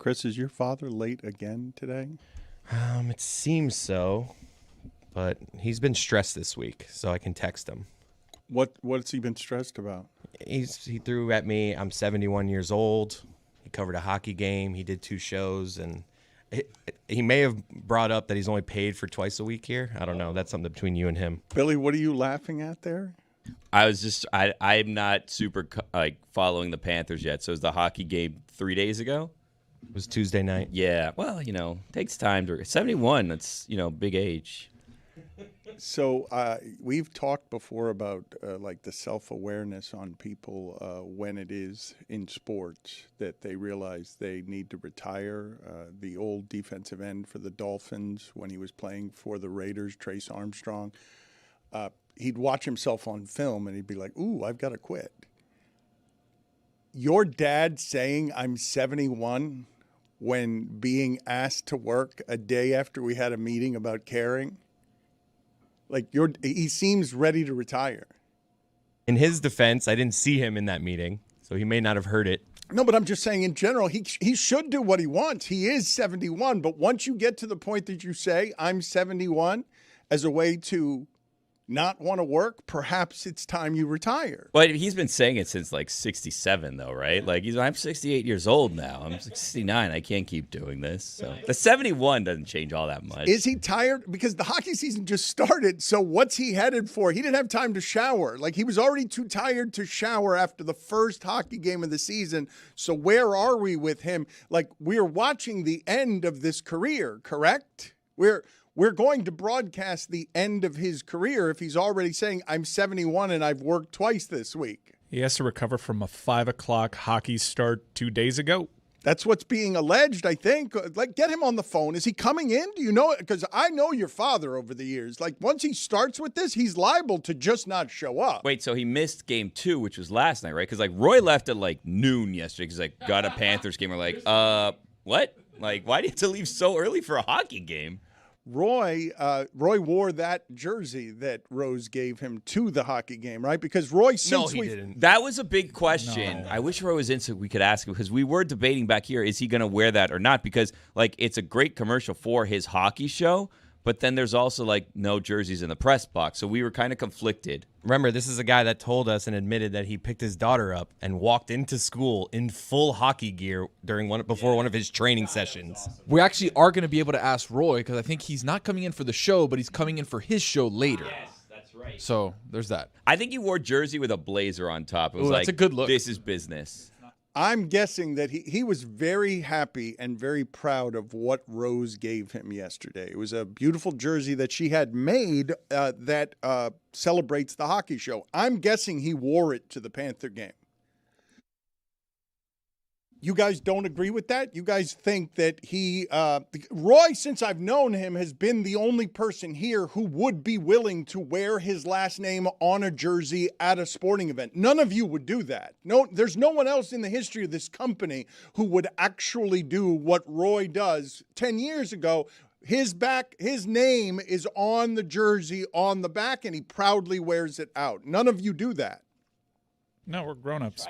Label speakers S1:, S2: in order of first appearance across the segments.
S1: Chris, is your father late again today?
S2: It seems so, but he's been stressed this week, so I can text him.
S1: What's he been stressed about?
S2: He threw at me, I'm 71 years old. He covered a hockey game. He did 2 shows, and he may have brought up that he's only paid for twice a week here. I don't know. That's something between you and him.
S1: Billy, what are you laughing at there?
S3: I'm not super following the Panthers yet. So is the hockey game 3 days ago?
S2: It was Tuesday night.
S3: Yeah. Well, takes time to 71. That's big age.
S1: So we've talked before about the self-awareness on people when it is in sports that they realize they need to retire. The old defensive end for the Dolphins when he was playing for the Raiders, Trace Armstrong, he'd watch himself on film and he'd be like, "Ooh, I've got to quit." Your dad saying I'm 71 when being asked to work a day after we had a meeting about caring. He seems ready to retire.
S2: In his defense, I didn't see him in that meeting, so he may not have heard it.
S1: No, but I'm just saying in general, he should do what he wants. He is 71, but once you get to the point that you say, I'm 71, as a way to not want to work, perhaps it's time you retire.
S3: Well, he's been saying it since 67, though, right? I'm 68 years old now. I'm 69. I can't keep doing this. So the 71 doesn't change all that much.
S1: Is he tired? Because the hockey season just started. So what's he headed for? He didn't have time to shower. He was already too tired to shower after the first hockey game of the season. So where are we with him? We're watching the end of this career, correct? We're going to broadcast the end of his career if he's already saying, I'm 71 and I've worked twice this week.
S4: He has to recover from a 5 o'clock hockey start 2 days ago.
S1: That's what's being alleged, I think. Get him on the phone. Is he coming in? Do you know it? Because I know your father over the years. Once he starts with this, he's liable to just not show up.
S3: Wait, so he missed game 2, which was last night, right? Because Roy left at noon yesterday because got a Panthers game. We're what? Why do you have to leave so early for a hockey game?
S1: Roy wore that jersey that Rose gave him to the hockey game, right? Because Roy,
S2: No, he didn't.
S3: That was a big question.
S4: No.
S3: I wish Roy was in so we could ask him because we were debating back here, is he going to wear that or not? Because, it's a great commercial for his hockey show, but then there's also, no jerseys in the press box. So we were kind of conflicted.
S2: Remember, this is a guy that told us and admitted that he picked his daughter up and walked into school in full hockey gear before one of his training sessions.
S5: We actually are going to be able to ask Roy because I think he's not coming in for the show, but he's coming in for his show later.
S3: Yes, that's right.
S5: So there's that.
S3: I think he wore jersey with a blazer on top. It was
S5: that's a good look.
S3: This is business.
S1: I'm guessing that he was very happy and very proud of what Rose gave him yesterday. It was a beautiful jersey that she had made that celebrates the hockey show. I'm guessing he wore it to the Panther game. You guys don't agree with that? You guys think that Roy, since I've known him, has been the only person here who would be willing to wear his last name on a jersey at a sporting event. None of you would do that. No, there's no one else in the history of this company who would actually do what Roy does. 10 years ago, his name is on the jersey on the back, and he proudly wears it out. None of you do that.
S4: No, we're grown-ups.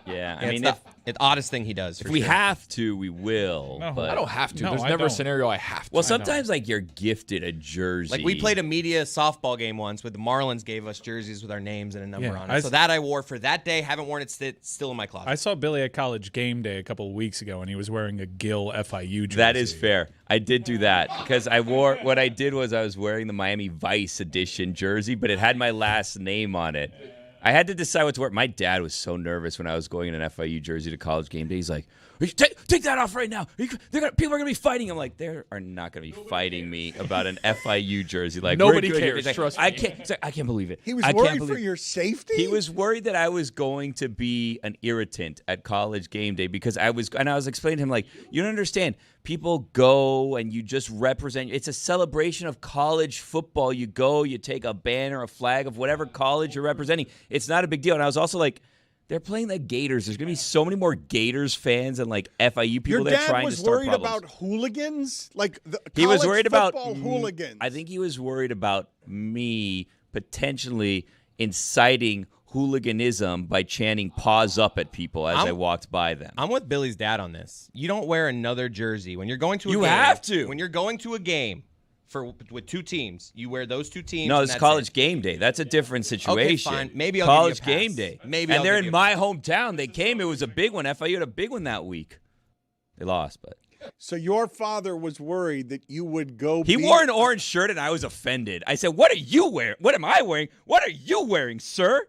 S3: Yeah,
S2: It's the oddest thing he does.
S3: if we have to, we will.
S4: No,
S3: but
S5: I don't have to.
S4: No,
S5: There's
S4: I
S5: never a
S4: don't.
S5: scenario I have to.
S3: Well, sometimes you're gifted a jersey.
S2: we played a media softball game once with the Marlins gave us jerseys with our names and a number
S4: Yeah,
S2: on it. So that I wore for that day. Haven't worn it still in my closet.
S4: I saw Billy at college game day a couple of weeks ago, and he was wearing a Gill FIU jersey.
S3: That is fair. I did do that because I was wearing the Miami Vice edition jersey, but it had my last name on it. I had to decide what to wear. My dad was so nervous when I was going in an FIU jersey to college game day. He's like, take that off right now. People are going to be fighting. I'm like, they are not going to be fighting me about an FIU jersey.
S5: Nobody
S3: we're good here.
S5: cares,
S3: He's
S5: trust
S3: I
S5: me.
S3: can't believe it.
S1: He was
S3: I can't
S1: worried
S3: believe
S1: for your safety?
S3: He was worried that I was going to be an irritant at college game day because I was explaining to him, you don't understand. People go and you just represent. It's a celebration of college football. You go, you take a banner, a flag of whatever college you're representing. It's not a big deal. And I was also like, they're playing the Gators. There's going to be so many more Gators fans and FIU people that are trying to start problems.
S1: Your dad was worried about hooligans?
S3: He was worried about
S1: hooligans.
S3: I think he was worried about me potentially inciting hooliganism by chanting "paws up" at people as I walked by them.
S2: I'm with Billy's dad on this. You don't wear another jersey when you're going to a
S3: You
S2: game.
S3: have to.
S2: When you're going to a game with two teams, you wear those two teams.
S3: No,
S2: and
S3: it's
S2: that's
S3: college
S2: it.
S3: game day. That's a different situation.
S2: fine. Maybe I'll
S3: college
S2: give you a
S3: game
S2: pass.
S3: day.
S2: Maybe
S3: and
S2: I'll
S3: they're
S2: give
S3: in
S2: you a
S3: my hometown. They came. It was a big one. FIU had a big one that week. They lost, but
S1: So your father was worried that you would go.
S3: he wore an orange shirt, and I was offended. I said, "What are you wearing? What am I wearing? What are you wearing, sir?"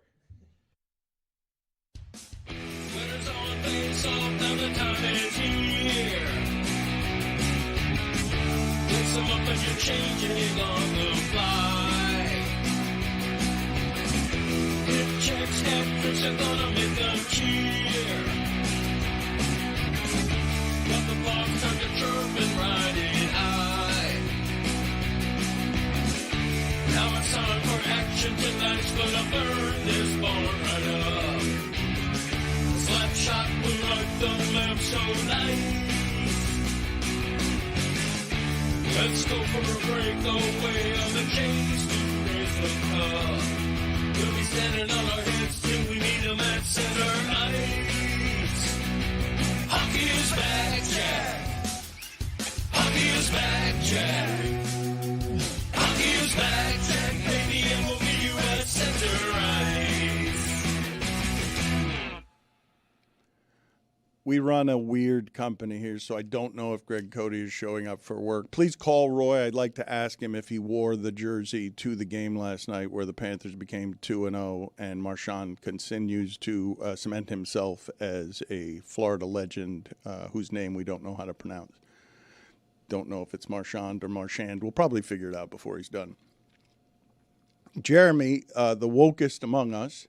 S6: Now it's time for action. Tonight's gonna burn this bar right up. Slap shot will light the lamp so nice. Let's go for a breakaway on the chase to raise the cup. We'll be standing on our heads till we meet them at center ice. Hockey is back, Jack. Hockey is back, Jack. Hockey is back, Jack, baby, and we'll meet you at center ice.
S1: We run a weird company here, so I don't know if Greg Cody is showing up for work. Please call Roy. I'd like to ask him if he wore the jersey to the game last night where the Panthers became 2-0 and Marchand continues to cement himself as a Florida legend whose name we don't know how to pronounce. Don't know if it's Marchand or Marchand. We'll probably figure it out before he's done. Jeremy, the wokest among us,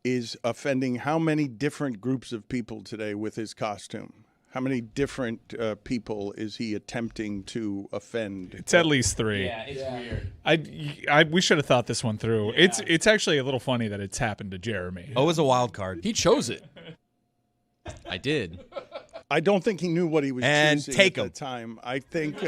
S1: is offending how many different groups of people today with his costume? How many different people is he attempting to offend?
S4: It's at least 3.
S3: Yeah, it's weird.
S4: We should have thought this one through. It's actually a little funny that it's happened to Jeremy.
S2: Oh, it was a wild card.
S5: He chose it. I did.
S1: I don't think he knew what he was
S2: And
S1: choosing
S2: take
S1: at
S2: him.
S1: the time. I think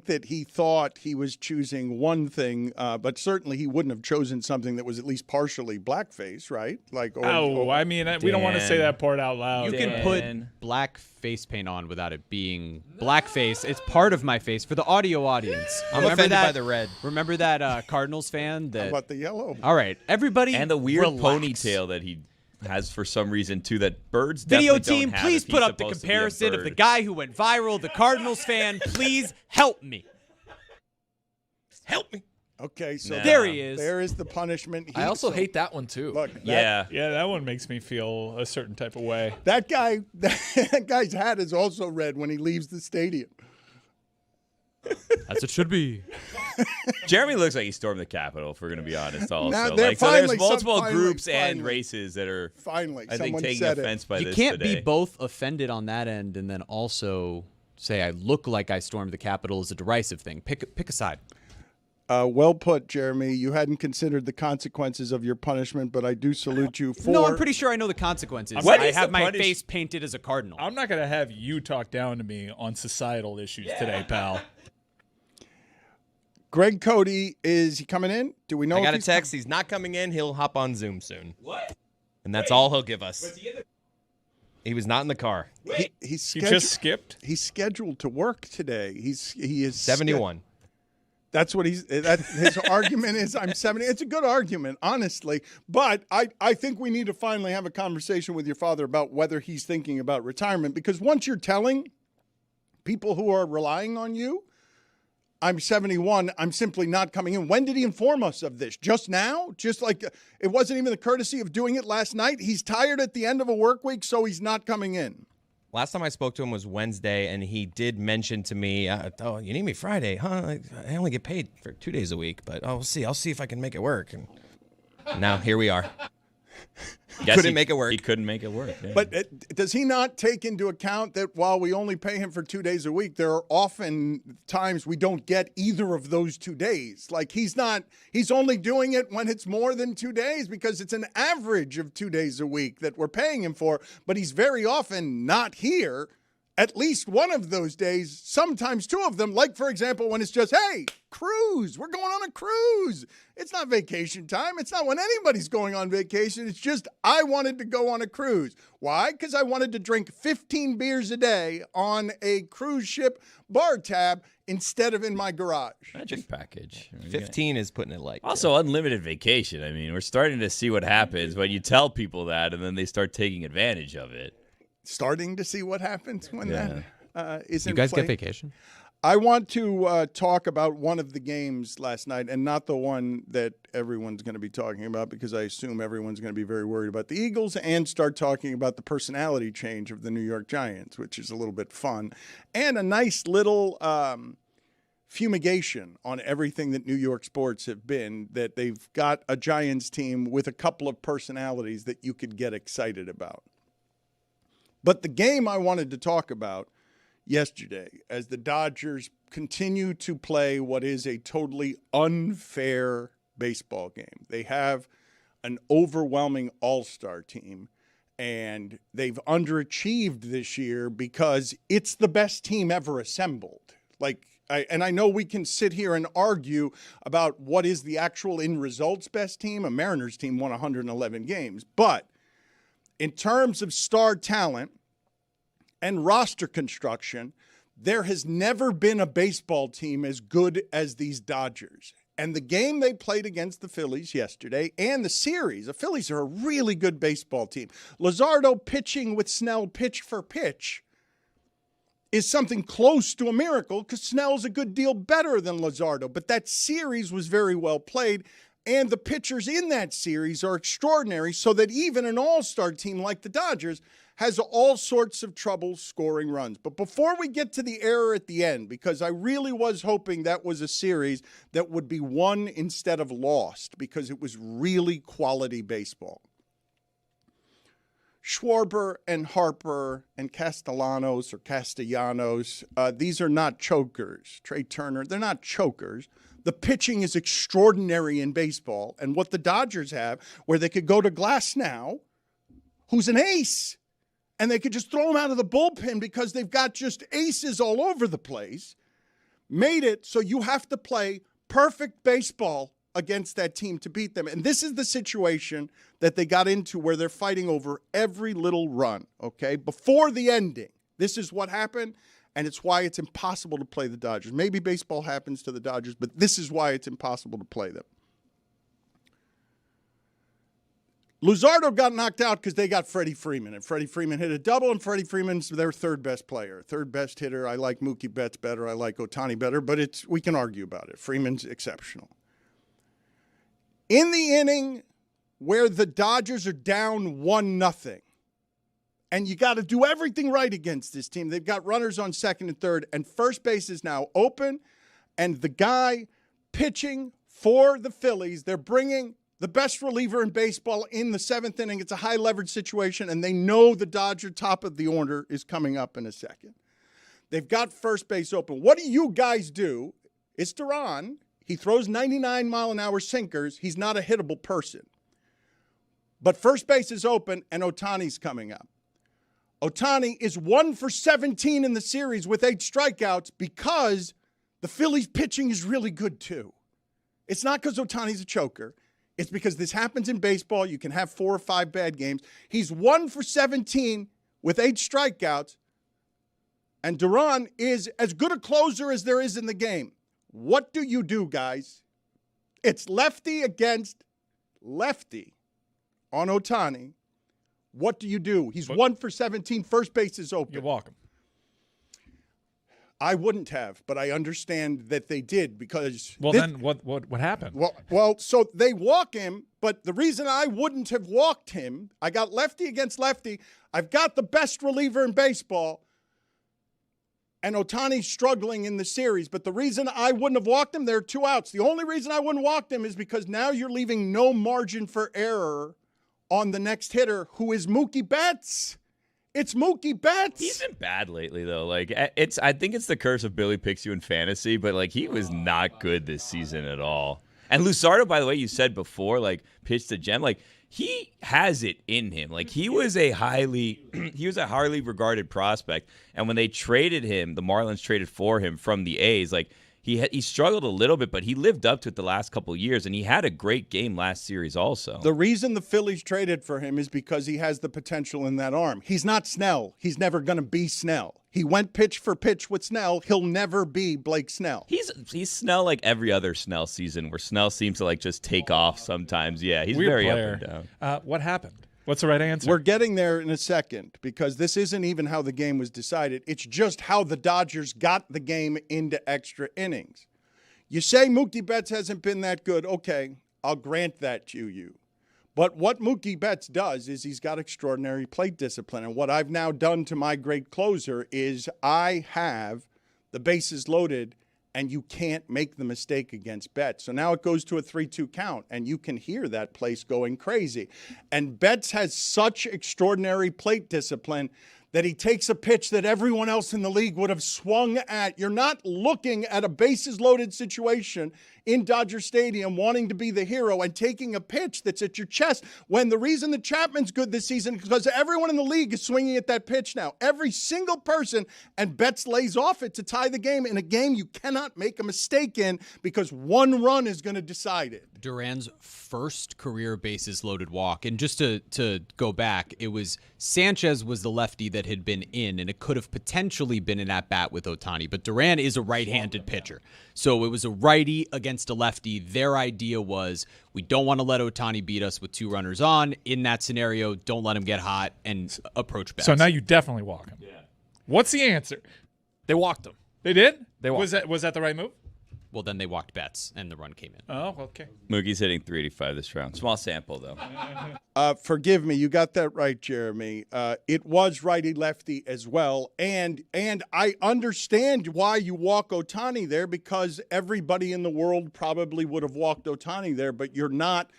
S1: that he thought he was choosing one thing, but certainly he wouldn't have chosen something that was at least partially blackface, right? Like,
S4: I mean, we don't want to say
S3: Dan.
S4: that part out loud.
S7: You can
S3: Dan.
S7: put black face paint on without it being blackface. It's part of my face for the audio audience.
S2: I'm offended by the red.
S7: Remember that Cardinals fan?
S1: how
S7: That
S1: about the yellow?
S7: all right, everybody,
S3: And the weird
S7: relax.
S3: ponytail that he has for some reason too. That birds
S7: Video
S3: definitely
S7: team,
S3: don't have
S7: please
S3: if
S7: put
S3: he's
S7: up the
S3: supposed to be a
S7: comparison of the
S3: bird.
S7: guy who went viral, the Cardinals fan. Please help me.
S2: Help me.
S1: Okay, so
S3: Nah.
S7: There he is.
S1: There is the punishment.
S5: I also hate that one too.
S1: Look,
S3: Yeah.
S4: Yeah, that one makes me feel a certain type of way.
S1: that guy, that guy's hat is also red when he leaves the stadium.
S7: As it should be.
S3: Jeremy looks like he stormed the Capitol, if we're going to be honest, also.
S1: Now,
S3: Like, so
S1: finally,
S3: there's multiple
S1: finally,
S3: groups and
S1: finally.
S3: races that are,
S1: Finally,
S3: I think,
S1: someone
S3: taking
S1: said it.
S3: offense by
S7: You
S3: this
S7: can't
S3: today.
S7: be both offended on that end and then also say I look like I stormed the Capitol is a derisive thing. Pick a side.
S1: Well put, Jeremy. You hadn't considered the consequences of your punishment, but I do salute you for.
S7: No, I'm pretty sure I know the consequences.
S3: What
S7: I
S3: is
S7: have
S3: the
S7: my
S3: punish-
S7: face painted as a cardinal.
S4: I'm not going to have you talk down to me on societal issues today, pal.
S1: Greg Cody, is he coming in? Do we know?
S2: I
S1: if
S2: got a
S1: he's
S2: text. He's not coming in. He'll hop on Zoom soon. What? And that's all he'll give us. He was not in the car.
S1: He's
S4: You
S1: scheduled.
S4: just skipped?
S1: He's scheduled to work today. He is
S2: 71.
S1: That's what his argument is. I'm 70. It's a good argument, honestly. But I think we need to finally have a conversation with your father about whether he's thinking about retirement. Because once you're telling people who are relying on you, I'm 71, I'm simply not coming in. When did he inform us of this? Just now? Just like it wasn't even the courtesy of doing it last night? He's tired at the end of a work week, so he's not coming in.
S2: Last time I spoke to him was Wednesday, and he did mention to me, "Oh, you need me Friday, huh? I only get paid for 2 days a week, but we'll see. I'll see if I can make it work." And now here we are. Couldn't make it work.
S3: He couldn't make it work. Yeah.
S1: But does he not take into account that while we only pay him for 2 days a week, there are often times we don't get either of those 2 days? Like he's only doing it when it's more than 2 days because it's an average of 2 days a week that we're paying him for, but he's very often not here at least one of those days, sometimes two of them, like, for example, when it's just, hey, cruise, we're going on a cruise. It's not vacation time. It's not when anybody's going on vacation. It's just I wanted to go on a cruise. Why? Because I wanted to drink 15 beers a day on a cruise ship bar tab instead of in my garage.
S3: Magic package.
S2: 15 is putting it light.
S3: Also, unlimited vacation. I mean, we're starting to see what happens when you tell people that and then they start taking advantage of it.
S1: Starting to see what happens when that is in
S7: You guys
S1: play.
S7: get vacation?
S1: I want to talk about one of the games last night, and not the one that everyone's going to be talking about, because I assume everyone's going to be very worried about the Eagles, and start talking about the personality change of the New York Giants, which is a little bit fun, and a nice little fumigation on everything that New York sports have been, that they've got a Giants team with a couple of personalities that you could get excited about. But the game I wanted to talk about yesterday, as the Dodgers continue to play what is a totally unfair baseball game. They have an overwhelming all-star team, and they've underachieved this year because it's the best team ever assembled. I know we can sit here and argue about what is the actual in results best team. A Mariners team won 111 games, but in terms of star talent and roster construction, there has never been a baseball team as good as these Dodgers. And the game they played against the Phillies yesterday, and the series, the Phillies are a really good baseball team. Luzardo pitching with Snell pitch for pitch is something close to a miracle, because Snell's a good deal better than Luzardo. But that series was very well played. And the pitchers in that series are extraordinary, so that even an all-star team like the Dodgers has all sorts of trouble scoring runs. But before we get to the error at the end, because I really was hoping that was a series that would be won instead of lost, because it was really quality baseball. Schwarber and Harper and Castellanos, these are not chokers. Trey Turner, they're not chokers. The pitching is extraordinary in baseball. And what the Dodgers have, where they could go to Glasnow, who's an ace, and they could just throw him out of the bullpen because they've got just aces all over the place, made it so you have to play perfect baseball against that team to beat them. And this is the situation that they got into, where they're fighting over every little run, okay? Before the ending, this is what happened. And it's why it's impossible to play the Dodgers. Maybe baseball happens to the Dodgers, but this is why it's impossible to play them. Luzardo got knocked out because they got Freddie Freeman. And Freddie Freeman hit a double, and Freddie Freeman's their third best player. Third best hitter. I like Mookie Betts better. I like Ohtani better, but we can argue about it. Freeman's exceptional. In the inning where the Dodgers are down 1-0, and you got to do everything right against this team. They've got runners on second and third, and first base is now open. And the guy pitching for the Phillies, they're bringing the best reliever in baseball in the seventh inning. It's a high leverage situation, and they know the Dodger top of the order is coming up in a second. They've got first base open. What do you guys do? It's Duran. He throws 99-mile-an-hour sinkers. He's not a hittable person. But first base is open, and Ohtani's coming up. Ohtani is 1 for 17 in the series with 8 strikeouts because the Phillies pitching is really good too. It's not because Ohtani's a choker. It's because this happens in baseball. You can have 4 or 5 bad games. He's 1 for 17 with 8 strikeouts, and Duran is as good a closer as there is in the game. What do you do, guys? It's lefty against lefty on Ohtani. What do you do? He's 1 for 17. First base is open.
S4: You walk him.
S1: I wouldn't have, but I understand that they did because.
S4: Well, then what happened?
S1: Well, so they walk him, but the reason I wouldn't have walked him, I got lefty against lefty. I've got the best reliever in baseball, and Ohtani's struggling in the series. But the reason I wouldn't have walked him, there are 2 outs. The only reason I wouldn't walk him is because now you're leaving no margin for error on the next hitter, who is Mookie Betts. It's Mookie Betts.
S3: He's been bad lately, though. I think it's the curse of Billy picks you in fantasy, but he was not good this season at all. And Luzardo, by the way, you said before, pitched a gem. he has it in him. Like he was a highly regarded prospect, and when they traded him, the Marlins traded for him from the A's. Like he struggled a little bit, but he lived up to it the last couple of years, and he had a great game last series also.
S1: The reason the Phillies traded for him is because he has the potential in that arm. He's not Snell. He's never going to be Snell. He went pitch for pitch with Snell. He'll never be Blake Snell.
S3: He's Snell like every other Snell season, where Snell seems to like just take off sometimes. Yeah, he's
S4: Weird
S3: very
S4: player.
S3: up and down.
S4: What happened? What's the right answer?
S1: We're getting there in a second because this isn't even how the game was decided. It's just how the Dodgers got the game into extra innings. You say Mookie Betts hasn't been that good. Okay, I'll grant that to you. But what Mookie Betts does is he's got extraordinary plate discipline. And what I've now done to my great closer is I have the bases loaded, and you can't make the mistake against Betts. So now it goes to a 3-2 count, and you can hear that place going crazy. And Betts has such extraordinary plate discipline that he takes a pitch that everyone else in the league would have swung at. You're not looking at a bases-loaded situation in Dodger Stadium wanting to be the hero and taking a pitch that's at your chest when the reason that Chapman's good this season is because everyone in the league is swinging at that pitch now. Every single person, and Betts lays off it to tie the game in a game you cannot make a mistake in because one run is going to decide it.
S7: Duran's first career bases loaded walk. And just to go back, it was Sanchez was the lefty that had been in, and it could have potentially been an at-bat with Ohtani. But Duran is a right-handed pitcher. So it was a righty against a lefty. Their idea was we don't want to let Ohtani beat us with 2 runners on. In that scenario, don't let him get hot and approach Betts.
S4: So now you definitely walk him. Yeah. What's the answer?
S5: They walked him.
S4: They did?
S5: They walked.
S4: Was that the right move?
S7: Well, then they walked Betts, and the run came in.
S4: Oh, okay.
S3: Mookie's hitting 385 this round. Small sample, though.
S1: Forgive me, you got that right, Jeremy. It was righty-lefty as well, and I understand why you walk Ohtani there because everybody in the world probably would have walked Ohtani there, but you're not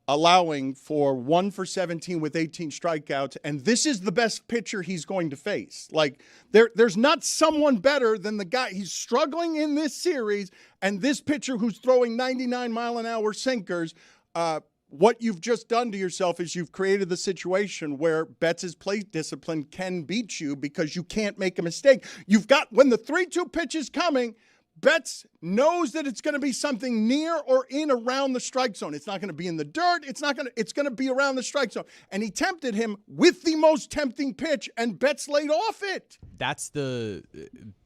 S1: allowing for 1 for 17 with 18 strikeouts, and this is the best pitcher he's going to face. Like, there's not someone better than the guy. He's struggling in this series, and this pitcher who's throwing 99-mile-an-hour sinkers, what you've just done to yourself is you've created the situation where Betts' plate discipline can beat you because you can't make a mistake. You've got, when the 3-2 pitch is coming, Betts knows that it's going to be something near or in around the strike zone. It's not going to be in the dirt. It's going to be around the strike zone. And he tempted him with the most tempting pitch, and Betts laid off it.
S7: That's the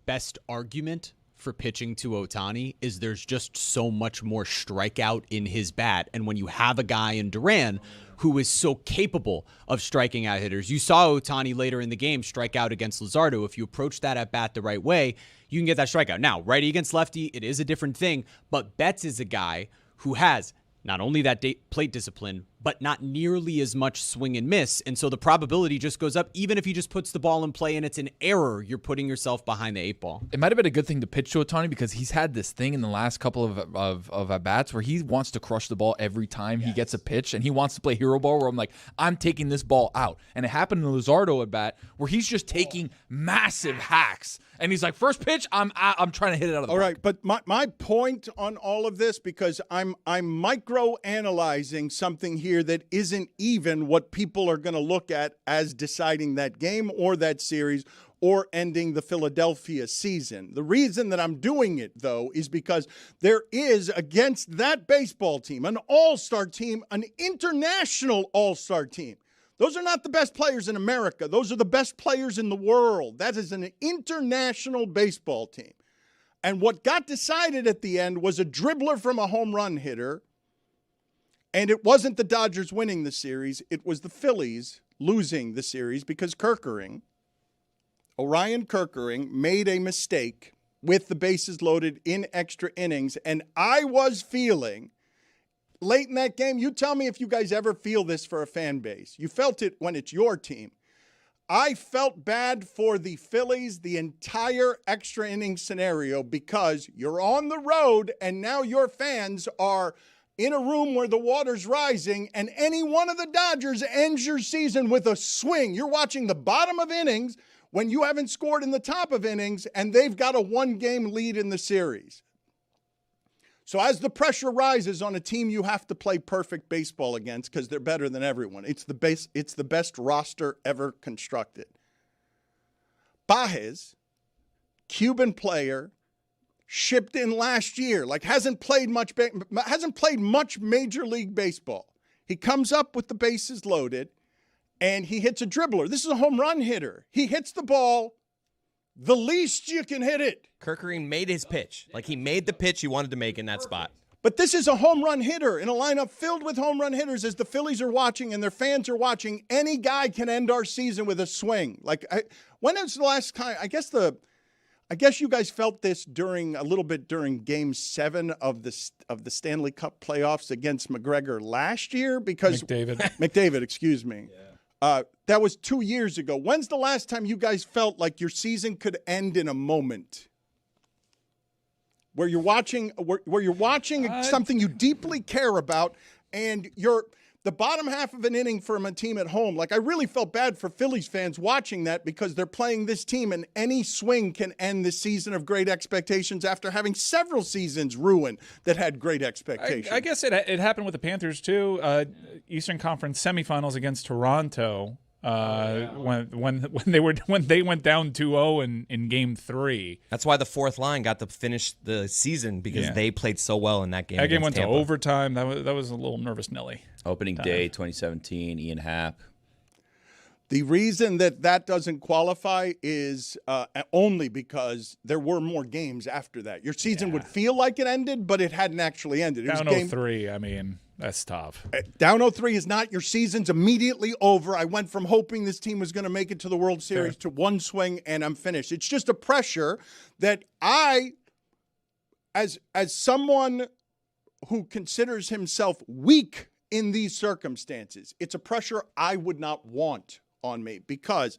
S7: best argument for pitching to Ohtani is there's just so much more strikeout in his bat. And when you have a guy in Duran who is so capable of striking out hitters, you saw Ohtani later in the game strike out against Luzardo. If you approach that at bat the right way, you can get that strikeout. Now, righty against lefty, it is a different thing, but Betts is a guy who has not only that plate discipline, but not nearly as much swing and miss. And so the probability just goes up. Even if he just puts the ball in play and it's an error, you're putting yourself behind the 8 ball.
S5: It might have been a good thing to pitch to Ohtani because he's had this thing in the last couple of at-bats where he wants to crush the ball every time he gets a pitch, and he wants to play hero ball where I'm like, I'm taking this ball out. And it happened in the Luzardo at-bat where he's just taking massive hacks. And he's like, first pitch, I'm trying to hit it out of the park.
S1: All right, but my point on all of this, because I'm micro-analyzing something here that isn't even what people are going to look at as deciding that game or that series or ending the Philadelphia season. The reason that I'm doing it, though, is because there is, against that baseball team, an all-star team, an international all-star team. Those are not the best players in America. Those are the best players in the world. That is an international baseball team. And what got decided at the end was a dribbler from a home run hitter. And it wasn't the Dodgers winning the series. It was the Phillies losing the series because Orion Kerkering made a mistake with the bases loaded in extra innings. And I was feeling late in that game, you tell me if you guys ever feel this for a fan base. You felt it when it's your team. I felt bad for the Phillies the entire extra inning scenario because you're on the road and now your fans are in a room where the water's rising, and any one of the Dodgers ends your season with a swing. You're watching the bottom of innings when you haven't scored in the top of innings, and they've got a 1-game lead in the series. So as the pressure rises on a team you have to play perfect baseball against because they're better than everyone. It's the best roster ever constructed. Baez, Cuban player, shipped in last year, like hasn't played much Major League Baseball. He comes up with the bases loaded, and he hits a dribbler. This is a home run hitter. He hits the ball the least you can hit it.
S2: Kerkering made his pitch. Like, he made the pitch he wanted to make in that spot.
S1: But this is a home run hitter in a lineup filled with home run hitters. As the Phillies are watching and their fans are watching, any guy can end our season with a swing. Like, when was the last time? I guess you guys felt this during Game 7 of the Stanley Cup playoffs against McGregor last year because McDavid, excuse me. Yeah. That was 2 years ago. When's the last time you guys felt like your season could end in a moment? Where you're watching something you deeply care about, and the bottom half of an inning from a team at home. Like, I really felt bad for Phillies fans watching that because they're playing this team, and any swing can end the season of great expectations after having several seasons ruined that had great expectations.
S4: I guess it happened with the Panthers too. Eastern Conference semifinals against Toronto. When they went down 2-0 in Game 3.
S2: That's why the fourth line got to finish the season because they played so well in that game.
S4: That game went
S2: Tampa.
S4: to overtime. That was a little nervous Nelly.
S3: Opening day 2017, Ian Happ.
S1: The reason that doesn't qualify is only because there were more games after that. Your season would feel like it ended, but it hadn't actually ended. It
S4: down
S1: was
S4: 0-3. I mean, that's tough.
S1: Down 0-3 is not your season's immediately over. I went from hoping this team was going to make it to the World Series to one swing and I'm finished. It's just a pressure that I, as someone who considers himself weak in these circumstances, it's a pressure I would not want on me, because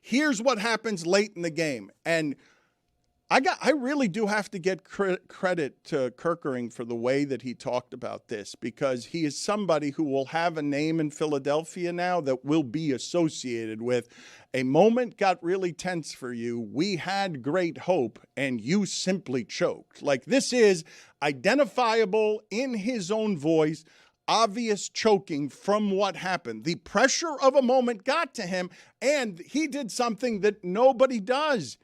S1: here's what happens late in the game. And I really do have to get credit to Kerkering for the way that he talked about this, because he is somebody who will have a name in Philadelphia now that will be associated with a moment got really tense for you. We had great hope and you simply choked. Like, this is identifiable in his own voice. Obvious choking from what happened. The pressure of a moment got to him, and he did something that nobody does.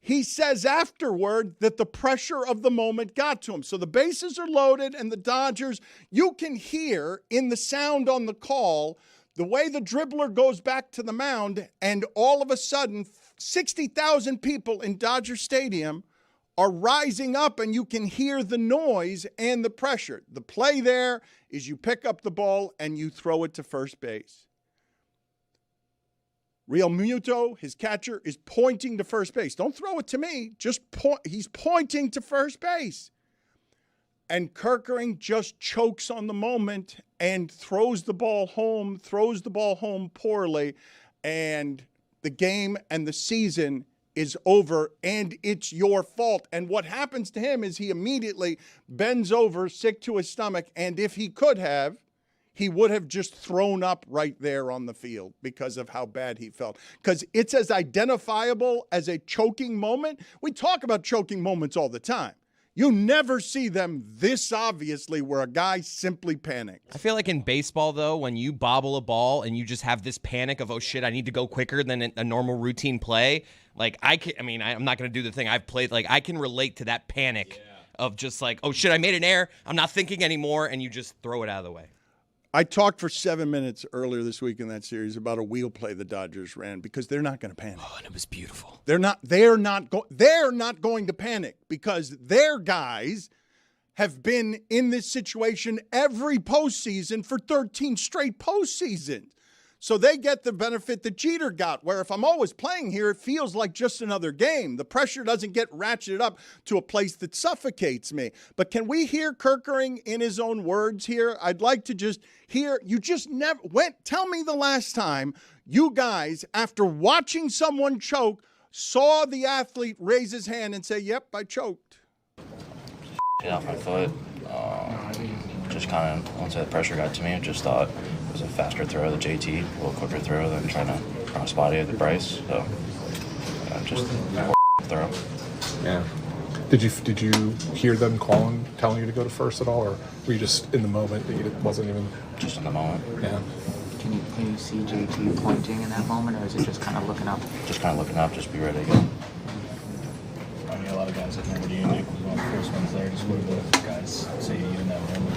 S1: He says afterward that the pressure of the moment got to him. So the bases are loaded, and the Dodgers, you can hear in the sound on the call, the way the dribbler goes back to the mound, and all of a sudden, 60,000 people in Dodger Stadium are rising up, and you can hear the noise and the pressure. The play there is you pick up the ball and you throw it to first base. Real Muto, his catcher, is pointing to first base. Don't throw it to me. He's pointing to first base. And Kerkering just chokes on the moment and throws the ball home poorly, and the game and the season is over, and it's your fault. And what happens to him is he immediately bends over, sick to his stomach, and if he could have, he would have just thrown up right there on the field because of how bad he felt. Because it's as identifiable as a choking moment. We talk about choking moments all the time. You never see them this obviously where a guy simply panicked.
S2: I feel like in baseball, though, when you bobble a ball and you just have this panic of, oh, shit, I need to go quicker than a normal routine play, like, I'm not going to do the thing I've played. Like, I can relate to that panic of just like, oh, shit, I made an error. I'm not thinking anymore, and you just throw it out of the way.
S1: I talked for 7 minutes earlier this week in that series about a wheel play the Dodgers ran because they're not going to panic.
S3: Oh, and it was beautiful.
S1: They're not going to panic because their guys have been in this situation every postseason for 13 straight postseasons. So they get the benefit that Jeter got, where if I'm always playing here, it feels like just another game. The pressure doesn't get ratcheted up to a place that suffocates me. But can we hear Kerkering in his own words here? I'd like to just hear, you just never tell me the last time you guys, after watching someone choke, saw the athlete raise his hand and say, yep, I choked.
S8: Get off my foot. Just kind of, once that pressure got to me, I just thought it was a faster throw, the JT, a little quicker throw than trying to cross-body the Bryce. So, just a throw.
S9: Yeah. Did you hear them telling you to go to first at all, or were you just in the moment that you wasn't even?
S8: Just in the moment.
S9: Yeah.
S10: Can you see JT pointing in that moment, or is it just kind of looking up?
S8: Just kind of looking up, just be ready to go.
S11: I mean, a lot of guys that remember you, Nick, was one of the first ones there. Just what do the guys say to you in that moment?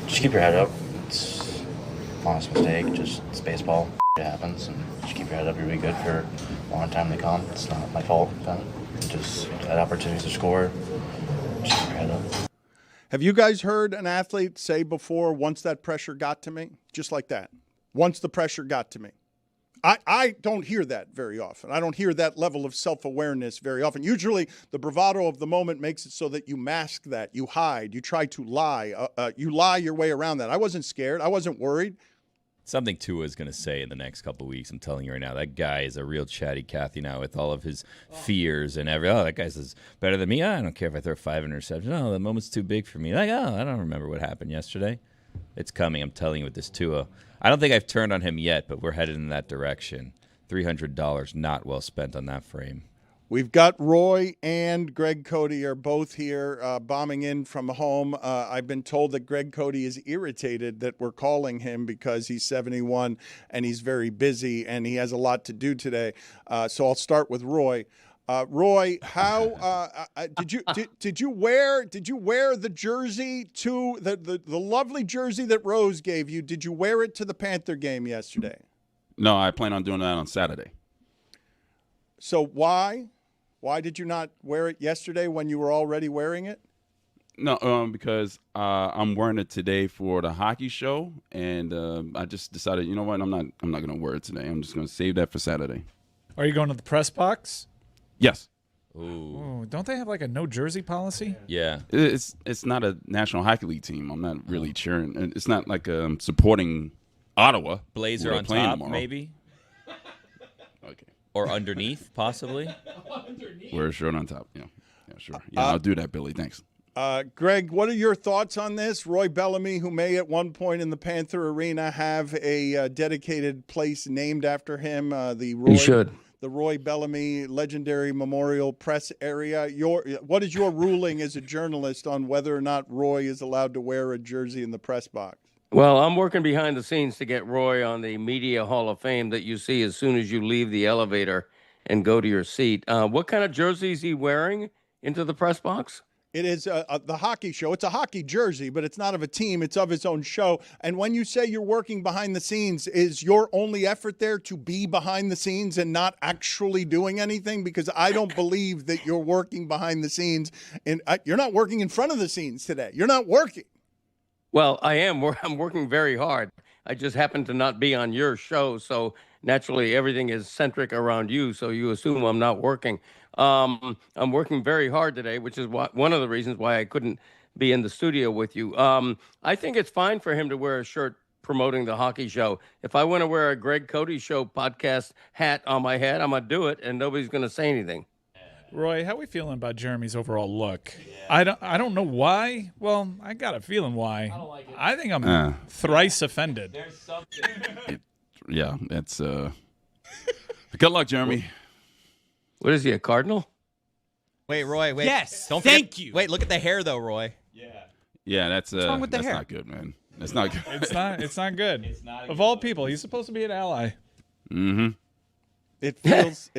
S8: Just keep your head up. It's an honest mistake. Just it's baseball. It happens, and just keep your head up. You'll be good for a long time to come. It's not my fault. Then just had opportunities to score. Just keep your head up.
S1: Have you guys heard an athlete say before, once that pressure got to me? Just like that. Once the pressure got to me. I don't hear that very often. I don't hear that level of self-awareness very often. Usually the bravado of the moment makes it so that you mask that, you hide, you try to lie. You lie your way around that. I wasn't scared. I wasn't worried.
S3: Something Tua is going to say in the next couple of weeks. I'm telling you right now, that guy is a real chatty Cathy now with all of his fears and that guy says better than me. I don't care if I throw 5 interceptions. Oh, that moment's too big for me. Like, I don't remember what happened yesterday. It's coming. I'm telling you with this Tua. I don't think I've turned on him yet, but we're headed in that direction. $300 not well spent on that frame.
S1: We've got Roy and Greg Cody are both here bombing in from home. I've been told that Greg Cody is irritated that we're calling him because he's 71 and he's very busy and he has a lot to do today. So I'll start with Roy. Roy, how did you wear the jersey to the lovely jersey that Rose gave you? Did you wear it to the Panther game yesterday?
S12: No, I plan on doing that on Saturday.
S1: So why did you not wear it yesterday when you were already wearing it?
S12: No, because I'm wearing it today for the hockey show, and I just decided, you know what, I'm not going to wear it today. I'm just going to save that for Saturday.
S4: Are you going to the press box?
S12: Yes.
S4: Ooh, don't they have like a no jersey policy?
S3: Yeah.
S12: It's not a National Hockey League team. I'm not really cheering. It's not like supporting Ottawa.
S3: Blazer on
S12: playing
S3: top,
S12: tomorrow.
S3: maybe?
S12: Okay.
S3: Or underneath, possibly?
S12: Wear a shirt on top. Yeah, sure. Yeah, I'll do that, Billy. Thanks.
S1: Greg, what are your thoughts on this? Roy Bellamy, who may at one point in the Panther Arena have a dedicated place named after him, the Roy Bellamy Legendary Memorial Press Area. What is your ruling as a journalist on whether or not Roy is allowed to wear a jersey in the press box?
S13: Well, I'm working behind the scenes to get Roy on the Media Hall of Fame that you see as soon as you leave the elevator and go to your seat. What kind of jersey is he wearing into the press box?
S1: It is the hockey show. It's a hockey jersey, but it's not of a team. It's of his own show. And when you say you're working behind the scenes, is your only effort there to be behind the scenes and not actually doing anything? Because I don't believe that you're working behind the scenes. And you're not working in front of the scenes today. You're not working.
S13: Well, I am. I'm working very hard. I just happen to not be on your show, so naturally everything is centric around you, so you assume I'm not working. I'm working very hard today, which is one of the reasons why I couldn't be in the studio with you. I think it's fine for him to wear a shirt promoting the hockey show. If I want to wear a Greg Cody Show podcast hat on my head, I'm going to do it, and nobody's going to say anything.
S4: Roy, how are we feeling about Jeremy's overall look? Yeah. I don't know why. Well, I got a feeling why. I don't like it. I think I'm thrice offended.
S12: There's something. Yeah, that's good luck, Jeremy.
S13: What is he, a Cardinal?
S2: Wait, Roy, wait.
S7: Yes,
S2: Don't forget,
S7: thank you.
S2: Wait, look at the hair, though, Roy.
S12: Yeah, that's
S7: What's wrong with the
S12: that's
S7: hair?
S12: not good, man. That's not good.
S4: It's not good. It's not of all people, he's supposed to be an ally.
S12: Mm-hmm.
S1: It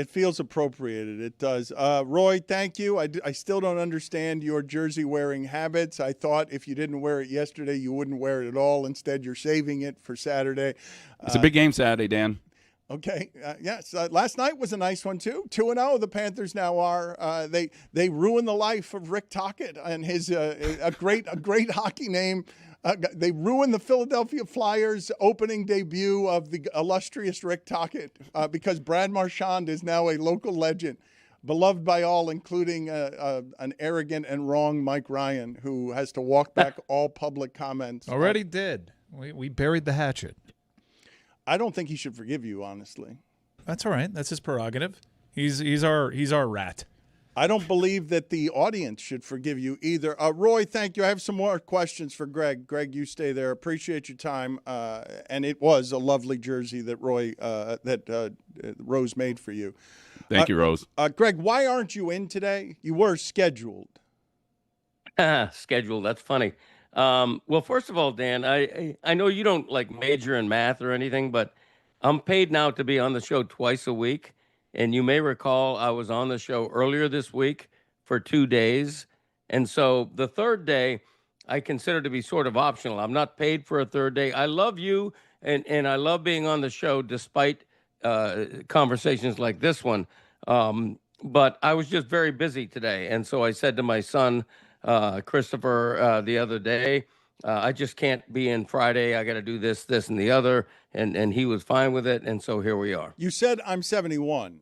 S1: feels appropriated. It does. Roy, thank you. I still don't understand your jersey wearing habits. I thought if you didn't wear it yesterday, you wouldn't wear it at all. Instead, you're saving it for Saturday.
S12: It's a big game Saturday, Dan.
S1: Okay. Yes. Last night was a nice one too. 2-0. The Panthers now are. They ruined the life of Rick Tocchet and his a great hockey name. They ruined the Philadelphia Flyers opening debut of the illustrious Rick Tocchet because Brad Marchand is now a local legend, beloved by all, including an arrogant and wrong Mike Ryan, who has to walk back all public comments.
S4: Already did. We buried the hatchet.
S1: I don't think he should forgive you, honestly.
S4: That's all right. That's his prerogative. He's our rat.
S1: I don't believe that the audience should forgive you either. Roy, thank you. I have some more questions for Greg. Greg, you stay there. Appreciate your time. And it was a lovely jersey that Rose made for you.
S12: Thank you, Rose.
S1: Greg, why aren't you in today? You were scheduled.
S13: Scheduled. That's funny. Well, first of all, Dan, I know you don't like major in math or anything, but I'm paid now to be on the show twice a week. And you may recall I was on the show earlier this week for 2 days. And so the third day I consider to be sort of optional. I'm not paid for a third day. I love you and I love being on the show despite conversations like this one. But I was just very busy today. And so I said to my son, Christopher, the other day, I just can't be in Friday. I got to do this, and the other. And he was fine with it. And so here we are.
S1: You said I'm 71.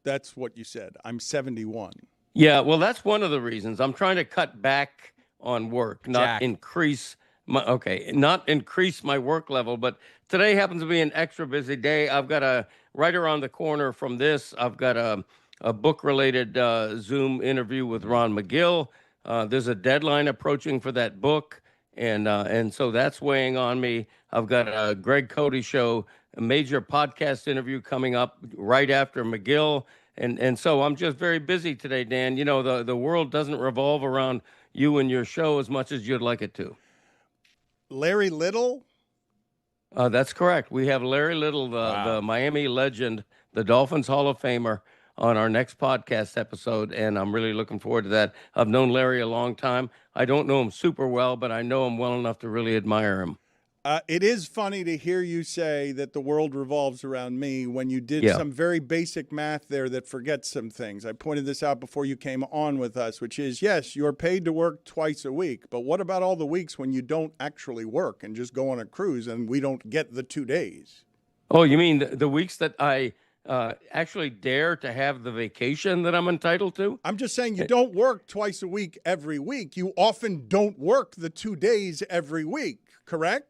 S1: That's what you said. I'm 71.
S13: Yeah, well, that's one of the reasons. I'm trying to cut back on work, not increase my work level. But today happens to be an extra busy day. I've got right around the corner from this, I've got a book-related Zoom interview with Ron McGill. There's a deadline approaching for that book. And so that's weighing on me. I've got a Greg Cody show, a major podcast interview coming up right after McGill. And so I'm just very busy today, Dan. You know, the world doesn't revolve around you and your show as much as you'd like it to.
S1: Larry Little?
S13: That's correct. We have Larry Little, the Miami legend, the Dolphins Hall of Famer, on our next podcast episode, and I'm really looking forward to that. I've known Larry a long time. I don't know him super well, but I know him well enough to really admire him.
S1: It is funny to hear you say that the world revolves around me when you did some very basic math there that forgets some things. I pointed this out before you came on with us, which is, yes, you're paid to work twice a week, but what about all the weeks when you don't actually work and just go on a cruise and we don't get the 2 days?
S13: Oh, you mean the weeks that I actually dare to have the vacation that I'm entitled to?
S1: I'm just saying you don't work twice a week every week. You often don't work the 2 days every week, correct?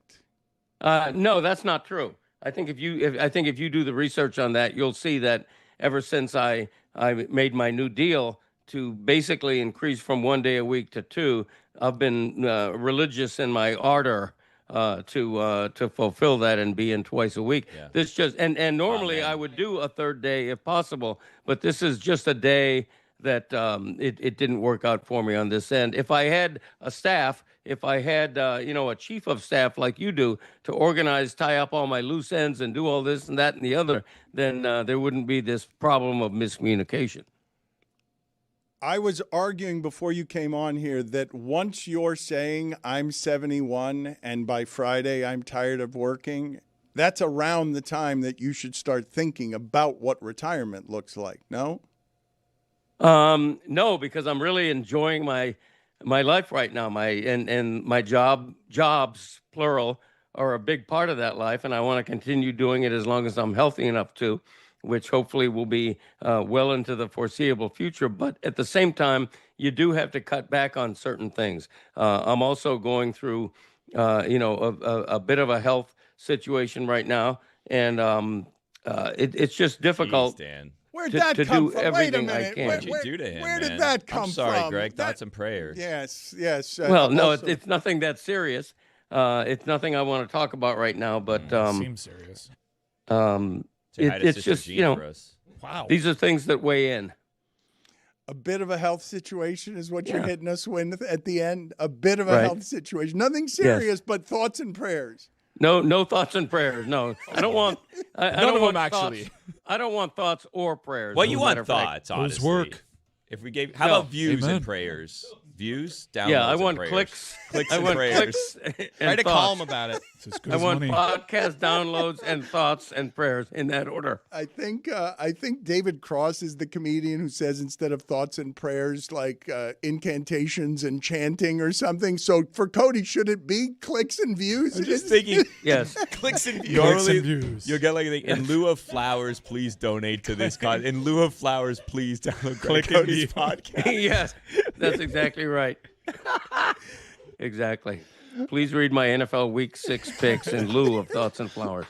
S13: No, that's not true. I think if you do the research on that, you'll see that ever since I made my new deal to basically increase from 1 day a week to 2, I've been religious in my ardor to fulfill that and be in twice a week. Yeah. This just and normally I would do a third day if possible, but this is just a day that it didn't work out for me on this end. If I had a staff, if I had a chief of staff like you do to organize, tie up all my loose ends and do all this and that and the other, then there wouldn't be this problem of miscommunication.
S1: I was arguing before you came on here that once you're saying I'm 71 and by Friday I'm tired of working, that's around the time that you should start thinking about what retirement looks like, no?
S13: No, because I'm really enjoying my life right now. My jobs, plural, are a big part of that life, and I want to continue doing it as long as I'm healthy enough to, which hopefully will be well into the foreseeable future. But at the same time, you do have to cut back on certain things. I'm also going through, a bit of a health situation right now, and it's just difficult.
S3: Jeez, Dan.
S1: Where'd that come from? Wait a minute.
S3: What'd you do to him,
S1: Where
S3: man?
S1: did that come from?
S3: I'm sorry, Greg. Thoughts and prayers.
S1: Yes.
S13: Well, no, it's nothing that serious. It's nothing I want to talk about right now, but
S4: seems serious.
S13: It's just,
S4: wow.
S13: These are things that weigh in.
S1: A bit of a health situation is what you're hitting us with at the end. A bit of a health situation. Nothing serious, but thoughts and prayers.
S13: No thoughts and prayers. No, I don't want. I
S5: None
S13: don't
S5: of
S13: want
S5: them,
S13: thoughts.
S5: actually.
S13: I don't want thoughts or prayers.
S3: Well, you want thoughts, honestly.
S4: Those work.
S3: If we gave, how about views and prayers? Views, downloads,
S13: yeah, I
S3: and
S13: want
S3: prayers.
S13: clicks.
S3: I
S13: and
S3: want
S13: prayers.
S3: Write a column about it.
S13: I want podcast downloads and thoughts and prayers in that order.
S1: I think David Cross is the comedian who says instead of thoughts and prayers, like incantations and chanting or something. So for Cody, should it be clicks and views?
S3: I'm just thinking,
S13: yes,
S3: clicks and views.
S4: Clicks and views.
S3: You'll get like in lieu of flowers, please donate to this cause. In lieu of flowers, please download Greg Cody's podcast.
S13: Yes, that's exactly right. Exactly. Please read my NFL Week 6 picks in lieu of thoughts and flowers.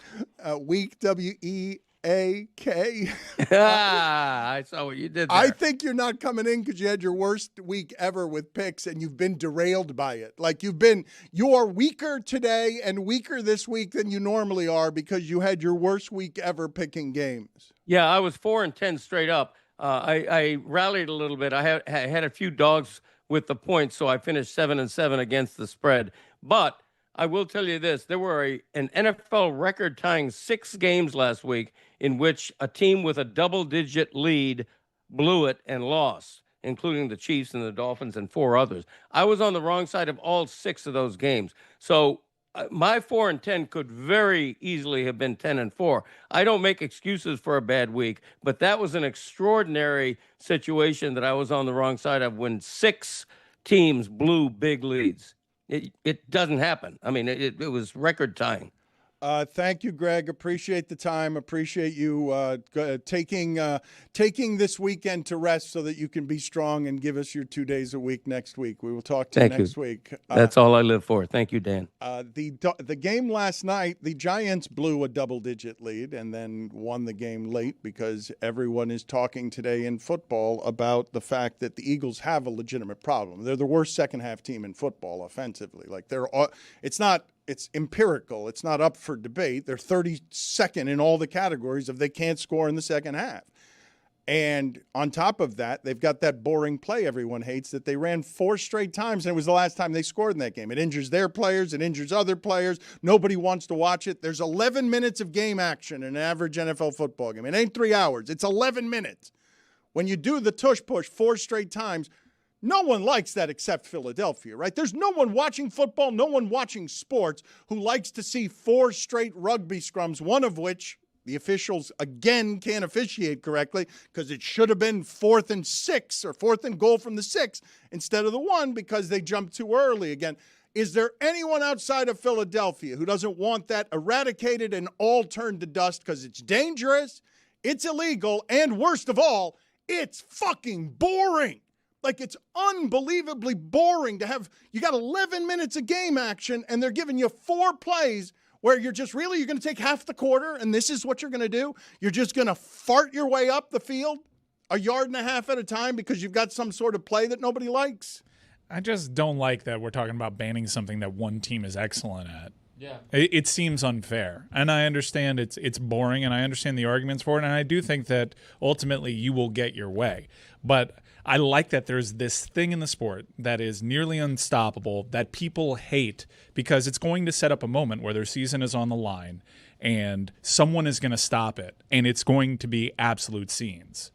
S1: Week WEEK AK.
S13: I saw what you did there.
S1: I think you're not coming in because you had your worst week ever with picks and you've been derailed by it. Like you are weaker today and weaker this week than you normally are because you had your worst week ever picking games.
S13: Yeah, I was 4-10 straight up. I rallied a little bit. I had a few dogs with the points, so I finished 7-7 against the spread. But I will tell you this: there were an NFL record-tying 6 games last week in which a team with a double-digit lead blew it and lost, including the Chiefs and the Dolphins and 4 others. I was on the wrong side of all 6 of those games. So my 4-10 could very easily have been 10-4. I don't make excuses for a bad week, but that was an extraordinary situation that I was on the wrong side of when 6 teams blew big leads. It doesn't happen. I mean, it was record tying.
S1: Thank you, Greg. Appreciate the time. Appreciate you taking this weekend to rest so that you can be strong and give us your 2 days a week next week. We will talk to you next week.
S13: That's all I live for. Thank you, Dan.
S1: The game last night, the Giants blew a double-digit lead and then won the game late because everyone is talking today in football about the fact that the Eagles have a legitimate problem. They're the worst second-half team in football offensively. It's empirical. It's not up for debate. They're 32nd in all the categories if they can't score in the second half. And on top of that, they've got that boring play everyone hates that they ran 4 straight times, and it was the last time they scored in that game. It injures their players. It injures other players. Nobody wants to watch it. There's 11 minutes of game action in an average NFL football game. It ain't 3 hours. It's 11 minutes. When you do the tush push 4 straight times, no one likes that except Philadelphia, right? There's no one watching football, no one watching sports who likes to see 4 straight rugby scrums, one of which the officials, again, can't officiate correctly because it should have been 4th and 6 or 4th and goal from the 6 instead of the 1 because they jumped too early again. Is there anyone outside of Philadelphia who doesn't want that eradicated and all turned to dust because it's dangerous, it's illegal, and worst of all, it's fucking boring? Like, it's unbelievably boring to have – you got 11 minutes of game action, and they're giving you 4 plays where you're going to take half the quarter, and this is what you're going to do? You're just going to fart your way up the field 1.5 yards at a time because you've got some sort of play that nobody likes?
S4: I just don't like that we're talking about banning something that one team is excellent at. Yeah, it seems unfair, and I understand it's boring, and I understand the arguments for it, and I do think that ultimately you will get your way. But I like that there's this thing in the sport that is nearly unstoppable that people hate because it's going to set up a moment where their season is on the line, and someone is going to stop it, and it's going to be absolute scenes.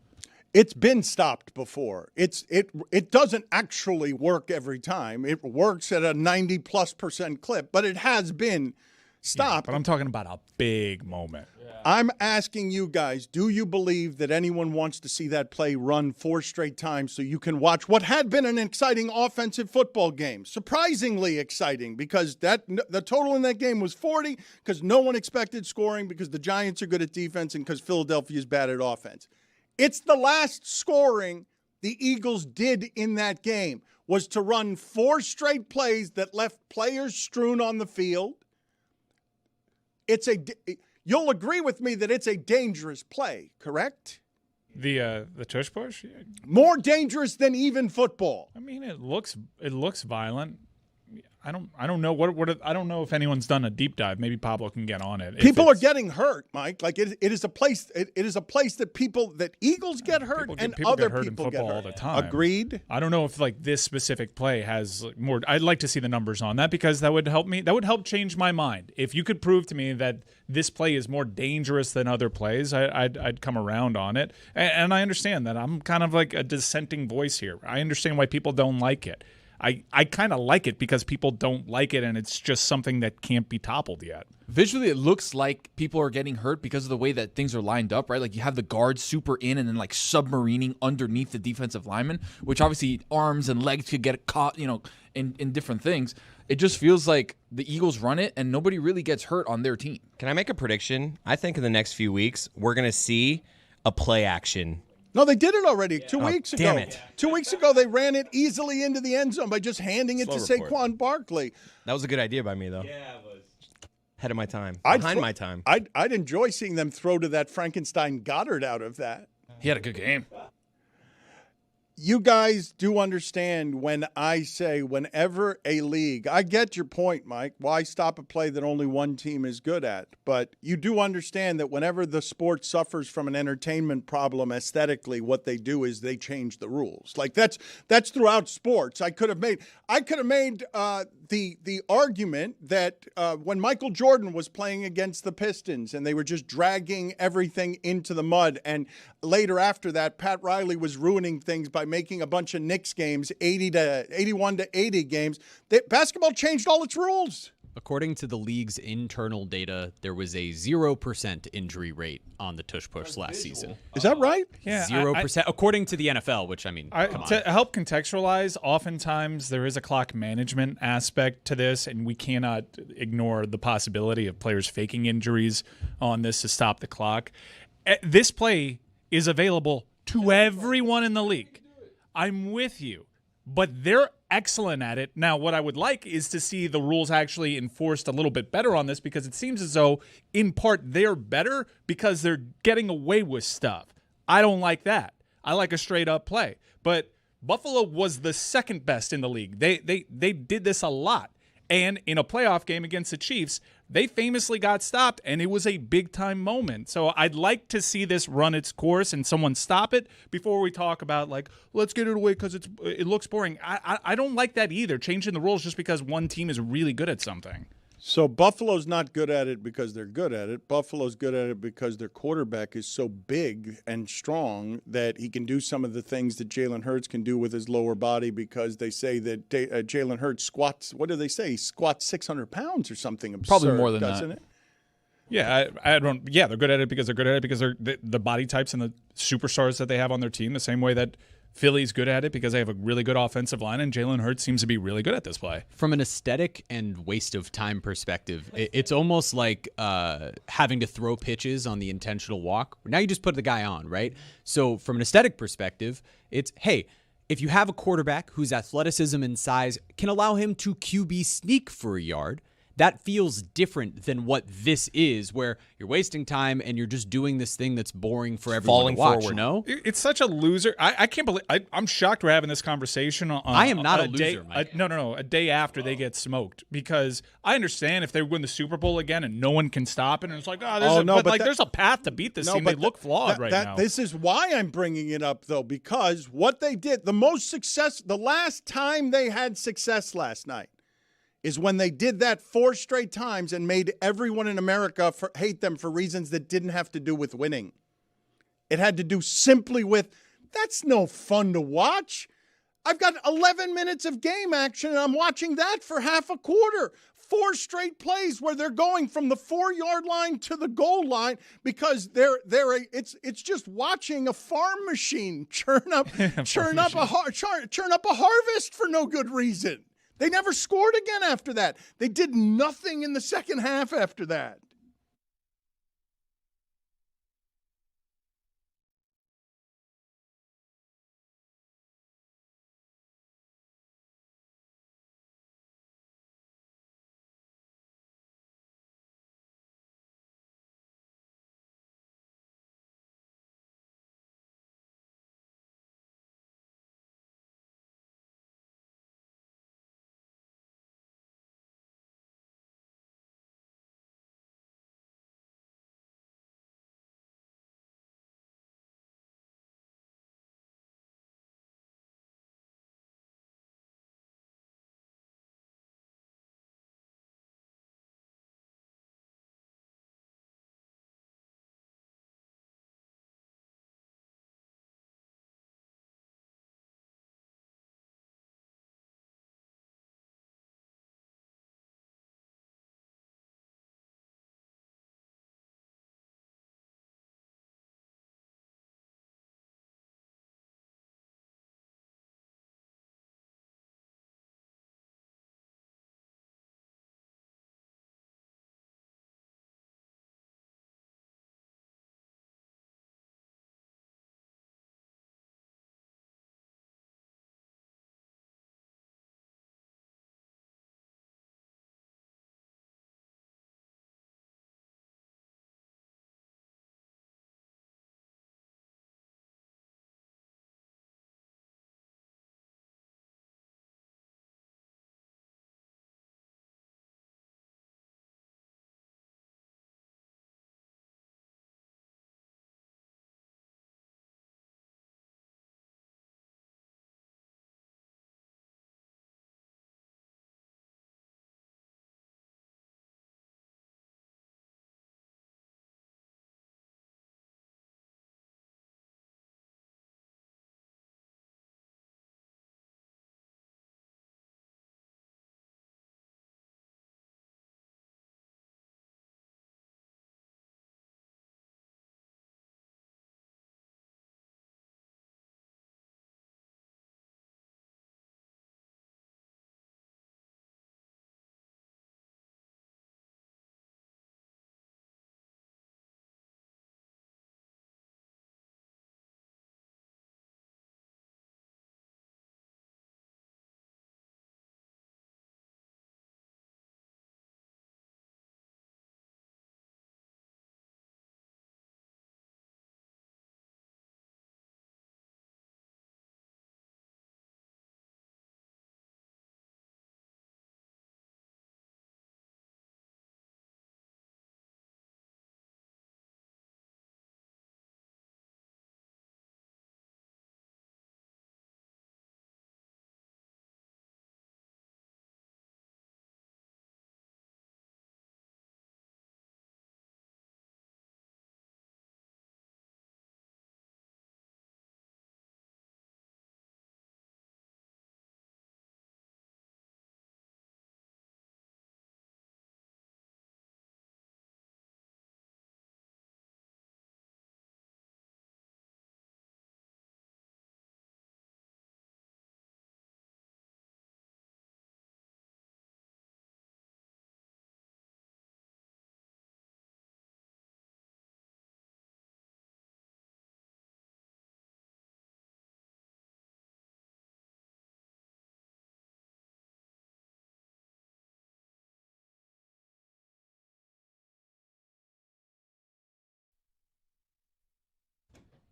S1: It's been stopped before. It doesn't actually work every time. It works at a 90+% clip, but it has been stopped.
S4: Yeah, but I'm talking about a big moment.
S1: Yeah. I'm asking you guys, do you believe that anyone wants to see that play run 4 straight times so you can watch what had been an exciting offensive football game? Surprisingly exciting because the total in that game was 40 because no one expected scoring because the Giants are good at defense and because Philadelphia is bad at offense. It's the last scoring the Eagles did in that game was to run 4 straight plays that left players strewn on the field. You'll agree with me that it's a dangerous play, correct?
S4: The tush push?
S1: More dangerous than even football.
S4: I mean, it looks violent. I don't know I don't know if anyone's done a deep dive. Maybe Pablo can get on it.
S1: People are getting hurt, Mike. Like it is a place that Eagles get hurt and other people get hurt
S4: all the time.
S1: Agreed.
S4: I don't know if like this specific play has more. I'd like to see the numbers on that because that would help me. That would help change my mind. If you could prove to me that this play is more dangerous than other plays, I'd come around on it. And I understand that I'm kind of like a dissenting voice here. I understand why people don't like it. I kind of like it because people don't like it, and it's just something that can't be toppled yet.
S5: Visually, it looks like people are getting hurt because of the way that things are lined up, right? Like you have the guards super in and then like submarining underneath the defensive lineman, which obviously arms and legs could get caught, in different things. It just feels like the Eagles run it and nobody really gets hurt on their team.
S2: Can I make a prediction? I think in the next few weeks, we're going to see a play action.
S1: No, they did it already 2 weeks ago.
S2: Damn it.
S1: 2 weeks ago, they ran it easily into the end zone by just handing it to Saquon Barkley.
S2: That was a good idea by me, though.
S3: Yeah, it was.
S2: Ahead of my time.
S1: I'd
S2: Behind
S1: thro-
S2: my time.
S1: I'd enjoy seeing them throw to that Frankenstein Goddard out of that.
S4: He had a good game.
S1: You guys do understand when I say whenever a league, I get your point, Mike. Why stop a play that only one team is good at? But you do understand that whenever the sport suffers from an entertainment problem aesthetically, what they do is they change the rules. Like that's throughout sports. I could have made the argument that when Michael Jordan was playing against the Pistons and they were just dragging everything into the mud, and later after that, Pat Riley was ruining things by making a bunch of Knicks games 81 to 80 games. Basketball changed all its rules.
S7: According to the league's internal data, there was a 0% injury rate on the tush push last season.
S1: Is that right?
S4: Yeah,
S7: 0%, according to the NFL, which, I mean, come on.
S4: To help contextualize, oftentimes there is a clock management aspect to this, and we cannot ignore the possibility of players faking injuries on this to stop the clock. This play is available to everyone in the league. I'm with you, but they're excellent at it. Now, what I would like is to see the rules actually enforced a little bit better on this, because it seems as though, in part, they're better because they're getting away with stuff. I don't like that. I like a straight-up play. But Buffalo was the second best in the league. They did this a lot. And in a playoff game against the Chiefs, they famously got stopped, and it was a big-time moment. So I'd like to see this run its course and someone stop it before we talk about, like, let's get it away because it looks boring. I don't like that either, changing the rules just because one team is really good at something.
S1: So Buffalo's not good at it because they're good at it. Buffalo's good at it because their quarterback is so big and strong that he can do some of the things that Jalen Hurts can do with his lower body, because they say that Jalen Hurts squats, what do they say? He squats 600 pounds or something absurd.
S5: Probably more than
S1: doesn't
S5: that.
S1: it?
S4: Yeah, I don't. Yeah, they're good at it because they're good at it because they're the body types and the superstars that they have on their team. The same way that Philly's good at it because they have a really good offensive line, and Jalen Hurts seems to be really good at this play.
S7: From an aesthetic and waste of time perspective, it's almost like having to throw pitches on the intentional walk. Now you just put the guy on, right? So from an aesthetic perspective, it's, hey, if you have a quarterback whose athleticism and size can allow him to QB sneak for a yard, that feels different than what this is, where you're wasting time and you're just doing this thing that's boring for everyone
S2: Falling
S7: to watch.
S2: forward.
S7: No,
S4: It's such a loser. I can't believe. I'm shocked we're having this conversation on.
S7: I am not a
S4: day,
S7: loser, Mike.
S4: No. A day after they get smoked, because I understand if they win the Super Bowl again and no one can stop it, and it's like, there's a path to beat this team. They look flawed right now.
S1: This is why I'm bringing it up, though, because what they did, the last time they had success last night, is when they did that 4 straight times and made everyone in America hate them for reasons that didn't have to do with winning. It had to do simply with, that's no fun to watch. I've got 11 minutes of game action, and I'm watching that for half a quarter. 4 straight plays where they're going from the 4-yard line to the goal line because it's just watching a farm machine churn up a harvest for no good reason. They never scored again after that. They did nothing in the second half after that.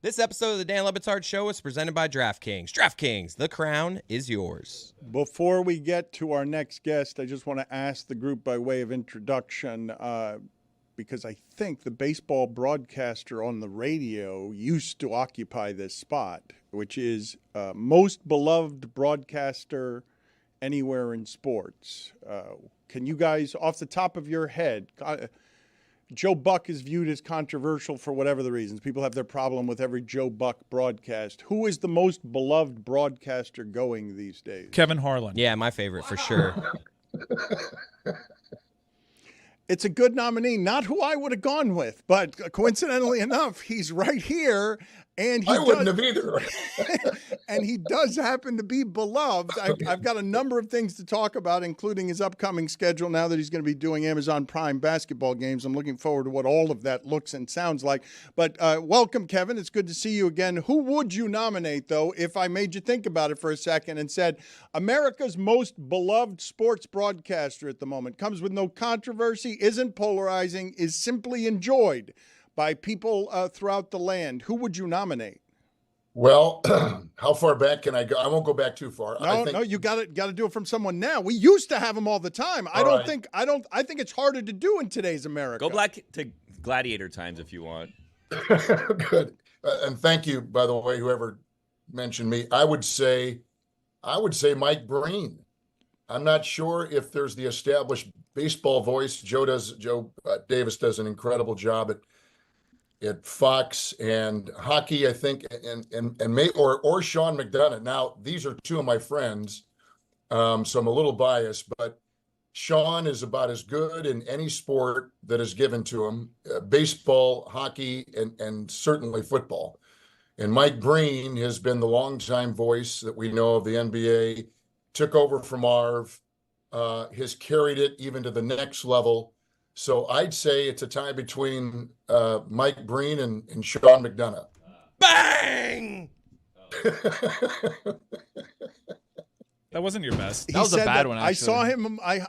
S2: This episode of the Dan Le Batard Show is presented by DraftKings. DraftKings, the crown is yours.
S1: Before we get to our next guest, I just want to ask the group by way of introduction, because I think the baseball broadcaster on the radio used to occupy this spot, which is most beloved broadcaster anywhere in sports. Can you guys, off the top of your head, Joe Buck is viewed as controversial for whatever the reasons. People have their problem with every Joe Buck broadcast. Who is the most beloved broadcaster going these days?
S4: Kevin Harlan.
S2: Yeah, my favorite for sure.
S1: It's a good nominee, not who I would have gone with, but coincidentally enough, he's right here. And
S14: I wouldn't have either.
S1: And he does happen to be beloved. I've got a number of things to talk about, including his upcoming schedule now that he's going to be doing Amazon Prime basketball games. I'm looking forward to what all of that looks and sounds like. But welcome, Kevin. It's good to see you again. Who would you nominate, though, if I made you think about it for a second and said, America's most beloved sports broadcaster at the moment, comes with no controversy, isn't polarizing, is simply enjoyed by people throughout the land? Who would you nominate?
S14: Well, how far back can I go? I won't go back too far.
S1: No, you got to do it from someone now. We used to have them all the time. I think it's harder to do in today's America.
S3: Go back to Gladiator times if you want.
S14: Good. And thank you, by the way, whoever mentioned me. I would say Mike Breen. I'm not sure if there's the established baseball voice. Joe Davis does an incredible job at Fox, and hockey, I think, or Sean McDonough. Now, these are two of my friends, so I'm a little biased, but Sean is about as good in any sport that is given to him, baseball, hockey, and certainly football. And Mike Breen has been the longtime voice that we know of the NBA, took over from Marv, has carried it even to the next level. So I'd say it's a tie between Mike Breen and Sean McDonough.
S2: Bang!
S4: That wasn't your best.
S5: That was a bad one, actually.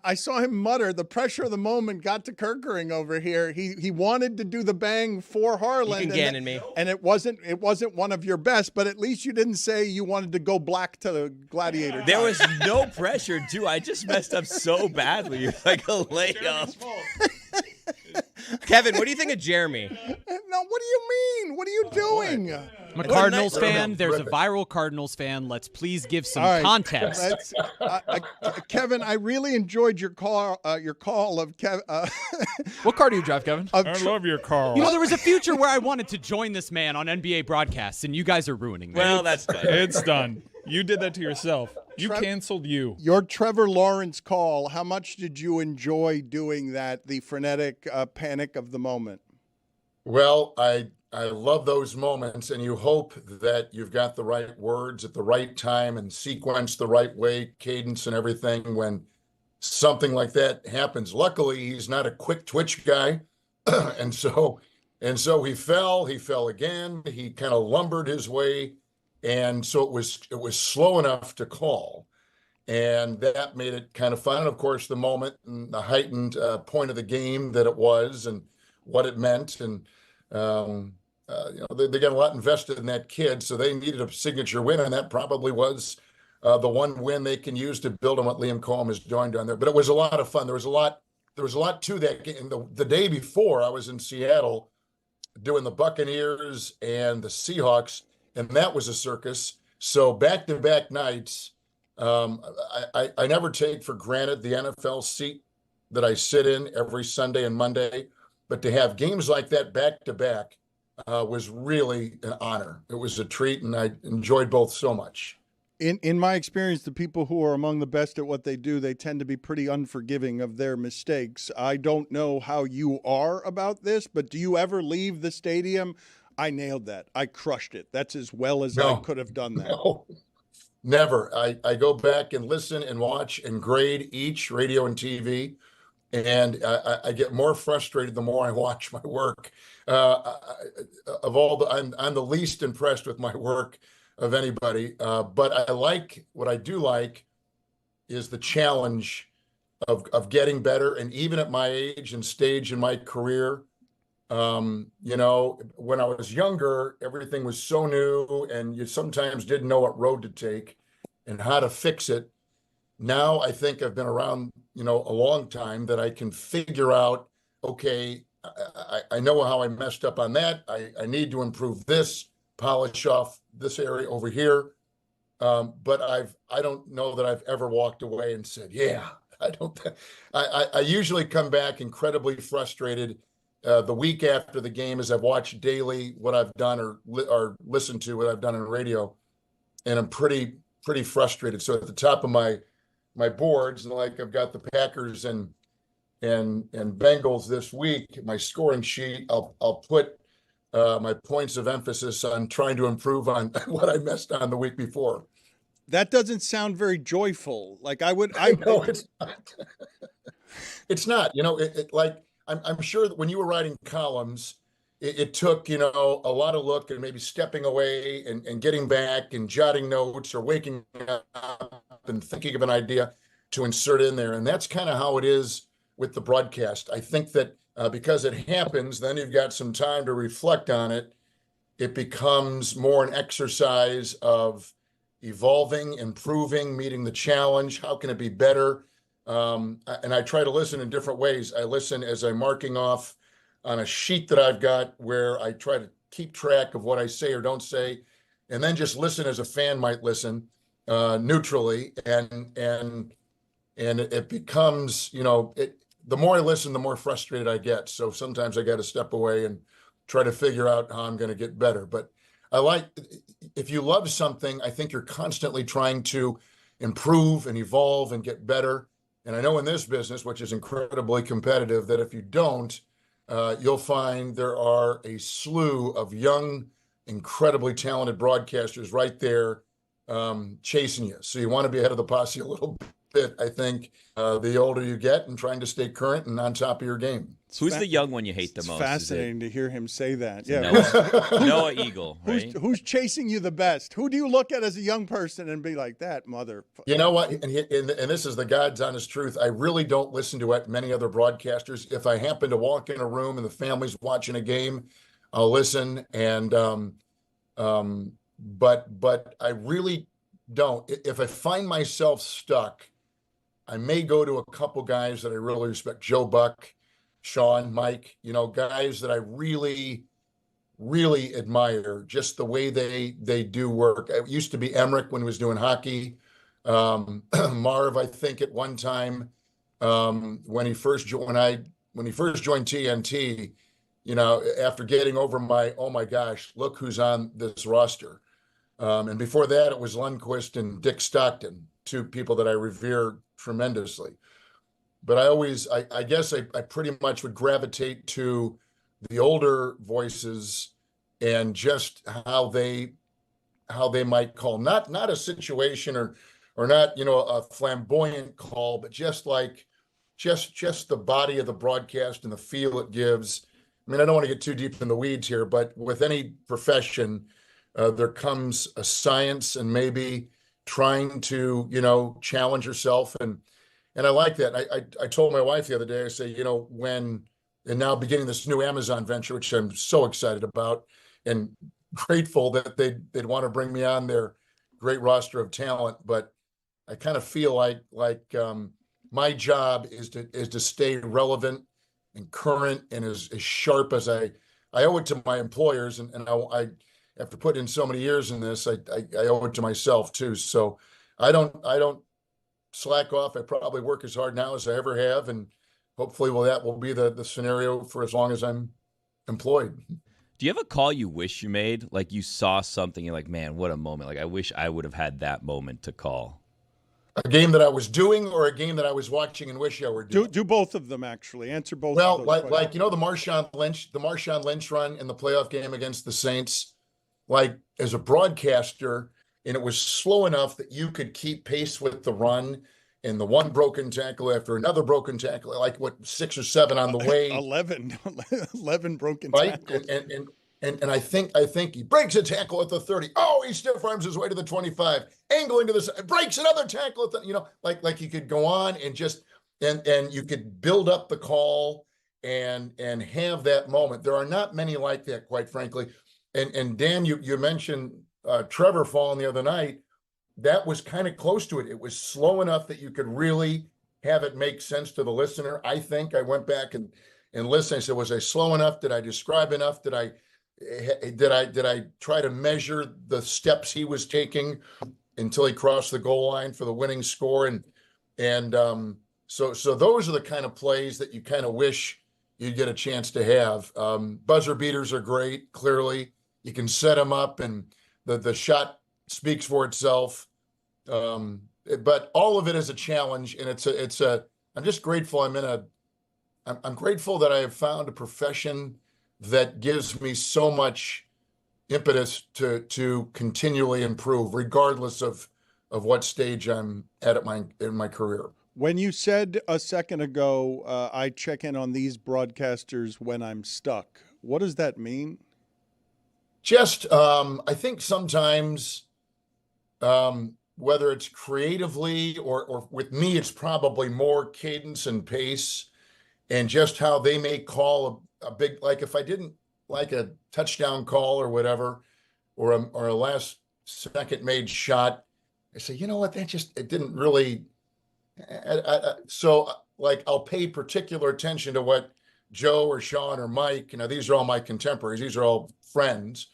S1: I saw him mutter. The pressure of the moment got to Kirkering over here. He wanted to do the bang for Harlan.
S2: You can Gannon me.
S1: And it wasn't one of your best, but at least you didn't say you wanted to go black to the Gladiator.
S3: There was no pressure, too. I just messed up so badly. It was like a layup.
S2: Kevin, what do you think of Jeremy?
S1: No, what do you mean? What are you doing?
S7: I'm a Cardinals fan. There's a viral Cardinals fan. Let's please give some context.
S1: Kevin, I really enjoyed your call of Kevin.
S5: What car do you drive, Kevin?
S4: I love your car.
S7: You know, there was a future where I wanted to join this man on NBA broadcasts, and you guys are ruining that.
S3: Well, that's done.
S4: It's done. You did that to yourself. You canceled you.
S1: Your Trevor Lawrence call, how much did you enjoy doing that, the frenetic panic of the moment?
S14: Well, I love those moments, and you hope that you've got the right words at the right time and sequence the right way, cadence and everything when something like that happens. Luckily, he's not a quick twitch guy, and so he fell again. He kind of lumbered his way, and so it was slow enough to call, and that made it kind of fun. And of course, the moment and the heightened point of the game that it was, and what it meant, and they got a lot invested in that kid, so they needed a signature win, and that probably was the one win they can use to build on what Liam Cohen is doing down there. But it was a lot of fun. There was a lot to that game. The day before, I was in Seattle doing the Buccaneers and the Seahawks, and that was a circus. So back-to-back nights, I never take for granted the NFL seat that I sit in every Sunday and Monday. But to have games like that back-to-back was really an honor. It was a treat, and I enjoyed both so much.
S1: In my experience, the people who are among the best at what they do, they tend to be pretty unforgiving of their mistakes. I don't know how you are about this, but do you ever leave the stadium? I nailed that. I crushed it. That's as well as I could have done that.
S14: No, never. I go back and listen and watch and grade each radio and TV. And I get more frustrated the more I watch my work. I'm the least impressed with my work of anybody. But what I do like is the challenge of getting better. And even at my age and stage in my career, You know, when I was younger, everything was so new and you sometimes didn't know what road to take and how to fix it. Now I think I've been around, you know, a long time that I can figure out, okay, I know how I messed up on that. I need to improve this, polish off this area over here. But I don't know that I've ever walked away and said, yeah, I don't. I usually come back incredibly frustrated the week after the game as I've watched daily what I've done or listened to what I've done on radio, and I'm pretty frustrated. So at the top of my boards, and like I've got the Packers and Bengals this week, my scoring sheet, I'll put my points of emphasis on trying to improve on what I messed on the week before.
S1: That doesn't sound very joyful. Like I
S14: know it's not. It's not. You know, like I'm sure that when you were writing columns, it took, you know, a lot of look and maybe stepping away and getting back and jotting notes or waking up and thinking of an idea to insert in there. And that's kind of how it is with the broadcast. I think that because it happens, then you've got some time to reflect on it. It becomes more an exercise of evolving, improving, meeting the challenge. How can it be better? And I try to listen in different ways. I listen as I'm marking off on a sheet that I've got where I try to keep track of what I say or don't say, and then just listen as a fan might listen neutrally. And it becomes, you know, the more I listen, the more frustrated I get. So sometimes I got to step away and try to figure out how I'm going to get better. But if you love something, I think you're constantly trying to improve and evolve and get better. And I know in this business, which is incredibly competitive, that if you don't, you'll find there are a slew of young, incredibly talented broadcasters right there chasing you. So you want to be ahead of the posse a little bit, I think, the older you get, and trying to stay current and on top of your game.
S3: Who's the young one you hate the most?
S1: Fascinating to hear him say that. Yeah,
S3: Noah Eagle, right?
S1: Who's chasing you the best? Who do you look at as a young person and be like, that mother?
S14: You know what? And this is the God's honest truth. I really don't listen to many other broadcasters. If I happen to walk in a room and the family's watching a game, I'll listen. And but I really don't. If I find myself stuck, I may go to a couple guys that I really respect. Joe Buck, Sean, Mike, you know, guys that I really, really admire, just the way they do work. It used to be Emmerich when he was doing hockey. Marv, I think at one time, when he first joined TNT, you know, after getting over oh my gosh, look who's on this roster. And before that, it was Lundqvist and Dick Stockton, two people that I revere tremendously. But I guess I pretty much would gravitate to the older voices and just how they might call, not a situation or not, you know, a flamboyant call, but just the body of the broadcast and the feel it gives. I mean, I don't want to get too deep in the weeds here, but with any profession, there comes a science and maybe trying to, you know, challenge yourself. And I like that. I told my wife the other day, I say, you know, and now beginning this new Amazon venture, which I'm so excited about and grateful that they'd want to bring me on their great roster of talent. But I kind of feel like my job is to stay relevant and current and as sharp as I owe it to my employers. And I after putting in so many years in this, I owe it to myself too. So I don't slack off. I probably work as hard now as I ever have, and hopefully that will be the scenario for as long as I'm employed.
S3: Do you have a call you wish you made? Like you saw something, you're like, man, what a moment. Like I wish I would have had that moment to call.
S14: A game that I was doing or a game that I was watching and wish I were doing?
S1: Do both of them, actually. Answer both
S14: well,
S1: of those
S14: like you know, the Marshawn Lynch run in the playoff game against the Saints, like as a broadcaster, and it was slow enough that you could keep pace with the run and the one broken tackle after another broken tackle, like 6 or 7 on the way.
S1: 11 broken
S14: right?
S1: tackles.
S14: And I think he breaks a tackle at the 30. Oh, he stiff arms his way to the 25, angling to the side, breaks another tackle at the, you know, like you could go on and just, and you could build up the call and have that moment. There are not many like that, quite frankly. And Dan, you mentioned Trevor falling the other night. That was kind of close to it. It was slow enough that you could really have it make sense to the listener. I think I went back and listened. I said, was I slow enough? Did I describe enough? Did I try to measure the steps he was taking until he crossed the goal line for the winning score? So those are the kind of plays that you kind of wish you'd get a chance to have. Buzzer beaters are great. Clearly, you can set them up, and the shot speaks for itself. But all of it is a challenge, and I'm just grateful. I'm grateful that I have found a profession that gives me so much impetus to continually improve, regardless of what stage I'm at in my career.
S1: When you said a second ago, I check in on these broadcasters when I'm stuck, what does that mean?
S14: Just, I think sometimes, whether it's creatively or with me, it's probably more cadence and pace, and just how they may call a big, like if I didn't like a touchdown call or whatever, or a last second made shot, I say, you know what, it didn't really. So like I'll pay particular attention to what Joe or Sean or Mike, these are all my contemporaries, these are all friends,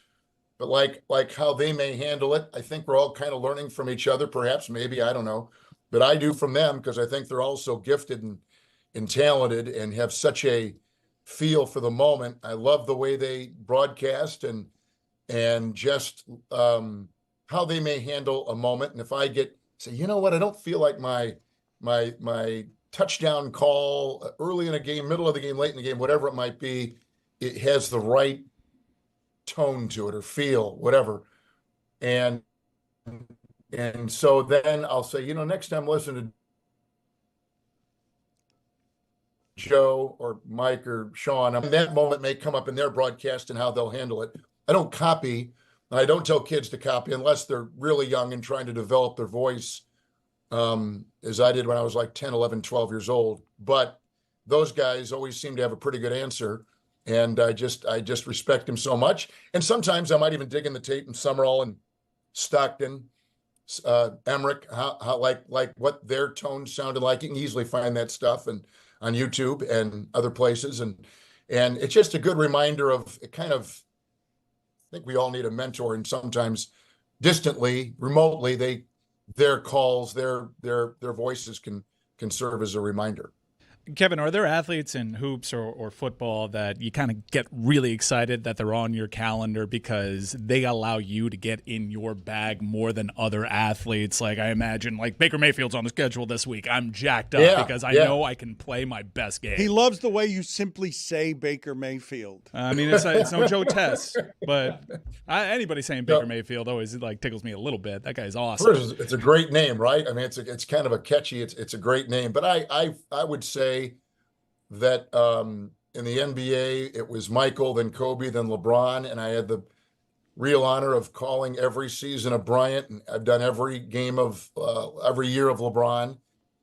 S14: but like how they may handle it. I think we're all kind of learning from each other, perhaps, maybe, I don't know, but I do from them, because I think they're all so gifted and talented and have such a feel for the moment. I love the way they broadcast and just how they may handle a moment. And if I say, you know what, I don't feel like my touchdown call early in a game, middle of the game, late in the game, whatever it might be, it has the right tone to it or feel, whatever. And so then I'll say, next time listen to Joe or Mike or Sean. That moment may come up in their broadcast and how they'll handle it. I don't copy, and I don't tell kids to copy unless they're really young and trying to develop their voice, as I did when I was like 10, 11, 12 years old. But those guys always seem to have a pretty good answer. And I just respect them so much. And sometimes I might even dig in the tape in Summerall and Stockton, Emmerich, how like what their tone sounded like. You can easily find that stuff and on YouTube and other places. And it's just a good reminder of it kind of, I think we all need a mentor, and sometimes distantly, remotely, their calls, their voices can serve as a reminder.
S4: Kevin, are there athletes in hoops or football that you kind of get really excited that they're on your calendar because they allow you to get in your bag more than other athletes? Like I imagine, like Baker Mayfield's on the schedule this week. I'm jacked up because I know I can play my best game.
S1: He loves the way you simply say Baker Mayfield.
S4: I mean, it's no Joe Tess, but anybody saying Baker Mayfield always tickles me a little bit. That guy's awesome.
S14: First, it's a great name, right? I mean, it's kind of a catchy. It's a great name, but I would say that in the NBA, it was Michael, then Kobe, then LeBron, and I had the real honor of calling every season of Bryant, and I've done every game of every year of LeBron,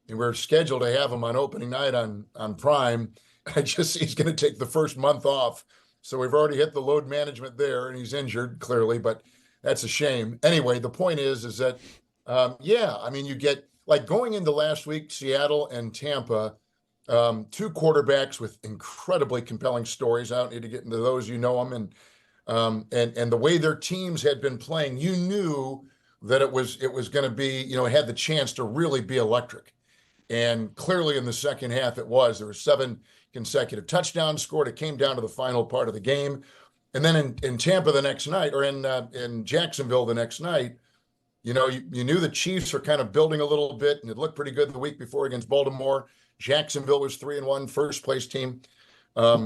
S14: and we're scheduled to have him on opening night on Prime. He's going to take the first month off, so we've already hit the load management there, and he's injured clearly, but that's a shame. Anyway, the point is that I mean, you get like going into last week, Seattle and Tampa. Two quarterbacks with incredibly compelling stories. I don't need to get into those, them, and the way their teams had been playing, you knew that it was going to be, it had the chance to really be electric. And clearly in the second half, it was. There were 7 consecutive touchdowns scored. It came down to the final part of the game, and then in Tampa the next night, or in Jacksonville the next night, you knew the Chiefs were kind of building a little bit, and it looked pretty good the week before against Baltimore. Jacksonville was 3-1, first place team.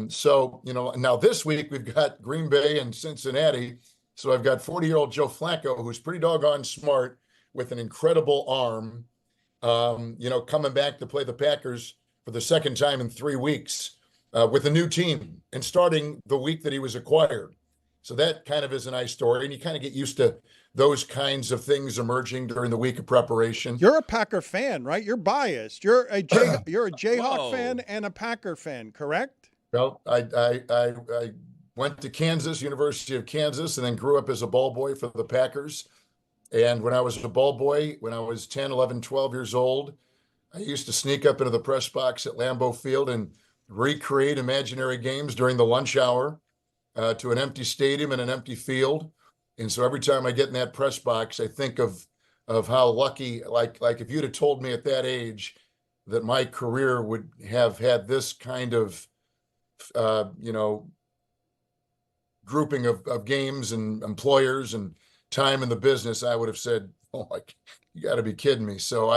S14: So, now this week we've got Green Bay and Cincinnati. So I've got 40-year-old Joe Flacco, who's pretty doggone smart with an incredible arm, coming back to play the Packers for the second time in 3 weeks with a new team and starting the week that he was acquired. So that kind of is a nice story. And you kind of get used to those kinds of things emerging during the week of preparation.
S1: You're a Packer fan, right? You're biased. You're a Jayhawk fan and a Packer fan, correct?
S14: Well, I went to Kansas, University of Kansas, and then grew up as a ball boy for the Packers. And when I was a ball boy, when I was 10, 11, 12 years old, I used to sneak up into the press box at Lambeau Field and recreate imaginary games during the lunch hour to an empty stadium and an empty field. And so every time I get in that press box, I think of how lucky, like if you'd have told me at that age that my career would have had this kind of, grouping of games and employers and time in the business, I would have said, oh, you got to be kidding me. So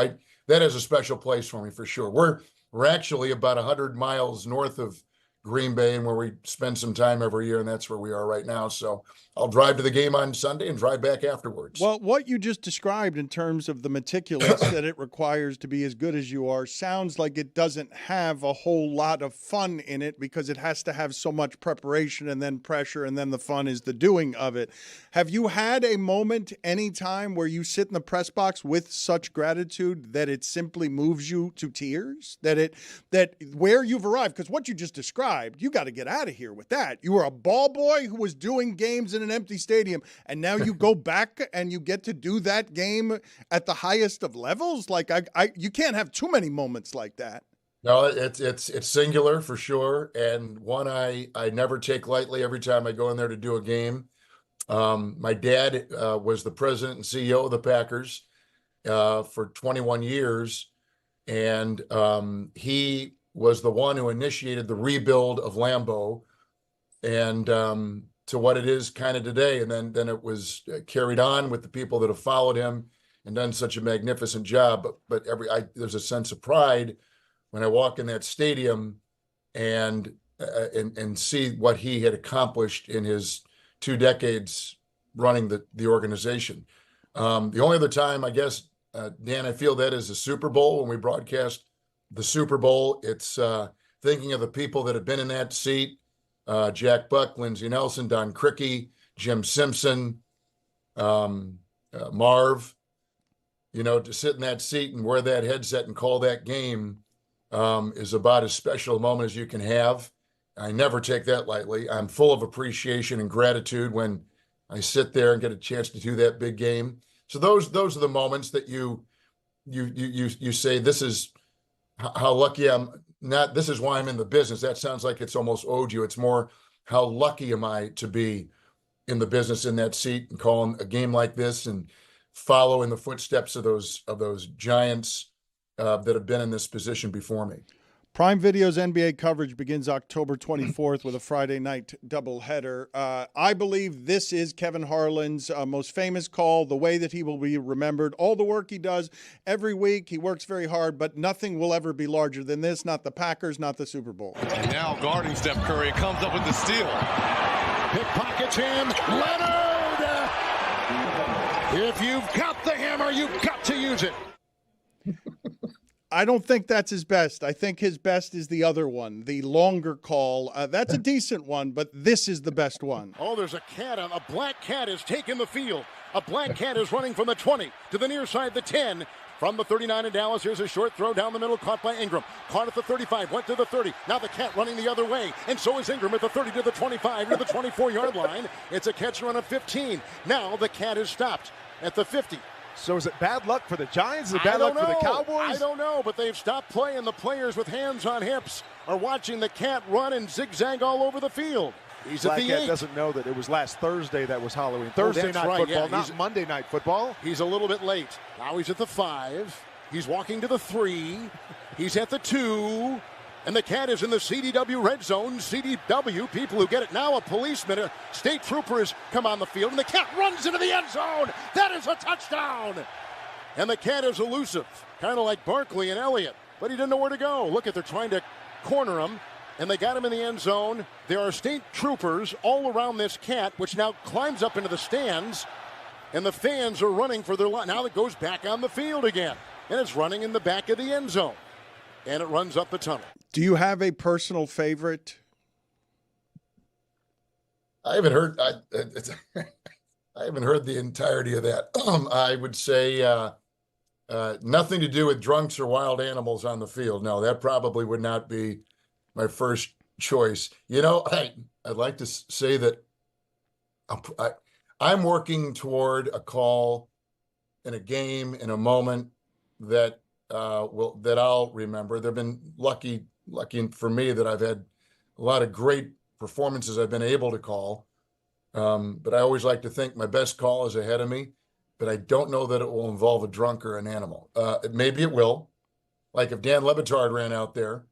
S14: that has a special place for me for sure. We're actually about 100 miles north of Green Bay, and where we spend some time every year, and that's where we are right now. So I'll drive to the game on Sunday and drive back afterwards.
S1: Well, what you just described in terms of the meticulous that it requires to be as good as you are sounds like it doesn't have a whole lot of fun in it, because it has to have so much preparation and then pressure, and then the fun is the doing of it. Have you had a moment anytime where you sit in the press box with such gratitude that it simply moves you to tears? That where you've arrived, because what you just described, you got to get out of here with that. You were a ball boy who was doing games in an empty stadium, and now you go back and you get to do that game at the highest of levels. Like you can't have too many moments like that.
S14: No, it's singular for sure, and one I never take lightly every time I go in there to do a game. My dad was the president and CEO of the Packers for 21 years, and he was the one who initiated the rebuild of Lambeau and to what it is kind of today. And then it was carried on with the people that have followed him and done such a magnificent job. But there's a sense of pride when I walk in that stadium and see what he had accomplished in his 2 decades running the organization. The only other time, I guess, Dan, I feel that is the Super Bowl when we broadcast the Super Bowl. It's thinking of the people that have been in that seat, Jack Buck, Lindsey Nelson, Don Crickey, Jim Simpson, Marv, to sit in that seat and wear that headset and call that game is about as special a moment as you can have. I never take that lightly. I'm full of appreciation and gratitude when I sit there and get a chance to do that big game. So those are the moments that you say, this is how lucky I'm not. This is why I'm in the business. That sounds like it's almost owed you. It's more, how lucky am I to be in the business in that seat and calling a game like this and follow in the footsteps of those giants that have been in this position before me.
S1: Prime Video's NBA coverage begins October 24th with a Friday night doubleheader. I believe this is Kevin Harlan's most famous call, the way that he will be remembered. All the work he does every week, he works very hard, but nothing will ever be larger than this, not the Packers, not the Super Bowl.
S6: And now guarding Steph Curry comes up with the steal. Pickpockets him, Leonard! If you've got the hammer, you've got to use it.
S1: I don't think that's his best. I think his best is the other one, the longer call. That's a decent one, but this is the best one.
S6: Oh, there's a black cat has taken the field. A black cat is running from the 20 to the near side, the 10. From the 39 in Dallas, here's a short throw down the middle, caught by Ingram. Caught at the 35, went to the 30. Now the cat running the other way, and so is Ingram at the 30 to the 25 to the 24-yard line. It's a catch and run of 15. Now the cat is stopped at the 50.
S15: So is it bad luck for the Giants? Is it bad luck for the Cowboys?
S6: I don't know, but they've stopped playing. The players with hands on hips are watching the cat run and zigzag all over the field. He's
S15: Black
S6: at the
S15: Cat
S6: 8.
S15: doesn't know that it was last Thursday that was Halloween. Thursday night
S6: right,
S15: football,
S6: yeah.
S15: not Monday night football.
S6: He's a little bit late. Now he's at the 5. He's walking to the 3. He's at the 2. And the cat is in the CDW red zone. CDW, people who get it. Now a policeman, a state trooper has come on the field, and the cat runs into the end zone. That is a touchdown. And the cat is elusive, kind of like Barkley and Elliott, but he didn't know where to go. Look at, they're trying to corner him, and they got him in the end zone. There are state troopers all around this cat, which now climbs up into the stands, and the fans are running for their life. Now it goes back on the field again, and it's running in the back of the end zone, and it runs up the tunnel.
S1: Do you have a personal favorite?
S14: I haven't heard. I haven't heard the entirety of that. I would say nothing to do with drunks or wild animals on the field. No, that probably would not be my first choice. I'd like to say that I'm working toward a call in a game, in a moment that I'll remember. There've been lucky for me that I've had a lot of great performances I've been able to call. But I always like to think my best call is ahead of me, but I don't know that it will involve a drunk or an animal. Maybe it will. Like if Dan Le Batard ran out there,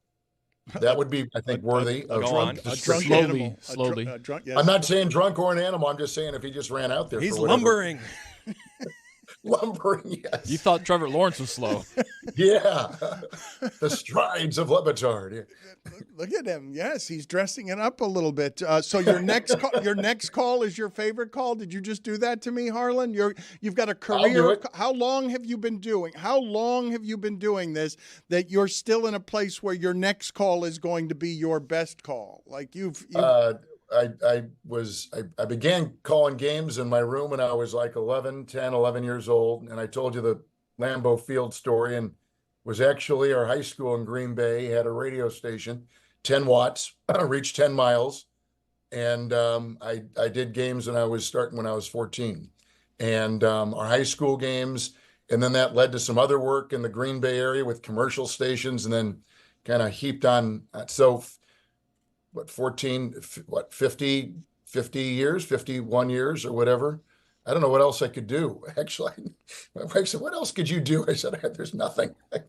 S14: that would be, I think, worthy of
S1: a drunk animal.
S5: Slowly.
S1: Yes.
S14: I'm not saying drunk or an animal. I'm just saying if he just ran out there.
S2: He's
S14: for whatever.
S2: lumbering.
S14: Lumbering, yes.
S5: You thought Trevor Lawrence was slow.
S14: Yeah. The strides of Le Batard.
S1: Look at him. Yes, he's dressing it up a little bit. So your next call is your favorite call. Did you just do that to me, Harlan? You've got a career. How long have you been doing? How long have you been doing this that you're still in a place where your next call is going to be your best call? Like I began calling games in my room when I was like 11 years old. And I told you the Lambeau Field story, and was actually our high school in Green Bay had a radio station, 10 watts, reached 10 miles. And I did games when I was 14. And our high school games, and then that led to some other work in the Green Bay area with commercial stations, and then kind of heaped on. So 50 years, 51 years or whatever. I don't know what else I could do. Actually, my wife said, what else could you do? I said, there's nothing. I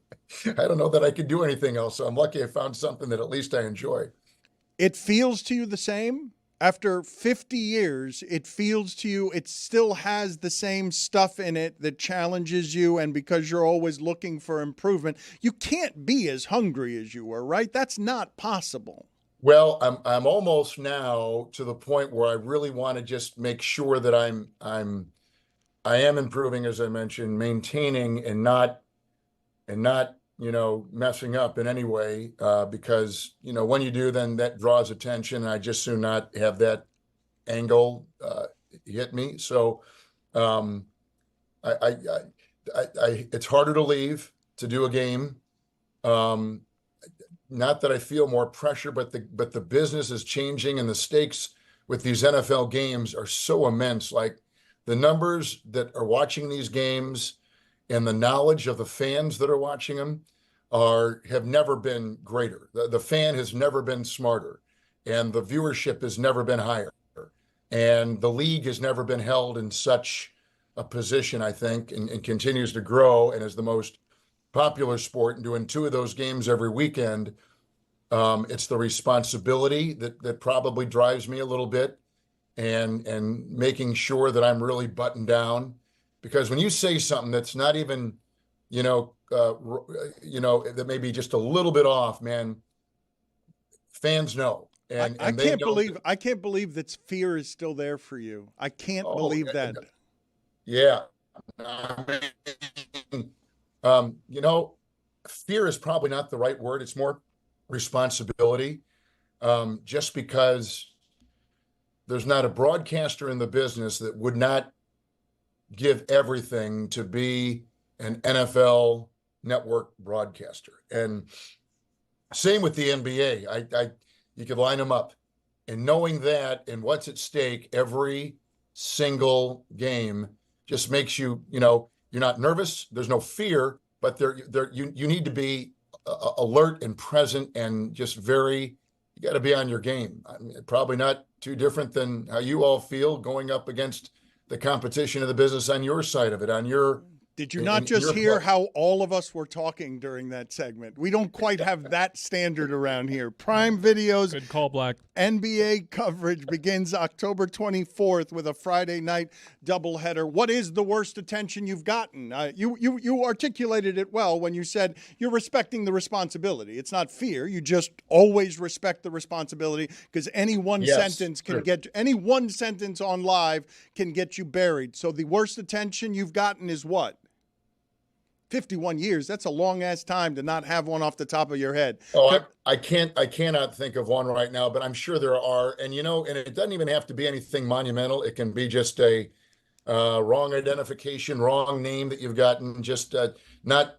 S1: don't know that I could do anything else. So I'm lucky I found something that at least I enjoy. It feels to you the same? After 50 years, it feels to you it still has the same stuff in it that challenges you, and because you're always looking for improvement, you can't be as hungry as you were, right? That's not possible.
S14: Well, I'm almost now to the point where I really want to just make sure that I am improving, as I mentioned, maintaining and not messing up in any way, because when you do, then that draws attention, and I just soon not have that angle hit me. So it's harder to leave to do a game. Not that I feel more pressure, but the business is changing, and the stakes with these NFL games are so immense. Like the numbers that are watching these games and the knowledge of the fans that are watching them have never been greater. The fan has never been smarter, and the viewership has never been higher, and the league has never been held in such a position, I think, and continues to grow and is the most popular sport, and doing 2 of those games every weekend. It's the responsibility that probably drives me a little bit, and making sure that I'm really buttoned down, because when you say something that's not even, that may be just a little bit off, man, fans know. And
S1: I can't believe that fear is still there for you. I can't believe that.
S14: Yeah. Fear is probably not the right word. It's more responsibility. Just because there's not a broadcaster in the business that would not give everything to be an NFL network broadcaster. And same with the NBA. You could line them up, and knowing that and what's at stake every single game just makes you, you're not nervous. There's no fear, but you need to be alert and present, and just you got to be on your game. Probably not too different than how you all feel going up against the competition of the business on your side of it,
S1: Did you not just hear how all of us were talking during that segment? We don't quite have that standard around here. Prime Video's
S4: Good call, Black.
S1: NBA coverage begins October 24th with a Friday night doubleheader. What is the worst attention you've gotten? You articulated it well when you said you're respecting the responsibility. It's not fear. You just always respect the responsibility, because any one sentence on live can get you buried. So the worst attention you've gotten is what? 51 years. That's a long ass time to not have one off the top of your head.
S14: I cannot think of one right now, but I'm sure there are. And and it doesn't even have to be anything monumental. It can be just a wrong identification, wrong name that you've gotten, just not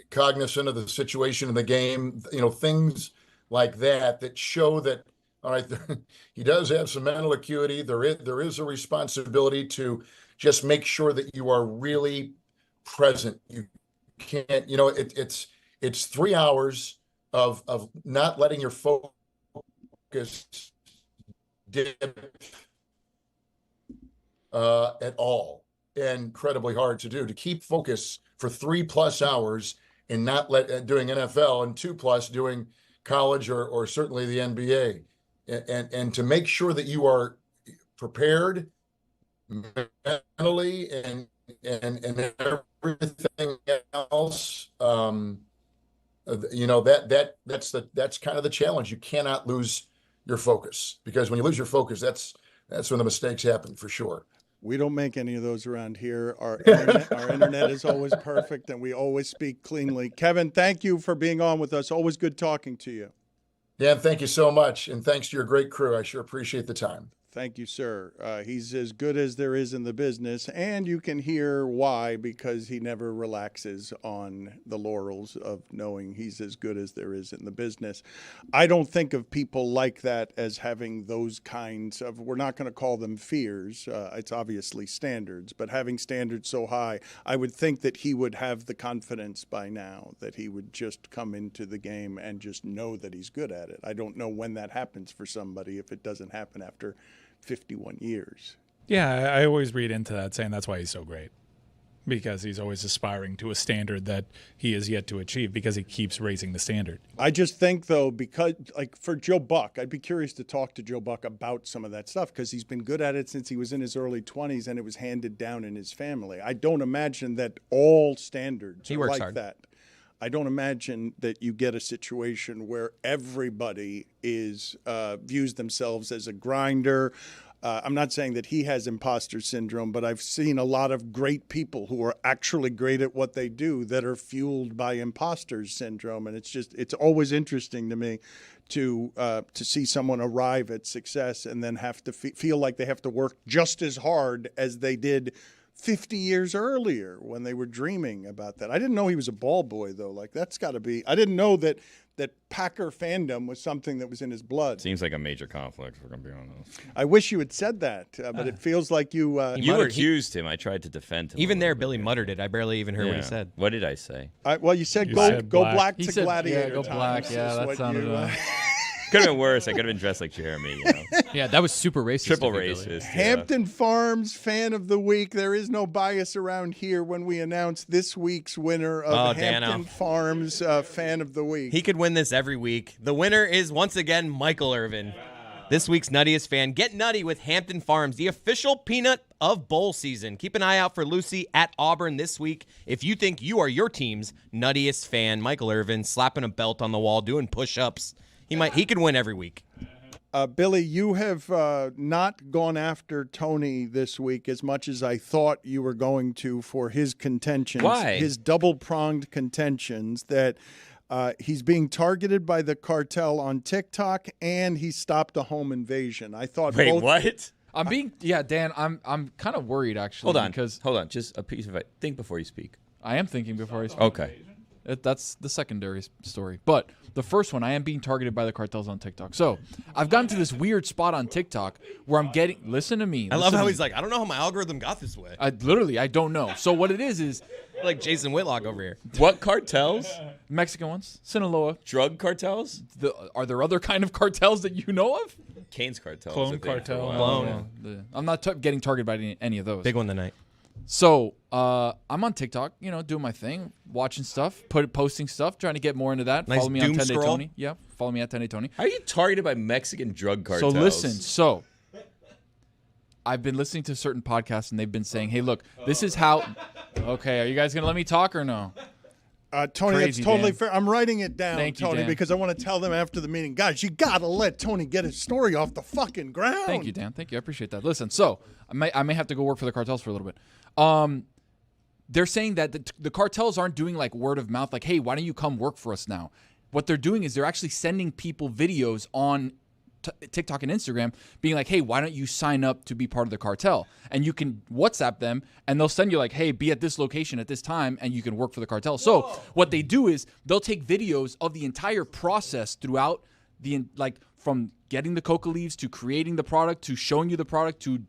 S14: cognizant of the situation in the game. Things like that show that, all right, he does have some mental acuity. There is a responsibility to just make sure that you are really present. You can't, it's 3 hours of not letting your focus dip at all. Incredibly hard to do, to keep focus for 3+ hours and not doing NFL, and 2+ doing college or certainly the NBA, and to make sure that you are prepared mentally and everything else. That's kind of the challenge. You cannot lose your focus, because when you lose your focus, that's when the mistakes happen, for sure.
S1: We don't make any of those around here. Our internet is always perfect, and we always speak cleanly. Kevin, thank you for being on with us. Always good talking to you.
S14: Dan, thank you so much, and thanks to your great crew. I sure appreciate the time.
S1: Thank you, sir. He's as good as there is in the business, and you can hear why, because he never relaxes on the laurels of knowing he's as good as there is in the business. I don't think of people like that as having those kinds of, we're not going to call them fears. It's obviously standards, but having standards so high, I would think that he would have the confidence by now that he would just come into the game and just know that he's good at it. I don't know when that happens for somebody, if it doesn't happen after 51 years.
S4: Yeah, I always read into that, saying that's why he's so great, because he's always aspiring to a standard that he has yet to achieve, because he keeps raising the standard.
S1: I just think, though, because, like, for Joe Buck, I'd be curious to talk to Joe Buck about some of that stuff, because he's been good at it since he was in his early 20s, and it was handed down in his family. I don't imagine that all standards are like that. I don't imagine that you get a situation where everybody views themselves as a grinder. I'm not saying that he has imposter syndrome, but I've seen a lot of great people who are actually great at what they do that are fueled by imposter syndrome. And it's always interesting to me to see someone arrive at success and then have to feel like they have to work just as hard as they did 50 years earlier when they were dreaming about that. I didn't know he was a ball boy, though. Like, that's got to be – I didn't know that Packer fandom was something that was in his blood.
S3: Seems like a major conflict, if we're going to be honest.
S1: I wish you had said that, but it feels like you
S3: you accused him. I tried to defend him.
S2: Even there, Billy muttered it. I barely even heard what he said.
S3: What did I say?
S1: Well, you said go black to Gladiator.
S5: Yeah, go black. Yeah, that sounded
S3: Could have been worse. I could have been dressed like Jeremy.
S5: Yeah, that was super racist.
S3: Triple racist. Yeah.
S1: Hampton Farms Fan of the Week. There is no bias around here when we announce this week's winner of Hampton Farms Fan of the Week.
S2: He could win this every week. The winner is, once again, Michael Irvin. This week's Nuttiest Fan. Get nutty with Hampton Farms, the official peanut of bowl season. Keep an eye out for Lucy at Auburn this week. If you think you are your team's Nuttiest Fan, Michael Irvin slapping a belt on the wall, doing push-ups. He could win every week.
S1: Billy, you have not gone after Tony this week as much as I thought you were going to for his contentions.
S3: Why?
S1: His double-pronged contentions that he's being targeted by the cartel on TikTok and he stopped a home invasion. I thought
S3: Wait,
S1: both.
S3: what?
S5: Dan, I'm kind of worried, actually.
S3: Hold on. Just a piece of it. Think before you speak.
S5: I am thinking before I speak.
S3: Okay.
S5: That's the secondary story. But the first one, I am being targeted by the cartels on TikTok. So I've gotten to this weird spot on TikTok where I'm getting – listen to me.
S2: I love how he's like, I don't know how my algorithm got this way.
S5: I don't know. So what it is
S2: like Jason Whitlock over here.
S3: What cartels?
S5: Mexican ones. Sinaloa.
S3: Drug cartels?
S5: Are there other kind of cartels that you know of?
S3: Kane's cartel.
S4: Clone cartel.
S2: Clone.
S5: I'm not getting targeted by any of those.
S2: Big one tonight.
S5: So I'm on TikTok, doing my thing, watching stuff, posting stuff, trying to get more into that.
S2: Nice
S5: follow me on
S2: doom
S5: 10 Day
S2: scroll.
S5: Tony. Yeah, follow me at 10 Day Tony.
S3: How are you targeted by Mexican drug cartels?
S5: So listen, I've been listening to certain podcasts and they've been saying, hey, look, this is how. Okay, are you guys gonna let me talk or no?
S1: Tony,
S5: Crazy,
S1: that's totally
S5: Dan.
S1: fair. I'm writing it down,
S5: Thank you,
S1: Tony,
S5: Dan.
S1: because I want to tell them after the meeting, guys, you got to let Tony get his story off the fucking ground.
S5: Thank you, Dan. Thank you. I appreciate that. Listen, so I may have to go work for the cartels for a little bit. They're saying that the cartels aren't doing like word of mouth, like, hey, why don't you come work for us now? What they're doing is they're actually sending people videos on TikTok and Instagram being like, hey, why don't you sign up to be part of the cartel? And you can WhatsApp them and they'll send you like, hey, be at this location at this time and you can work for the cartel. So what they do is they'll take videos of the entire process throughout from getting the coca leaves to creating the product to showing you the product to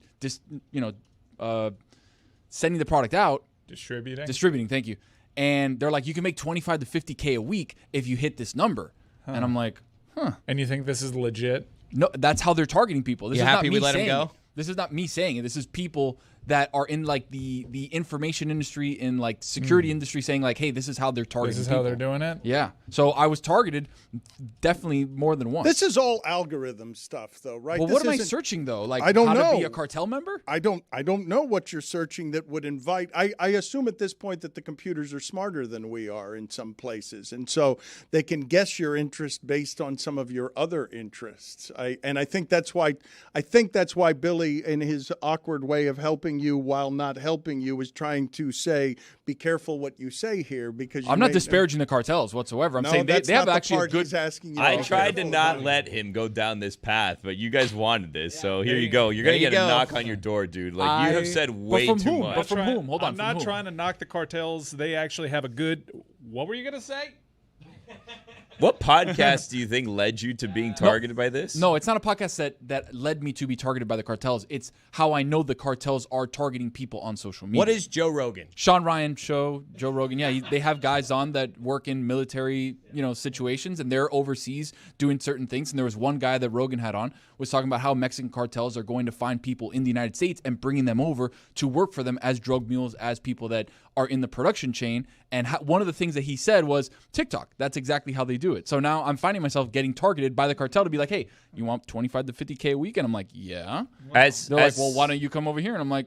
S5: sending the product out. Distributing, thank you. And they're like, you can make 25 to 50K a week if you hit this number. And I'm like, huh.
S4: And you think this is legit?
S5: No, that's how they're targeting people. This
S2: You
S5: is
S2: happy
S5: not
S2: we
S5: me
S2: let him
S5: saying
S2: go?
S5: it. This is not me saying it. This is people that are in like the information industry, in like security industry, saying like, hey, this is how they're targeting.
S4: This is how they're doing it?
S5: Yeah. So I was targeted definitely more than once.
S1: This is all algorithm stuff, though, right?
S5: Well,
S1: This
S5: what am I
S1: isn't-
S5: searching though? Like,
S1: I don't
S5: how
S1: know.
S5: to be a cartel member?
S1: I don't know what you're searching that would invite. I assume at this point that the computers are smarter than we are in some places, and so they can guess your interest based on some of your other interests. I think that's why Billy, in his awkward way of helping you while not helping you, is trying to say, be careful what you say here, because
S5: I'm not disparaging the cartels whatsoever. I'm saying they have actually a good.
S3: I tried to not let him go down this path, but you guys wanted this, so here you go. You're gonna get a knock on your door, dude. Like, you have said way too much.
S5: But from whom? Hold on.
S4: I'm not trying to knock the cartels. They actually have a good. What were you gonna say?
S3: What podcast do you think led you to being targeted by this?
S5: No, it's not a podcast that led me to be targeted by the cartels. It's how I know the cartels are targeting people on social media.
S2: What is Joe Rogan?
S5: Sean Ryan show, Joe Rogan. Yeah, they have guys on that work in military, situations, and they're overseas doing certain things. And there was one guy that Rogan had on was talking about how Mexican cartels are going to find people in the United States and bringing them over to work for them as drug mules, as people that are in the production chain. And one of the things that he said was TikTok. That's exactly how they do it. So now I'm finding myself getting targeted by the cartel to be like, hey, you want 25 to 50K a week? And I'm like, yeah. They're like, well, why don't you come over here? And I'm like,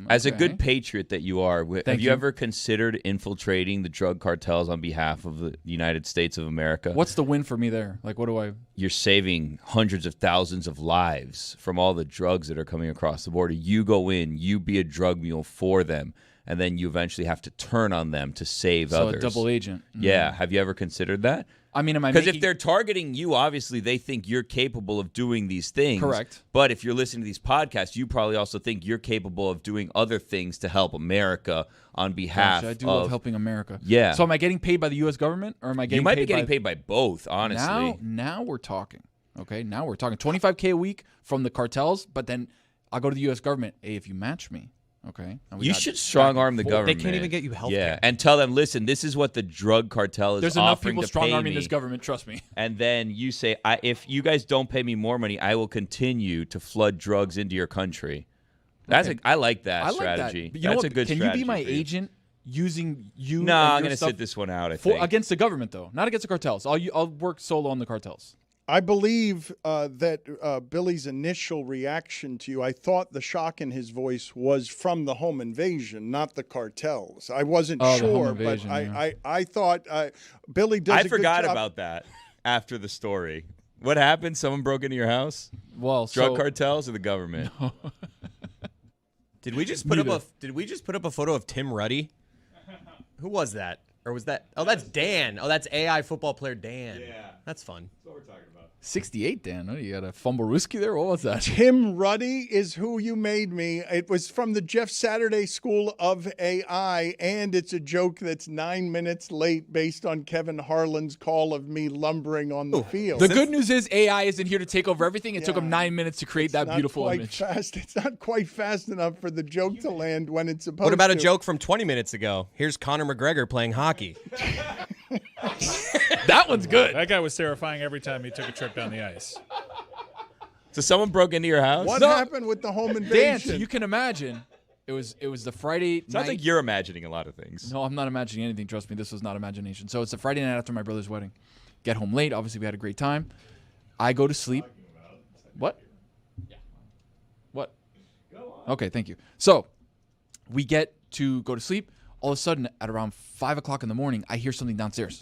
S3: As a
S5: okay.
S3: good patriot that you are, have you ever considered infiltrating the drug cartels on behalf of the United States of America?
S5: What's the win for me there? Like, what do I...
S3: You're saving hundreds of thousands of lives from all the drugs that are coming across the border. You go in, you be a drug mule for them, and then you eventually have to turn on them to save others.
S5: So a double agent.
S3: Yeah. Have you ever considered that?
S5: I mean, am I
S3: Because
S5: making...
S3: if they're targeting you, obviously they think you're capable of doing these things.
S5: Correct.
S3: But if you're listening to these podcasts, you probably also think you're capable of doing other things to help America on behalf
S5: Gosh, I do
S3: of...
S5: love helping America.
S3: Yeah.
S5: So am I getting paid by the U.S. government, or am I getting
S3: You might
S5: paid
S3: be getting paid by both, honestly.
S5: Now we're talking. Okay, now we're talking. 25K a week from the cartels, but then I'll go to the U.S. government. Hey, if you match me, okay.
S3: You should strong-arm the government.
S7: They can't even get you health
S3: Yeah,
S7: care.
S3: and tell them, listen, this is what the drug cartel is
S5: There's enough
S3: offering
S5: people
S3: to
S5: strong-arming
S3: pay me.
S5: this government, trust me.
S3: And then you say, if you guys don't pay me more money, I will continue to flood drugs into your country. I like that strategy.
S5: But you know
S3: That's
S5: what?
S3: a good
S5: Can
S3: strategy.
S5: you be my
S3: for you.
S5: agent using you?
S3: No,
S5: and
S3: I'm
S5: your
S3: going to
S5: stuff
S3: sit this one out, I think.
S5: against the government, though, not against the cartels. I'll work solo on the cartels.
S1: I believe that Billy's initial reaction to you, I thought the shock in his voice was from the home invasion, not the cartels. I wasn't
S5: Oh, the home
S1: sure,
S5: invasion,
S1: but
S5: yeah.
S1: I thought Billy does a good
S3: forgot
S1: job.
S3: about that after the story. What happened? Someone broke into your house?
S5: Well,
S3: drug cartels or the government?
S5: No.
S2: Did we just put up a photo of Tim Ruddy? Who was that? Or was that? Oh, that's Dan. Oh, that's AI football player Dan. Yeah. That's fun.
S3: That's what we're talking about.
S5: 68, Dan. Oh, you got a fumblerooski there? What was that?
S1: Tim Ruddy is who you made me. It was from the Jeff Saturday School of AI, and it's a joke that's 9 minutes late based on Kevin Harlan's call of me lumbering on the field.
S5: The good news is AI isn't here to take over everything. It took him 9 minutes to create that
S1: Not
S5: beautiful
S1: quite
S5: image.
S1: Fast. It's not quite fast enough for the joke to land when it's supposed to.
S2: What about a joke from 20 minutes ago? Here's Conor McGregor playing hockey.
S5: That one's good.
S4: That guy was terrifying every time he took a trip down the ice.
S3: So someone broke into your house?
S1: What happened with the home invasion?
S5: Dan, so you can imagine. It was the Friday
S3: Sounds
S5: night.
S3: like you're imagining a lot of things.
S5: No, I'm not imagining anything. Trust me, this was not imagination. So it's the Friday night after my brother's wedding. Get home late. Obviously, we had a great time. I go to sleep. What? What? Okay, thank you. So we get to go to sleep. All of a sudden, at around 5 o'clock in the morning, I hear something downstairs.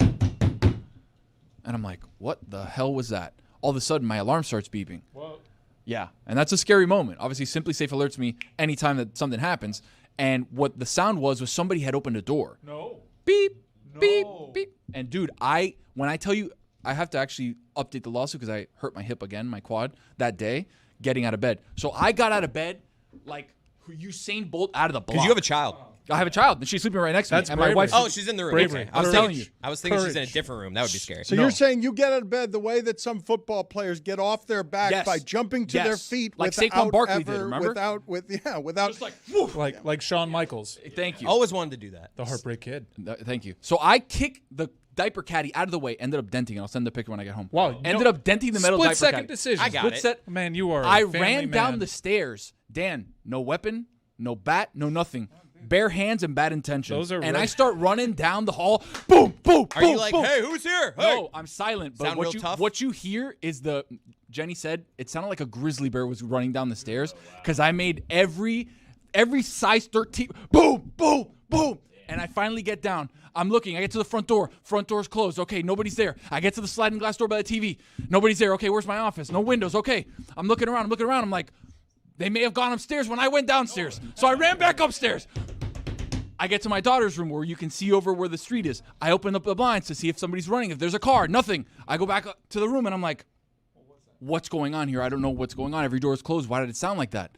S5: And I'm like, what the hell was that? All of a sudden, my alarm starts beeping.
S4: Whoa.
S5: Yeah, and that's a scary moment. Obviously, Simply Safe alerts me anytime that something happens. And what the sound was somebody had opened a door.
S4: No.
S5: Beep, beep, beep. And dude, when I tell you, I have to actually update the lawsuit because I hurt my hip again, my quad, that day, getting out of bed. So I got out of bed like Usain Bolt out of the block.
S2: Because you have a child.
S5: I have a child, and she's sleeping right next to
S4: That's
S5: me. And my
S4: bravery.
S5: wife's
S2: Oh, she's in the room.
S4: Bravery.
S2: Okay.
S5: I'm telling you.
S2: I was thinking she's in a
S4: Courage.
S2: different room. That would be scary.
S1: So you're saying you get out of bed the way that some football players get off their back
S5: Yes.
S1: by jumping to their
S5: Yes.
S1: feet
S5: Like
S1: without
S5: Saquon Barkley
S1: ever,
S5: did, remember?
S1: without
S4: like Shawn Michaels,
S5: Thank you.
S2: Always wanted to do that.
S4: the Heartbreak Kid.
S5: Thank you. So I kick the diaper caddy out of the way, ended up denting it. I'll send the picture when I get home.
S4: Wow,
S5: Ended up denting the metal
S4: split
S5: diaper
S4: second
S5: caddy.
S4: decision.
S2: I got
S5: Split
S2: it.
S5: set.
S4: Man, you are.
S5: I
S4: a family
S5: ran down
S4: man.
S5: the stairs. Dan, no weapon, no bat, no nothing. Bare hands and bad intentions.
S4: Those are
S5: and
S4: red-
S5: I start running down the hall. Boom, boom,
S2: Are
S5: boom,
S2: you like,
S5: boom.
S2: hey, who's here? Hey.
S5: No, I'm silent. But
S2: Sound real tough?
S5: what you hear is Jenny said it sounded like a grizzly bear was running down the stairs because I made every size 13. Boom, boom, boom. And I finally get down. I'm looking. I get to the front door. Front door's closed. Okay, nobody's there. I get to the sliding glass door by the TV. Nobody's there. Okay, where's my office? No windows. Okay. I'm looking around. I'm like, they may have gone upstairs when I went downstairs. So I ran back upstairs. I get to my daughter's room where you can see over where the street is. I open up the blinds to see if somebody's running, if there's a car. Nothing. I go back up to the room and I'm like, what's going on here? I don't know what's going on. Every door is closed. Why did it sound like that?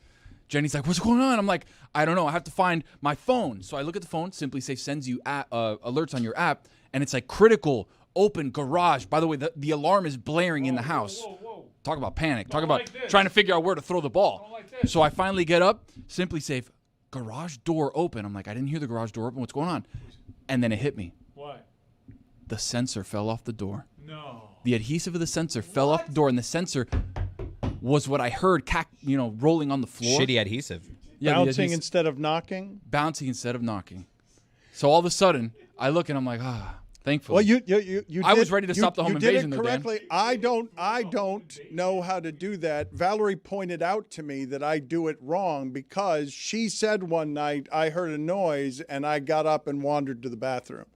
S5: Jenny's like, what's going on? I'm like, I don't know. I have to find my phone. So I look at the phone. Simply Safe sends you alerts on your app, and it's like critical, open, garage. By the way, the alarm is blaring in the house. Talk about panic. Talk about trying to figure out where to throw the ball. So I finally get up. Simply Safe, garage door open. I'm like, I didn't hear the garage door open. What's going on? And then it hit me.
S4: What?
S5: The sensor fell off the door.
S4: No.
S5: The adhesive of the sensor fell off the door, and the sensor was what I heard, rolling on the floor.
S2: Shitty adhesive.
S5: Yeah, the
S1: bouncing
S5: adhesive-
S1: instead of knocking.
S5: bouncing instead of knocking. So all of a sudden, I look and I'm like, thankfully.
S1: Well, you
S5: I was
S1: did-
S5: ready to stop the home
S1: you did
S5: invasion,
S1: it
S5: though, Dan.
S1: correctly. I don't know how to do that. Valerie pointed out to me that I do it wrong because she said one night I heard a noise and I got up and wandered to the bathroom.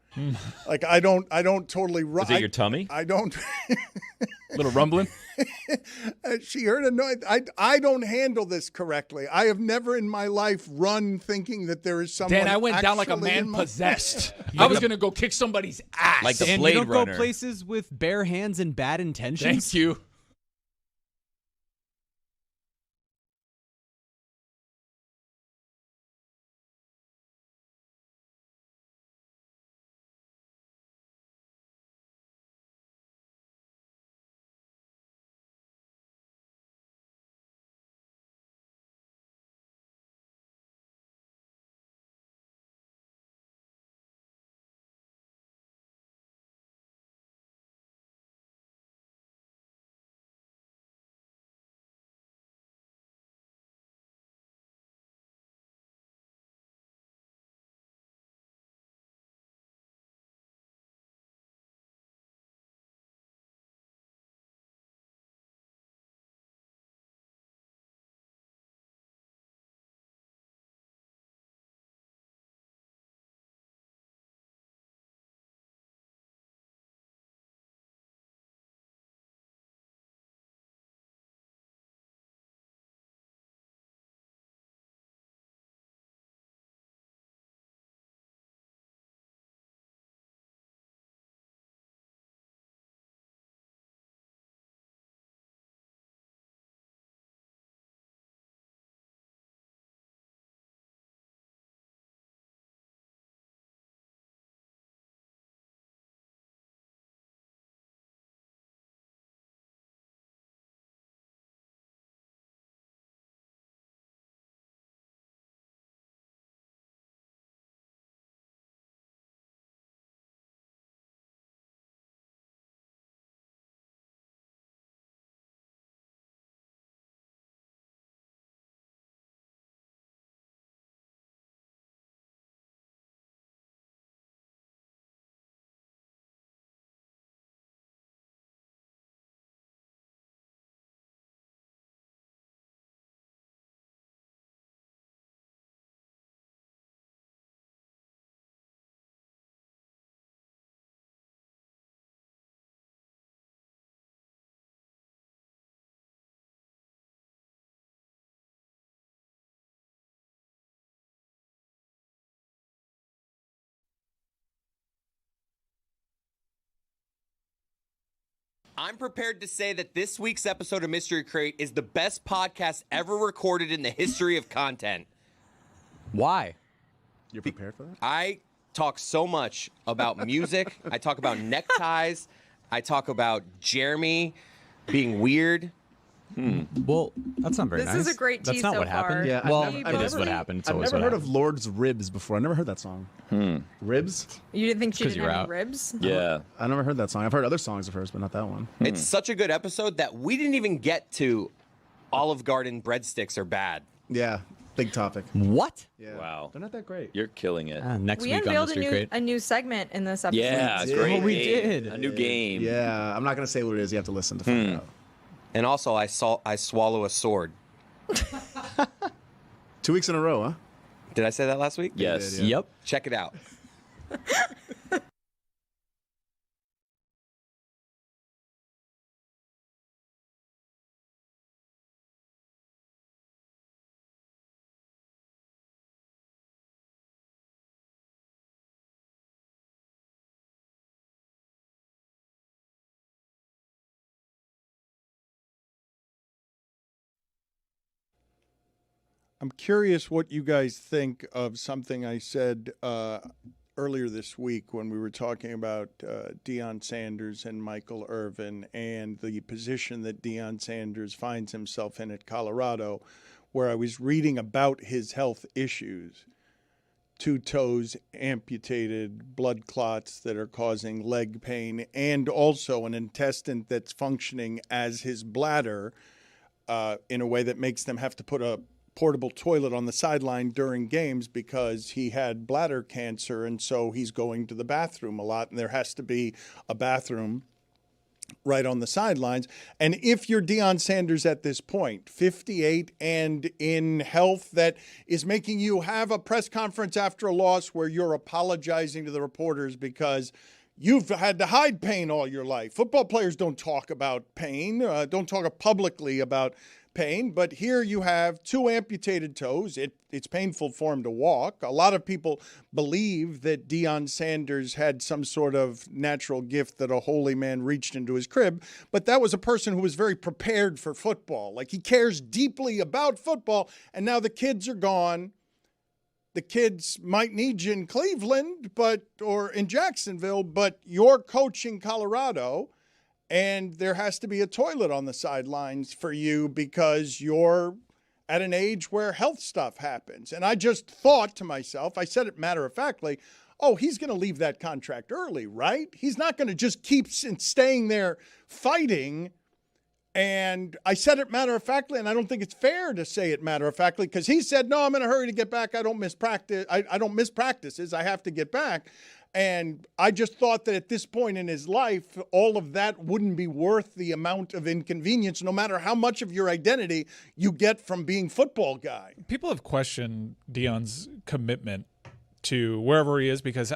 S1: Like I don't totally run.
S3: Is it your tummy?
S1: I don't.
S5: Little rumbling.
S1: She heard a noise. I don't handle this correctly. I have never in my life run thinking that there is someone.
S5: Dan, I went down like a
S1: actually in
S5: man
S1: my-
S5: possessed. I was going to go kick somebody's ass.
S3: Like the
S7: And
S3: Blade
S7: you don't
S3: Runner.
S7: go places with bare hands and bad intentions.
S5: Thank you.
S16: I'm prepared to say that this week's episode of Mystery Crate is the best podcast ever recorded in the history of content.
S7: Why?
S17: You're prepared for that?
S16: I talk so much about music. I talk about neckties. I talk about Jeremy being weird.
S7: Well, that's not very
S18: This
S7: nice.
S18: is a great
S7: That's
S18: tease
S7: not
S18: so
S7: what happened.
S18: far.
S17: Yeah,
S7: well,
S17: I've
S7: it is what happened. It's
S17: I've
S7: always
S17: never
S7: what
S17: heard of Lord's Ribs before. I never heard that song. Ribs?
S18: You didn't think she
S7: 'Cause
S18: didn't
S7: you're
S18: have
S7: out.
S18: any ribs?
S3: Yeah.
S17: I never heard that song. I've heard other songs of hers, but not that one.
S16: It's such a good episode that we didn't even get to Olive Garden breadsticks are bad.
S17: Yeah, big topic.
S7: What?
S17: Yeah.
S3: Wow.
S17: They're not that great.
S3: You're killing it.
S7: Next
S18: We
S7: week on
S18: unveiled
S7: Mystery Crate.
S18: a new segment in this episode.
S3: Yeah,
S17: Yeah.
S3: great.
S17: Oh, we
S3: game.
S7: did.
S3: A new game.
S17: Yeah, I'm not gonna say what it is. You have to listen to find out.
S16: And also, I swallow a sword.
S17: 2 weeks in a row, huh?
S16: Did I say that last week?
S3: Yes.
S17: did, yeah.
S7: Yep.
S16: Check it out.
S1: I'm curious what you guys think of something I said earlier this week when we were talking about Deion Sanders and Michael Irvin and the position that Deion Sanders finds himself in at Colorado, where I was reading about his health issues. 2 toes amputated, blood clots that are causing leg pain, and also an intestine that's functioning as his bladder in a way that makes them have to put a portable toilet on the sideline during games because he had bladder cancer, and so he's going to the bathroom a lot, and there has to be a bathroom right on the sidelines. And if you're Deion Sanders at this point, 58 and in health that is making you have a press conference after a loss where you're apologizing to the reporters because you've had to hide pain all your life. Football players don't talk about pain, don't talk publicly about pain, but here you have 2 amputated toes. It's painful for him to walk. A lot of people believe that Deion Sanders had some sort of natural gift that a holy man reached into his crib, but that was a person who was very prepared for football. Like, he cares deeply about football, and now the kids are gone. The kids might need you in Cleveland, or in Jacksonville, but you're coaching Colorado, and there has to be a toilet on the sidelines for you because you're at an age where health stuff happens. And I just thought to myself, I said it matter-of-factly, oh, he's going to leave that contract early, right? He's not going to just keep staying there fighting. And I said it matter-of-factly, and I don't think it's fair to say it matter-of-factly because he said, no, I'm in a hurry to get back. I don't miss practice. I don't miss practices. I have to get back. And I just thought that at this point in his life, all of that wouldn't be worth the amount of inconvenience, no matter how much of your identity you get from being football guy.
S4: People have questioned Deion's commitment to wherever he is because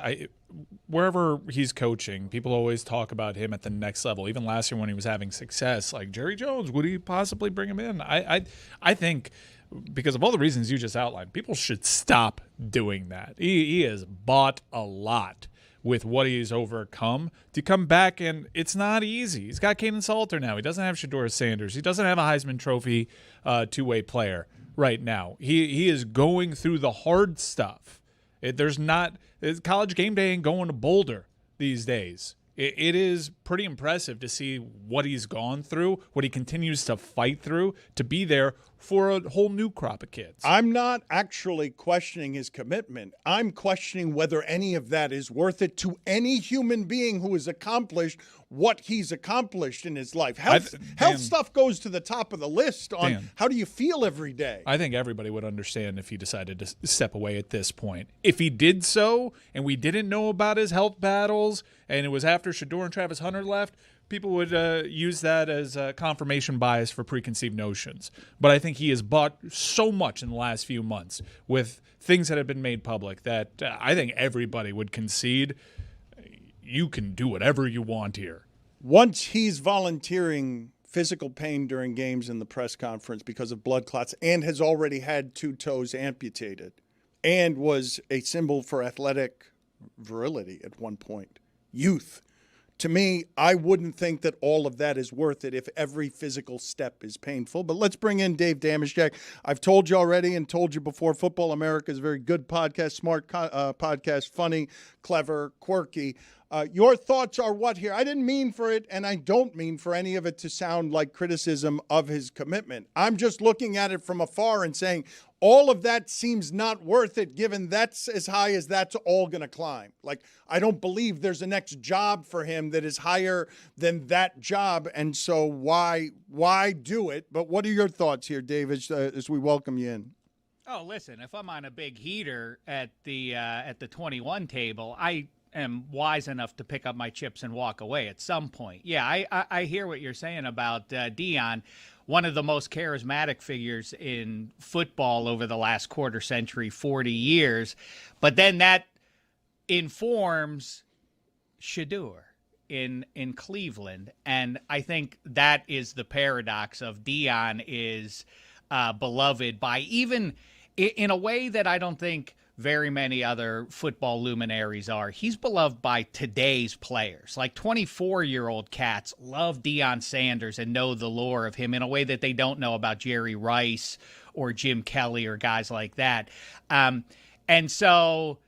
S4: wherever he's coaching, people always talk about him at the next level. Even last year when he was having success, like Jerry Jones, would he possibly bring him in? I think because of all the reasons you just outlined, people should stop doing that. He has bought a lot with what he's overcome to come back, and it's not easy. He's got Kaden Salter now. He doesn't have Shedeur Sanders. He doesn't have a Heisman Trophy two-way player right now. He is going through the hard stuff. College game day ain't going to Boulder these days. It is pretty impressive to see what he's gone through, what he continues to fight through to be there for a whole new crop of kids.
S1: I'm not actually questioning his commitment. I'm questioning whether any of that is worth it to any human being who has accomplished what he's accomplished in his life. Health stuff goes to the top of the list on how do you feel every day.
S4: I think everybody would understand if he decided to step away at this point. If he did so and we didn't know about his health battles and it was after Shedeur and Travis Hunter left, people would use that as confirmation bias for preconceived notions. But I think he has bought so much in the last few months with things that have been made public that I think everybody would concede you can do whatever you want here.
S1: Once he's volunteering physical pain during games in the press conference because of blood clots and has already had 2 toes amputated and was a symbol for athletic virility at one point, youth, to me, I wouldn't think that all of that is worth it if every physical step is painful. But let's bring in Dave Dameshek. I've told you already and told you before, Football America is a very good podcast, smart podcast, funny, clever, quirky. Your thoughts are what here? I didn't mean for it, and I don't mean for any of it to sound like criticism of his commitment. I'm just looking at it from afar and saying all of that seems not worth it, given that's as high as that's all going to climb. Like, I don't believe there's a next job for him that is higher than that job, and so why do it? But what are your thoughts here, David, as we welcome you in?
S18: Oh, listen, if I'm on a big heater at the 21 table, I am wise enough to pick up my chips and walk away at some point. Yeah, I hear what you're saying about Deion, one of the most charismatic figures in football over the last quarter century, 40 years. But then that informs Shedeur in Cleveland. And I think that is the paradox of Deion is beloved by even in a way that I don't think very many other football luminaries are. He's beloved by today's players. Like 24-year-old cats love Deion Sanders and know the lore of him in a way that they don't know about Jerry Rice or Jim Kelly or guys like that. And so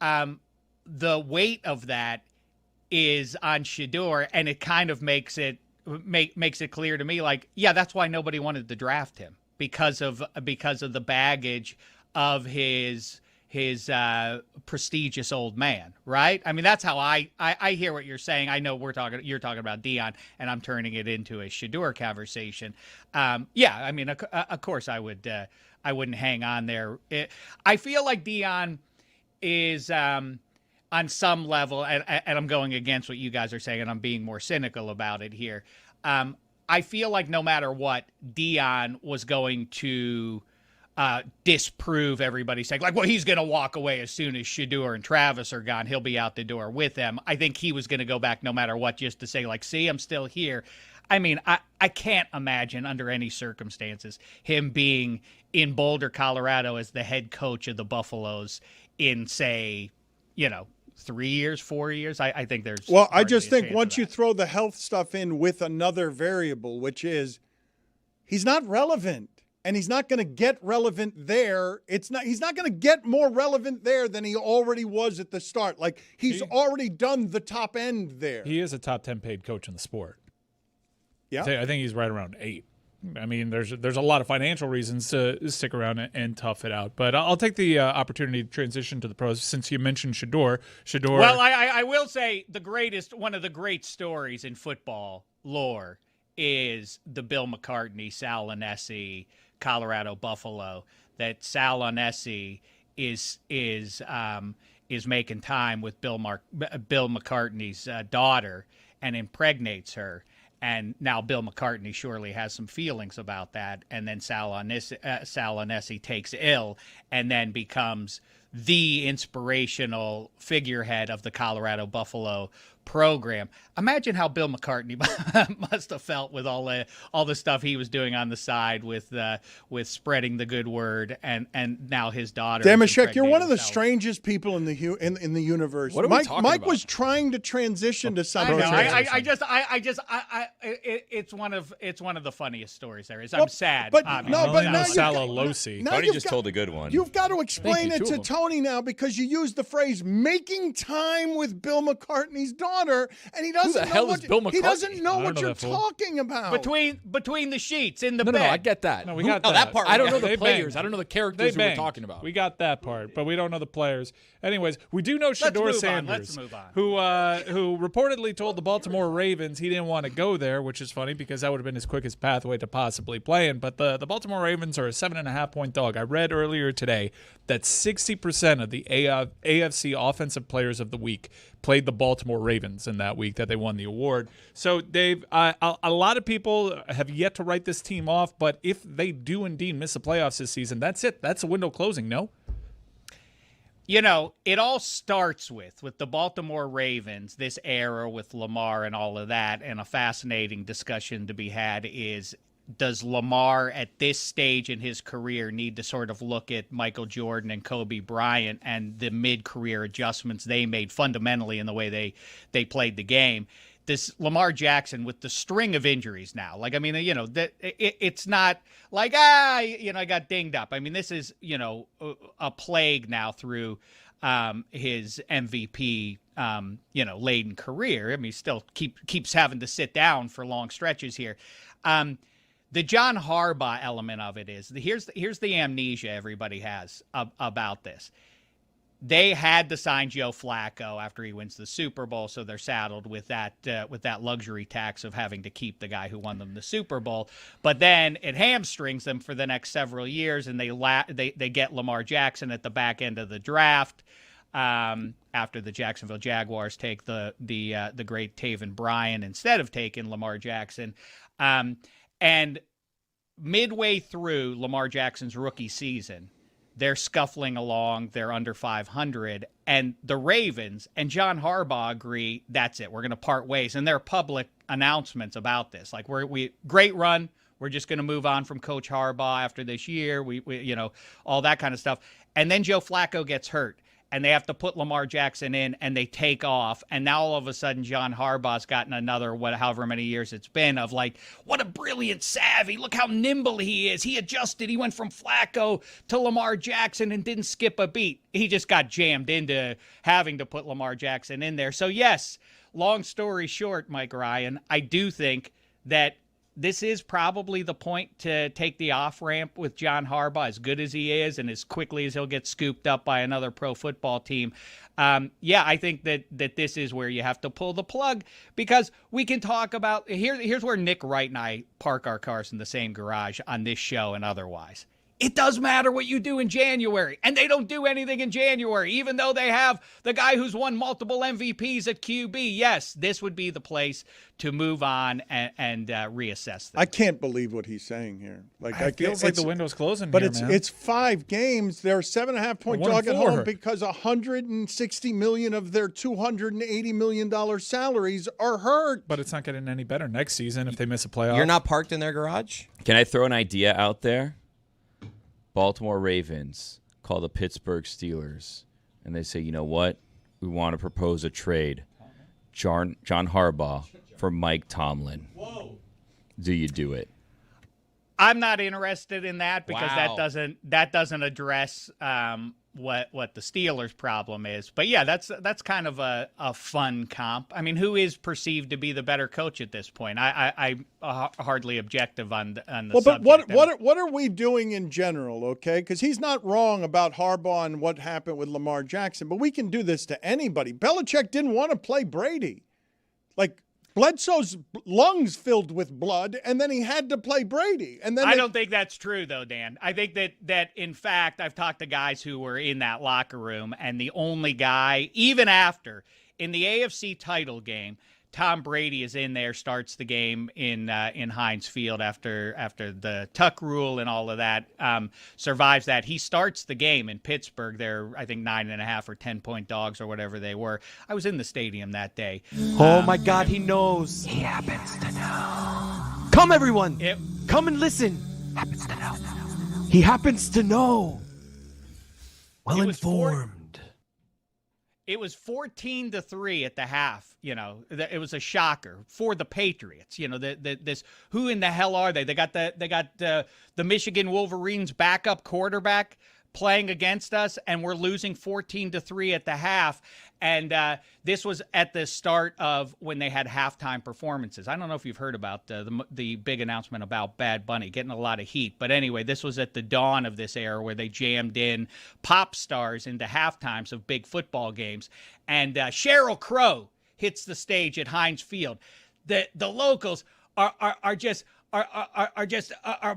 S18: the weight of that is on Shedeur, and it kind of makes it clear to me, like, yeah, that's why nobody wanted to draft him, because of the baggage of his prestigious old man, right? I mean, that's how I hear what you're saying. I know you're talking about Deion, and I'm turning it into a Shedeur conversation. Yeah, I mean, of course I wouldn't hang on there. I feel like Deion is on some level, and I'm going against what you guys are saying, and I'm being more cynical about it here. I feel like no matter what, Deion was going to disprove everybody saying, like, well, he's going to walk away as soon as Shedeur and Travis are gone. He'll be out the door with them. I think he was going to go back no matter what, just to say, like, see, I'm still here. I mean, I can't imagine under any circumstances him being in Boulder, Colorado as the head coach of the Buffaloes in, say, 3 years, 4 years. I think there's...
S1: Well, I just think once you throw the health stuff in with another variable, which is he's not relevant. And he's not going to get relevant there. He's not going to get more relevant there than he already was at the start. Like, he's already done the top end there.
S4: He is a top 10 paid coach in the sport.
S1: Yeah.
S4: I think he's right around 8. I mean, there's a lot of financial reasons to stick around and tough it out. But I'll take the opportunity to transition to the pros since you mentioned Shedeur.
S18: Well, I will say one of the great stories in football lore is the Bill McCartney, Sal Lonesi, Colorado Buffalo, that Sal Lonesi is making time with Bill McCartney's daughter and impregnates her. And now Bill McCartney surely has some feelings about that. And then Sal Lonesi takes ill and then becomes the inspirational figurehead of the Colorado Buffalo program. Imagine how Bill McCartney must have felt with all the stuff he was doing on the side with spreading the good word, and now his daughter.
S1: Dameshek, you're one of the strangest people in the universe.
S5: What are we talking
S1: Mike
S5: about?
S1: was trying to transition to something.
S18: It's one of the funniest stories there is. I'm sad.
S1: But
S18: obviously.
S1: no, but now
S3: Tony just told a good one.
S1: You've got to explain it to Tony now, because you used the phrase "making time with Bill McCartney's daughter," and he doesn't know what he doesn't know what you're talking about.
S18: Between the sheets in the
S5: No,
S18: bed.
S5: I get that.
S4: No, we got
S5: that part. I don't know the
S4: They
S5: players.
S4: banged.
S5: I don't know the characters
S4: They
S5: who we're
S4: banged.
S5: talking about.
S4: We got that part, but we don't know the players. Anyways, we do know Shedeur Sanders,
S18: Let's move on.
S4: who reportedly told the Baltimore Ravens he didn't want to go there, which is funny because that would have been his quickest pathway to possibly playing. But the Baltimore Ravens are a 7.5-point dog. I read earlier today that 60% of the AFC Offensive Players of the Week played the Baltimore Ravens in that week that they won the award. So, Dave, a lot of people have yet to write this team off, but if they do indeed miss the playoffs this season, that's it. That's the window closing, no?
S18: It all starts with the Baltimore Ravens, this era with Lamar and all of that, and a fascinating discussion to be had is, does Lamar at this stage in his career need to sort of look at Michael Jordan and Kobe Bryant and the mid-career adjustments they made fundamentally in the way they played the game? this Lamar Jackson with the string of injuries now. Like, I mean, you know, that it's not like, I got dinged up. I mean, this is, you know, a plague now through his MVP, you know, laden career. I mean, he still keeps having to sit down for long stretches here. The John Harbaugh element of it is here's the amnesia everybody has about this. They had to sign Joe Flacco after he wins the Super Bowl, so they're saddled with that luxury tax of having to keep the guy who won them the Super Bowl. But then it hamstrings them for the next several years, and they get Lamar Jackson at the back end of the draft after the Jacksonville Jaguars take the great Taven Bryan instead of taking Lamar Jackson. And midway through Lamar Jackson's rookie season, they're scuffling along. They're under 500. And the Ravens and John Harbaugh agree, that's it. We're going to part ways. And there are public announcements about this. Like, we great run. We're just going to move on from Coach Harbaugh after this year. We you know, all that kind of stuff. And then Joe Flacco gets hurt. And they have to put Lamar Jackson in, and they take off. And now all of a sudden, John Harbaugh's gotten another, however many years it's been, of like, what a brilliant savvy. Look how nimble he is. He adjusted. He went from Flacco to Lamar Jackson and didn't skip a beat. He just got jammed into having to put Lamar Jackson in there. So, yes, long story short, Mike Ryan, I do think that this is probably the point to take the off-ramp with John Harbaugh, as good as he is and as quickly as he'll get scooped up by another pro football team. Yeah, I think that this is where you have to pull the plug, because we can talk about here's where Nick Wright and I park our cars in the same garage on this show and otherwise. It does matter what you do in January, and they don't do anything in January, even though they have the guy who's won multiple MVPs at QB. Yes, this would be the place to move on and reassess things.
S1: I can't believe what he's saying here. Like,
S4: It feels like the window's closing
S1: but
S4: here,
S1: it's
S4: man.
S1: it's 5 games. They're 7.5-point dog at home because $160 million of their $280 million salaries are hurt.
S4: But it's not getting any better next season if they miss a playoff.
S2: You're not parked in their garage?
S3: Can I throw an idea out there? Baltimore Ravens call the Pittsburgh Steelers, and they say, you know what? We want to propose a trade. John Harbaugh for Mike Tomlin. Whoa. Do you do it?
S18: I'm not interested in that because
S3: Wow.
S18: that doesn't address what the Steelers' problem is. But yeah, that's kind of a fun comp. I mean, who is perceived to be the better coach at this point? I'm hardly objective on the
S1: Well, but
S18: subject.
S1: what are we doing in general, okay? Because he's not wrong about Harbaugh and what happened with Lamar Jackson, but we can do this to anybody. Belichick didn't want to play Brady. Like, Bledsoe's lungs filled with blood, and then he had to play Brady. And then
S18: I don't think that's true, though, Dan. I think that in fact, I've talked to guys who were in that locker room, and the only guy, even after, in the AFC title game, Tom Brady is in there, starts the game in Heinz Field after the Tuck rule and all of that, survives that. He starts the game in Pittsburgh. They're, I think, 9.5 or 10-point dogs or whatever they were. I was in the stadium that day.
S16: Oh, my God, he knows. He happens to know. Come, everyone. Come and listen. Happens to know. He happens to know. Well informed.
S18: It was 14-3 at the half. You know, it was a shocker for the Patriots. You know, this who in the hell are they? They got the Michigan Wolverines backup quarterback playing against us, and we're losing 14-3 at the half. And this was at the start of when they had halftime performances. I don't know if you've heard about the big announcement about Bad Bunny getting a lot of heat. But anyway, this was at the dawn of this era where they jammed in pop stars into halftimes of big football games. And Sheryl Crow hits the stage at Heinz Field. The locals are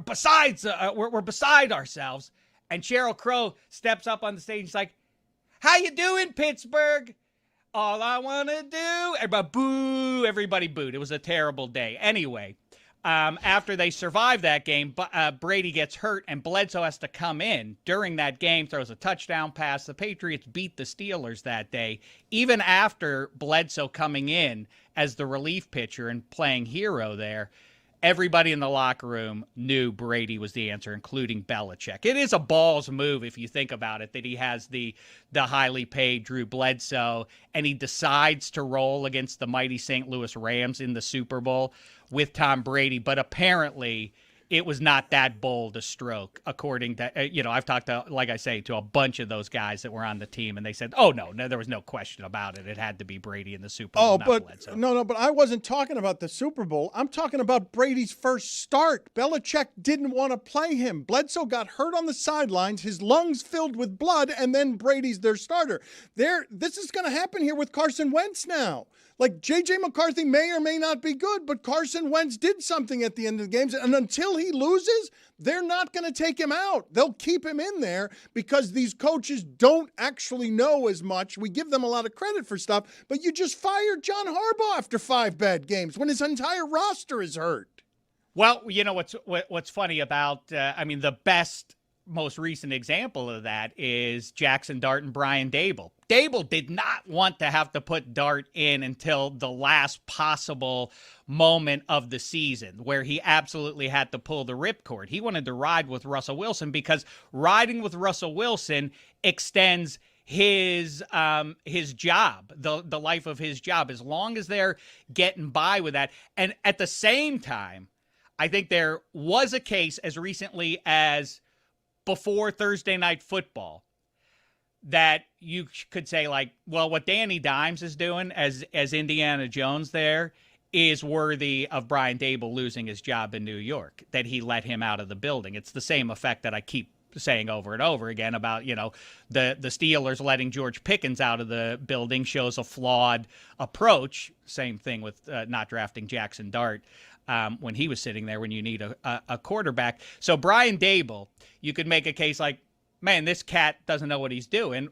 S18: besides we're beside ourselves. And Sheryl Crow steps up on the stage and is like, "How you doing, Pittsburgh? All I want to do." Everybody boo. Everybody booed. It was a terrible day. Anyway, after they survive that game, Brady gets hurt, and Bledsoe has to come in during that game, throws a touchdown pass. The Patriots beat the Steelers that day. Even after Bledsoe coming in as the relief pitcher and playing hero there, everybody in the locker room knew Brady was the answer, including Belichick. It is a balls move if you think about it, that he has the highly paid Drew Bledsoe, and he decides to roll against the mighty St. Louis Rams in the Super Bowl with Tom Brady. But apparently it was not that bold a stroke, according to, I've talked to, like I say, to a bunch of those guys that were on the team, and they said, oh, no, there was no question about it. It had to be Brady in the Super Bowl, not Bledsoe.
S1: But I wasn't talking about the Super Bowl. I'm talking about Brady's first start. Belichick didn't want to play him. Bledsoe got hurt on the sidelines, his lungs filled with blood, and then Brady's their starter. This is going to happen here with Carson Wentz now. Like, J.J. McCarthy may or may not be good, but Carson Wentz did something at the end of the games. And until he loses, they're not going to take him out. They'll keep him in there because these coaches don't actually know as much. We give them a lot of credit for stuff, but you just fired John Harbaugh after 5 bad games when his entire roster is hurt.
S18: Well, you know what's funny about, the best, most recent example of that is Jackson Dart and Brian Dable. Dable did not want to have to put Dart in until the last possible moment of the season, where he absolutely had to pull the ripcord. He wanted to ride with Russell Wilson because riding with Russell Wilson extends his job, the life of his job, as long as they're getting by with that. And at the same time, I think there was a case as recently as before Thursday Night Football that you could say, like, well, what Danny Dimes is doing as Indiana Jones there is worthy of Brian Dable losing his job in New York, that he let him out of the building. It's the same effect that I keep saying over and over again about, the Steelers letting George Pickens out of the building shows a flawed approach. Same thing with not drafting Jackson Dart when he was sitting there when you need a quarterback. So Brian Dable, you could make a case like, man, this cat doesn't know what he's doing.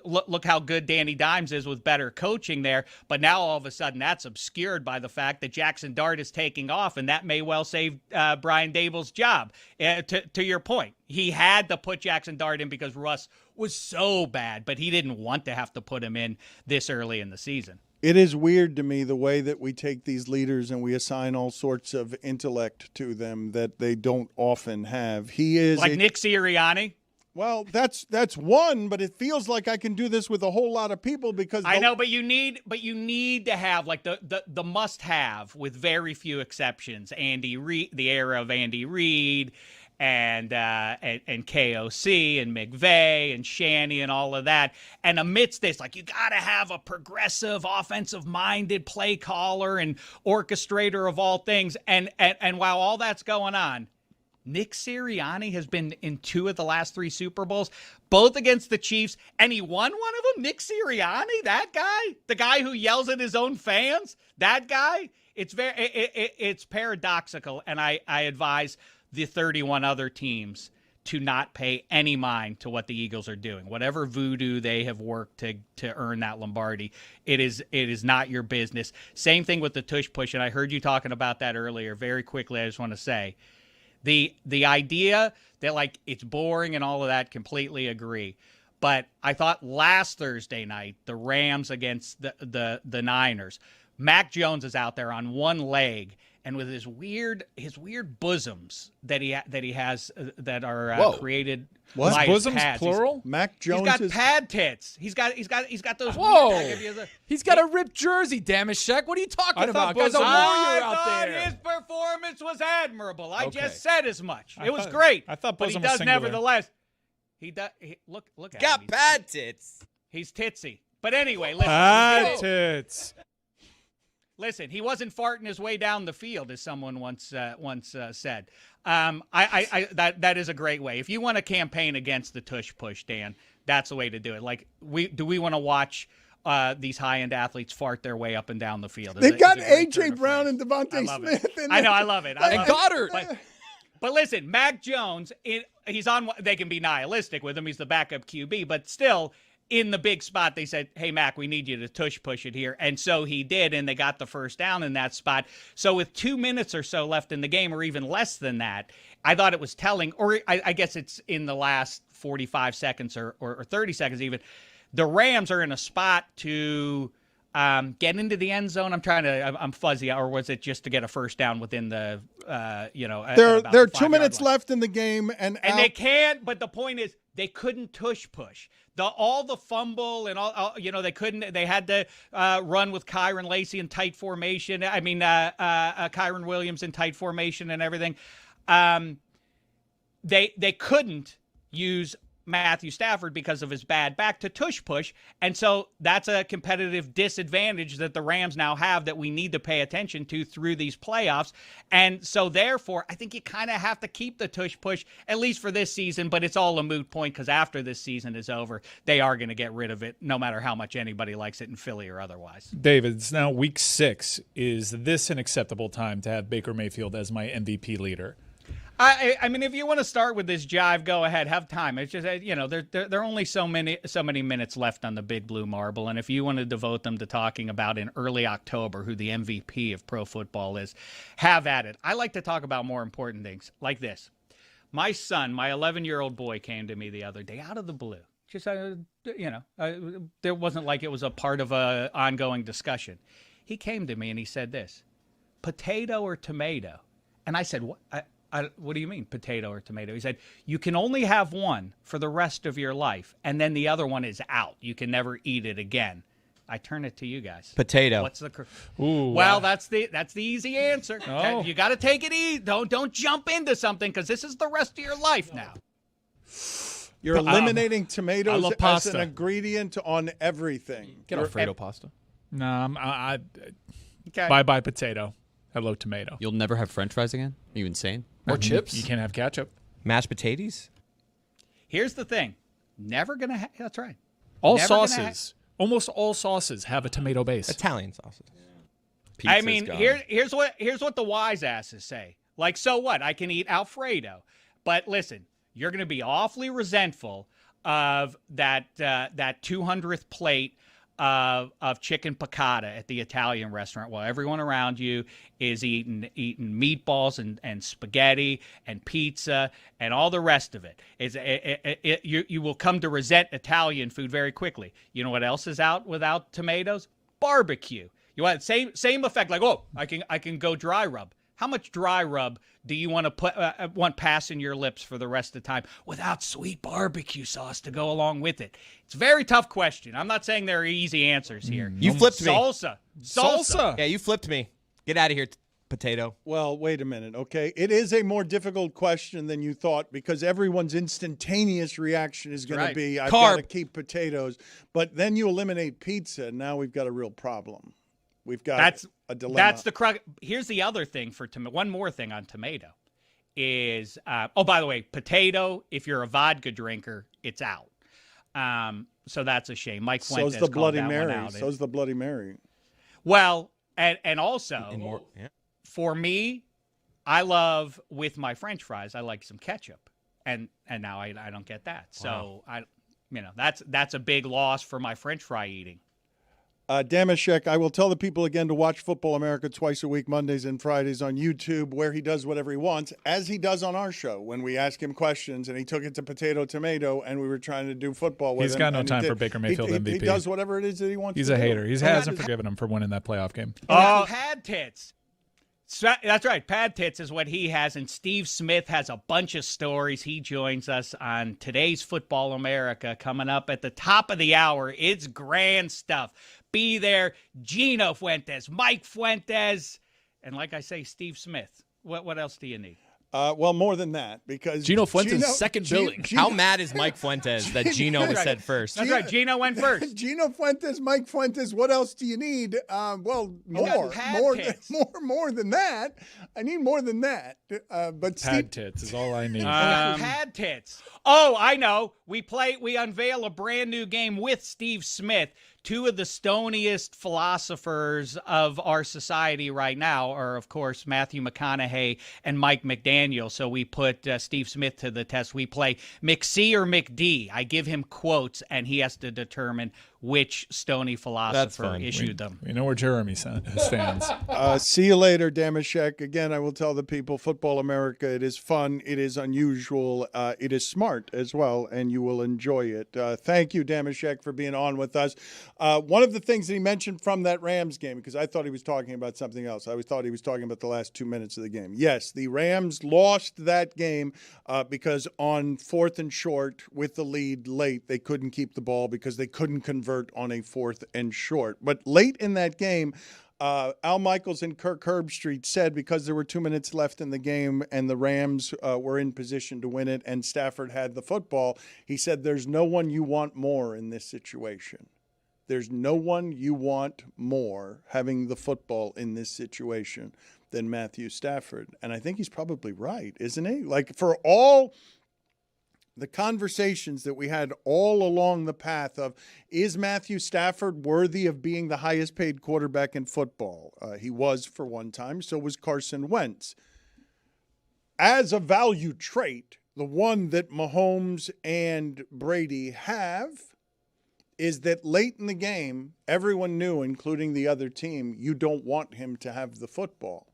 S18: Look how good Danny Dimes is with better coaching there. But now all of a sudden that's obscured by the fact that Jackson Dart is taking off, and that may well save Brian Dable's job. To your point, he had to put Jackson Dart in because Russ was so bad, but he didn't want to have to put him in this early in the season.
S1: It is weird to me the way that we take these leaders and we assign all sorts of intellect to them that they don't often have. He is
S18: like Nick Sirianni.
S1: Well, that's one, but it feels like I can do this with a whole lot of people because
S18: I know, but you need to have like the must-have with very few exceptions. Andy Reid, the era of Andy Reid, and KOC and McVay and Shanny and all of that. And amidst this, like, you got to have a progressive, offensive-minded play caller and orchestrator of all things. And while all that's going on, Nick Sirianni has been in 2 of the last 3 Super Bowls, both against the Chiefs, and he won one of them. Nick Sirianni, that guy, the guy who yells at his own fans, that guy. It's paradoxical, and I advise the 31 other teams to not pay any mind to what the Eagles are doing. Whatever voodoo they have worked to earn that Lombardi, it is not your business. Same thing with the tush push, and I heard you talking about that earlier. Very quickly, I just want to say, the idea that, like, it's boring and all of that, completely agree. But I thought last Thursday night, the Rams against the Niners, Mac Jones is out there on one leg, and with his weird bosoms that he has that are created.
S4: What?
S18: By
S4: Bosoms
S18: pads.
S4: plural?
S1: Mac Jones.
S18: He's got pad tits. He's got those.
S5: Whoa! He's got a ripped jersey. Damn it, Shaq. What are you talking about? Guy's a warrior out there.
S18: His performance was admirable. I just said as much. It was great.
S4: I thought
S18: but he
S4: bosom
S18: does
S4: was singular.
S18: nevertheless. He does. Look at him.
S2: Got pad tits.
S18: He's titsy. But anyway, listen.
S4: Pad tits.
S18: Listen, he wasn't farting his way down the field, as someone once said. That is a great way. If you want to campaign against the tush push, Dan, that's the way to do it. Like, we want to watch these high-end athletes fart their way up and down the field.
S1: They've got A.J. Brown and Devontae Smith.
S18: I know, I love it.
S5: And Goddard.
S18: But listen, Mac Jones, he's on. They can be nihilistic with him. He's the backup QB, but still, in the big spot, they said, hey, Mac, we need you to tush push it here. And so he did, and they got the first down in that spot. So with 2 minutes or so left in the game, or even less than that, I thought it was telling, or I guess it's in the last 45 seconds or 30 seconds even, the Rams are in a spot to get into the end zone. I'm fuzzy. Or was it just to get a first down within the,
S1: There are 2 minutes left in the game, and
S18: they can't. But the point is, they couldn't tush push. All the fumble and all, they couldn't. They had to run with Kyron Lacey in tight formation. I mean, Kyron Williams in tight formation and everything. They couldn't use Matthew Stafford because of his bad back to tush push. And so that's a competitive disadvantage that the Rams now have that we need to pay attention to through these playoffs. And so therefore, I think you kind of have to keep the tush push, at least for this season, but it's all a moot point because after this season is over, they are going to get rid of it no matter how much anybody likes it in Philly or otherwise.
S4: David, it's now week 6. Is this an acceptable time to have Baker Mayfield as my MVP leader?
S18: I mean, if you want to start with this jive, go ahead. Have time. It's just, there are only so many minutes left on the big blue marble, and if you want to devote them to talking about in early October who the MVP of pro football is, have at it. I like to talk about more important things like this. My son, my 11-year-old boy, came to me the other day out of the blue. Just, there wasn't like it was a part of a ongoing discussion. He came to me and he said this, potato or tomato? And I said, what? What do you mean, potato or tomato? He said, you can only have one for the rest of your life, and then the other one is out. You can never eat it again. I turn it to you guys.
S2: Potato.
S18: What's the? Well, that's the easy answer.
S4: Oh.
S18: You got to take it easy. Don't jump into something because this is the rest of your life now.
S1: You're eliminating tomatoes as
S4: pasta.
S1: an ingredient on everything.
S5: Get Alfredo pasta.
S4: No, bye potato. Hello tomato.
S7: You'll never have French fries again? Are you insane?
S5: Or chips?
S4: You can't have ketchup.
S2: Mashed potatoes?
S18: Here's the thing. Never going to that's right.
S4: All
S18: Never
S4: sauces, almost all sauces have a tomato base.
S2: Italian sauces.
S18: I mean, here's what the wise asses say. Like, so what? I can eat Alfredo. But listen, you're going to be awfully resentful of that 200th plate of chicken piccata at the Italian restaurant while everyone around you is eating meatballs and spaghetti and pizza and all the rest of it. You will come to resent Italian food very quickly. You know what else is out without tomatoes? Barbecue. You want same effect, like, oh, I can go dry rub. How much dry rub do you want to want passing your lips for the rest of the time without sweet barbecue sauce to go along with it? It's a very tough question. I'm not saying there are easy answers here.
S2: You flipped me.
S18: Salsa.
S2: Yeah, you flipped me. Get out of here, potato.
S1: Well, wait a minute, okay? It is a more difficult question than you thought because everyone's instantaneous reaction is going to be, I've got to keep potatoes. But then you eliminate pizza, and now we've got a real problem. We've got a dilemma.
S18: That's the crux. Here's the other thing for tomato. One more thing on tomato is, by the way, potato, if you're a vodka drinker, it's out. So that's a shame. Mike Fuentes
S1: So's the Bloody
S18: called that
S1: Mary.
S18: one out.
S1: So's the Bloody Mary.
S18: Well, and also, for me, I love, with my French fries, I like some ketchup. And now I don't get that. So, that's a big loss for my French fry eating.
S1: Damashek, I will tell the people again to watch Football America twice a week, Mondays and Fridays on YouTube, where he does whatever he wants, as he does on our show when we ask him questions, and he took it to potato, tomato, and we were trying to do football with him.
S4: He's got no time for Baker Mayfield MVP.
S1: He does whatever it is that he wants to do.
S4: He's a hater. He hasn't forgiven him for winning that playoff game.
S18: Pad tits. That's right. Pad tits is what he has, and Steve Smith has a bunch of stories. He joins us on today's Football America coming up at the top of the hour. It's grand stuff. Be there. Gino Fuentes, Mike Fuentes, and like I say, Steve Smith. What else do you need?
S1: Well, more than that, because
S5: Gino Fuentes' second billing.
S2: How mad is Mike Fuentes that Gino was said first?
S18: That's right. Gino went first.
S1: Gino Fuentes, Mike Fuentes. What else do you need? Well, more than that. I need more than that. But
S4: Pad tits is all I need.
S18: Pad tits. Oh, I know. We unveil a brand new game with Steve Smith. Two of the stoniest philosophers of our society right now are, of course, Matthew McConaughey and Mike McDaniel. So we put Steve Smith to the test. We play McC or McD. I give him quotes, and he has to determine which stony philosopher issued them.
S4: We know where Jeremy stands.
S1: See you later, Damashek. Again, I will tell the people, Football America, it is fun, it is unusual, it is smart as well, and you will enjoy it. Thank you, Damashek, for being on with us. One of the things that he mentioned from that Rams game, because I thought he was talking about something else. I thought he was talking about the last 2 minutes of the game. Yes, the Rams lost that game because on 4th and short with the lead late, they couldn't keep the ball because they couldn't convert on a 4th and short. But late in that game, Al Michaels and Kirk Herbstreit said because there were 2 minutes left in the game and the Rams were in position to win it and Stafford had the football, he said there's no one you want more in this situation. There's no one you want more having the football in this situation than Matthew Stafford. And I think he's probably right, isn't he? Like, for all the conversations that we had all along the path of, is Matthew Stafford worthy of being the highest paid quarterback in football? He was for one time, so was Carson Wentz. As a value trait, the one that Mahomes and Brady have is that late in the game, everyone knew, including the other team, you don't want him to have the football.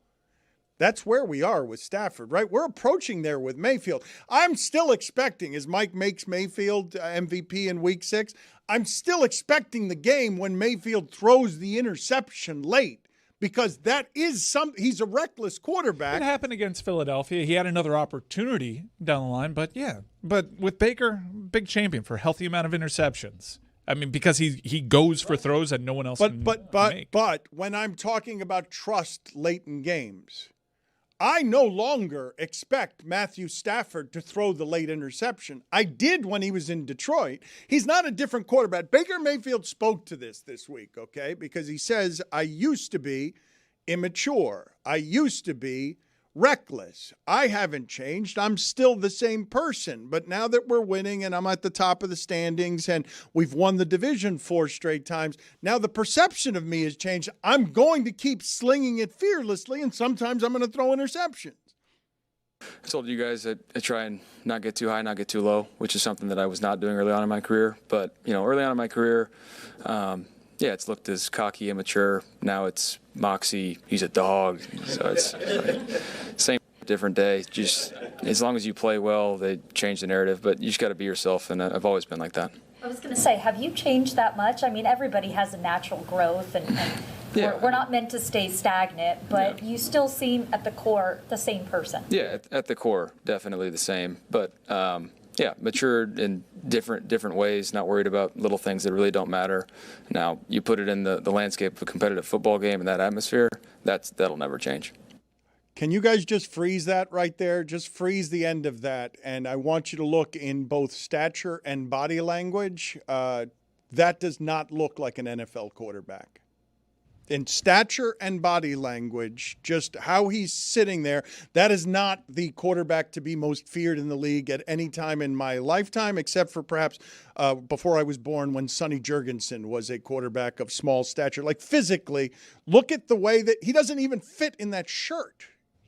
S1: That's where we are with Stafford, right? We're approaching there with Mayfield. I'm still expecting, as Mike makes Mayfield MVP in week 6, I'm still expecting the game when Mayfield throws the interception late, because that is he's a reckless quarterback.
S4: It happened against Philadelphia. He had another opportunity down the line, but with Baker, big champion for a healthy amount of interceptions. I mean, because he goes for throws that no one else can make.
S1: But when I'm talking about trust late in games, I no longer expect Matthew Stafford to throw the late interception. I did when he was in Detroit. He's not a different quarterback. Baker Mayfield spoke to this week, okay? Because he says, I used to be immature. I used to be reckless. I haven't changed. I'm still the same person. But now that we're winning and I'm at the top of the standings and we've won the division 4 straight times, now the perception of me has changed. I'm going to keep slinging it fearlessly, and sometimes I'm going to throw interceptions.
S19: I told you guys that I try and not get too high, not get too low, which is something that I was not doing early on in my career. But, early on in my career, it's looked as cocky, immature. Now it's moxie. He's a dog. So it's same, different day. Just as long as you play well, they change the narrative. But you just got to be yourself, and I've always been like that.
S20: I was going to say, have you changed that much? I mean, everybody has a natural growth, and we're not meant to stay stagnant. But you still seem, at the core, the same person.
S19: Yeah, at the core, definitely the same. But matured in different ways, not worried about little things that really don't matter. Now, you put it in the landscape of a competitive football game and that atmosphere, that'll never change.
S1: Can you guys just freeze that right there? Just freeze the end of that. And I want you to look in both stature and body language. That does not look like an NFL quarterback. In stature and body language, just how he's sitting there, that is not the quarterback to be most feared in the league at any time in my lifetime, except for perhaps before I was born, when Sonny Jurgensen was a quarterback of small stature. Like, physically, look at the way that he doesn't even fit in that shirt.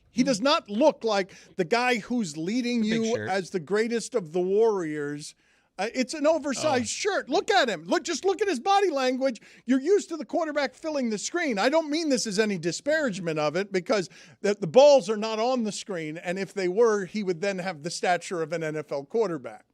S1: He does not look like the guy who's leading you as the greatest of the Warriors. It's an oversized shirt. Look at him. Just look at his body language. You're used to the quarterback filling the screen. I don't mean this as any disparagement of it, because the balls are not on the screen, and if they were, he would then have the stature of an NFL quarterback.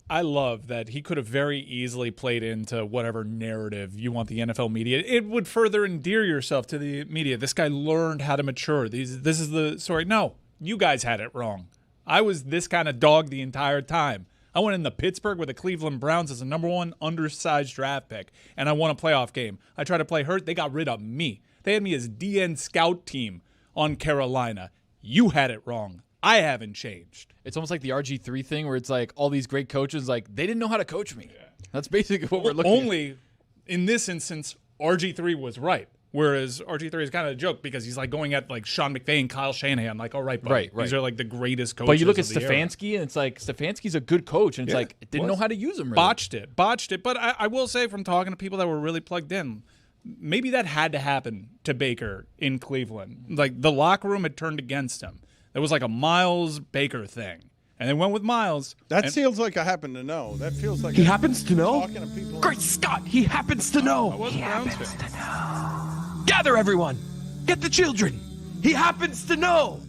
S4: I love that he could have very easily played into whatever narrative you want the NFL media. It would further endear yourself to the media. This guy learned how to mature. This is the story. No, you guys had it wrong. I was this kind of dog the entire time. I went into Pittsburgh with the Cleveland Browns as a number 1 undersized draft pick, and I won a playoff game. I tried to play hurt. They got rid of me. They had me as DN scout team on Carolina. You had it wrong. I haven't changed.
S5: It's almost like the RG3 thing where it's like all these great coaches, like, they didn't know how to coach me. Yeah. That's basically what we're looking at.
S4: Only in this instance, RG3 was right. Whereas RG3 is kind of a joke because he's like going at like Sean McVay and Kyle Shanahan. Like, all right, buddy.
S5: Right.
S4: These are like the greatest coaches.
S5: But you look at
S4: of the
S5: Stefanski,
S4: era.
S5: and it's like Stefanski's a good coach, and it's like didn't know how to use him. Really.
S4: Botched it. But I will say, from talking to people that were really plugged in, maybe that had to happen to Baker in Cleveland. Like, the locker room had turned against him. It was like a Miles Baker thing. And they went with Miles.
S1: That feels like I happen to know. That feels like
S16: He happens to know?
S1: Talking to people.
S16: Great Scott, he happens to know.
S4: He happens to know.
S16: Gather everyone. Get the children. He happens to know.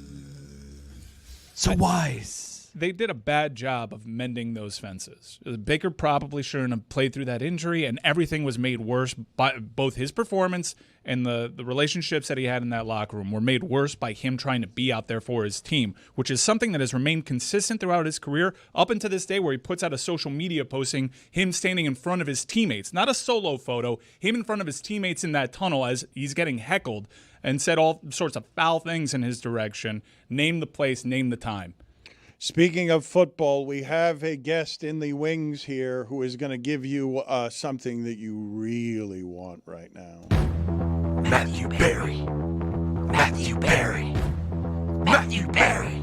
S16: So wise.
S4: They did a bad job of mending those fences. Baker probably shouldn't have played through that injury, and everything was made worse by both his performance and the relationships that he had in that locker room were made worse by him trying to be out there for his team, which is something that has remained consistent throughout his career up until this day, where he puts out a social media posting, him standing in front of his teammates, not a solo photo, him in front of his teammates in that tunnel as he's getting heckled, and said all sorts of foul things in his direction, name the place, name the time.
S1: Speaking of football, we have a guest in the wings here who is going to give you something that you really want right now.
S16: Matthew Berry. Matthew Berry. Matthew Berry.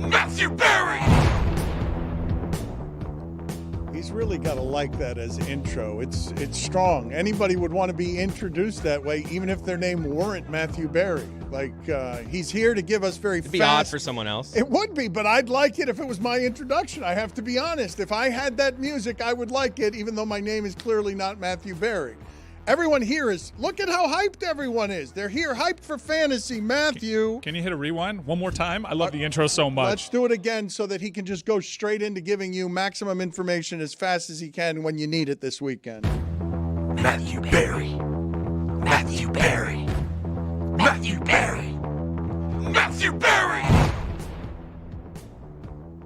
S16: Matthew Berry.
S1: He's really got to like that as intro. It's strong. Anybody would want to be introduced that way, even if their name weren't Matthew Berry. He's here to give us very
S2: It'd be odd for someone else.
S1: It would be, but I'd like it if it was my introduction. I have to be honest. If I had that music, I would like it, even though my name is clearly not Matthew Berry. Everyone here look at how hyped everyone is. They're here hyped for fantasy. Matthew.
S4: Can you hit a rewind one more time? I love the intro so much.
S1: Let's do it again so that he can just go straight into giving you maximum information as fast as he can when you need it this weekend.
S16: Matthew Berry. Matthew Berry. Matthew Berry. Matthew Berry.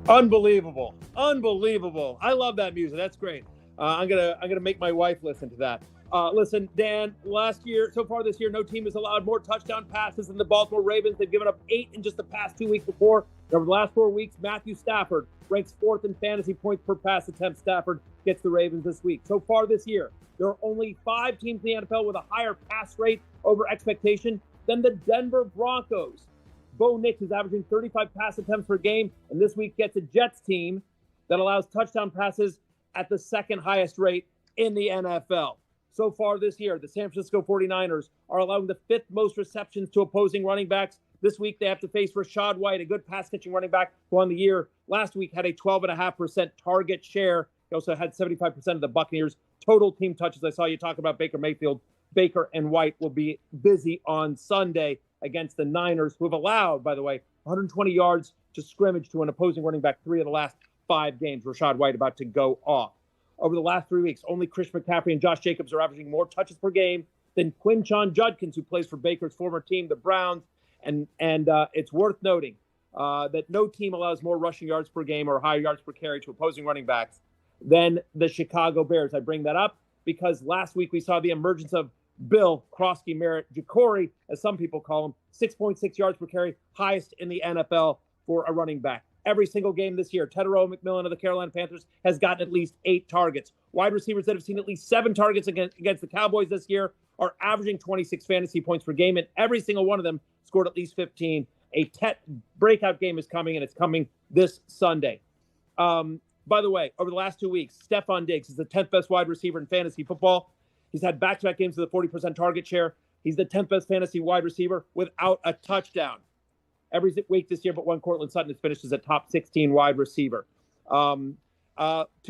S21: Unbelievable. I love that music. That's great. I'm gonna make my wife listen to that. Listen, Dan, so far this year, no team has allowed more touchdown passes than the Baltimore Ravens. They've given up 8 in just the past 2 weeks before. Over the last 4 weeks, Matthew Stafford ranks 4th in fantasy points per pass attempt. Stafford gets the Ravens this week. So far this year, there are only 5 teams in the NFL with a higher pass rate over expectation than the Denver Broncos. Bo Nix is averaging 35 pass attempts per game, and this week gets a Jets team that allows touchdown passes at the second highest rate in the NFL. So far this year, the San Francisco 49ers are allowing the 5th most receptions to opposing running backs. This week, they have to face Rachaad White, a good pass-catching running back who on the year last week had a 12.5% target share. He also had 75% of the Buccaneers' total team touches. I saw you talk about Baker Mayfield. Baker and White will be busy on Sunday against the Niners, who have allowed, by the way, 120 yards to scrimmage to an opposing running back 3 of the last 5 games. Rachaad White about to go off. Over the last 3 weeks, only Chris McCaffrey and Josh Jacobs are averaging more touches per game than Quinshon Judkins, who plays for Baker's former team, the Browns. And it's worth noting that no team allows more rushing yards per game or higher yards per carry to opposing running backs than the Chicago Bears. I bring that up because last week we saw the emergence of Bill Krosky Merritt Jacory, as some people call him, 6.6 yards per carry, highest in the NFL for a running back. Every single game this year, Teterow McMillan of the Carolina Panthers has gotten at least 8 targets. Wide receivers that have seen at least 7 targets against the Cowboys this year are averaging 26 fantasy points per game, and every single one of them scored at least 15. A Tet breakout game is coming, and it's coming this Sunday. By the way, over the last 2 weeks, Stephon Diggs is the 10th best wide receiver in fantasy football. He's had back-to-back games with a 40% target share. He's the 10th best fantasy wide receiver without a touchdown. Every week this year, but one Cortland Sutton has finished as a top 16 wide receiver. 2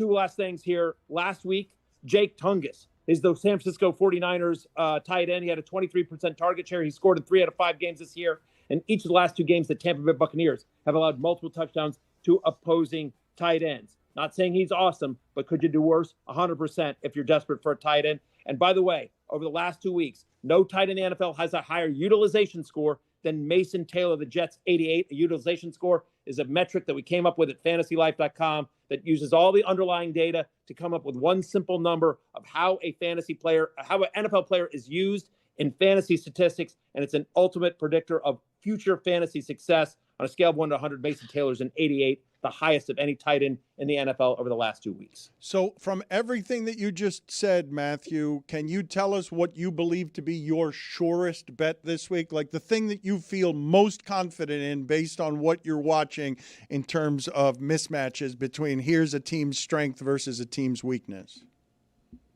S21: last things here. Last week, Jake Tungus is the San Francisco 49ers tight end. He had a 23% target share. He scored in 3 out of 5 games this year. And each of the last 2 games, the Tampa Bay Buccaneers have allowed multiple touchdowns to opposing tight ends. Not saying he's awesome, but could you do worse? 100% if you're desperate for a tight end. And by the way, over the last 2 weeks, no tight end in the NFL has a higher utilization score than Mason Taylor, the Jets 88. A utilization score is a metric that we came up with at fantasylife.com that uses all the underlying data to come up with one simple number of how an NFL player is used in fantasy statistics. And it's an ultimate predictor of future fantasy success. On a scale of 1 to 100, Mason Taylor's an 88, the highest of any tight end in the NFL over the last 2 weeks.
S1: So from everything that you just said, Matthew, can you tell us what you believe to be your surest bet this week? Like the thing that you feel most confident in based on what you're watching in terms of mismatches between here's a team's strength versus a team's weakness?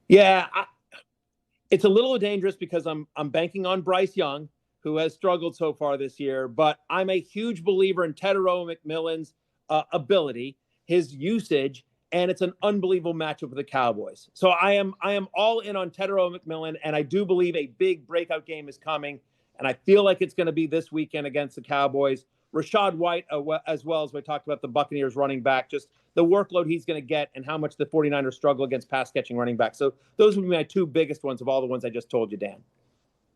S21: Yeah, it's a little dangerous because I'm banking on Bryce Young, who has struggled so far this year, but I'm a huge believer in Teterow McMillan's ability, his usage, and it's an unbelievable matchup with the Cowboys. So I am all in on Tetairoa McMillan, and I do believe a big breakout game is coming, and I feel like it's going to be this weekend against the Cowboys. Rashad White, as well as we talked about the Buccaneers running back, just the workload he's going to get and how much the 49ers struggle against pass-catching running back. So those would be my two biggest ones of all the ones I just told you, Dan.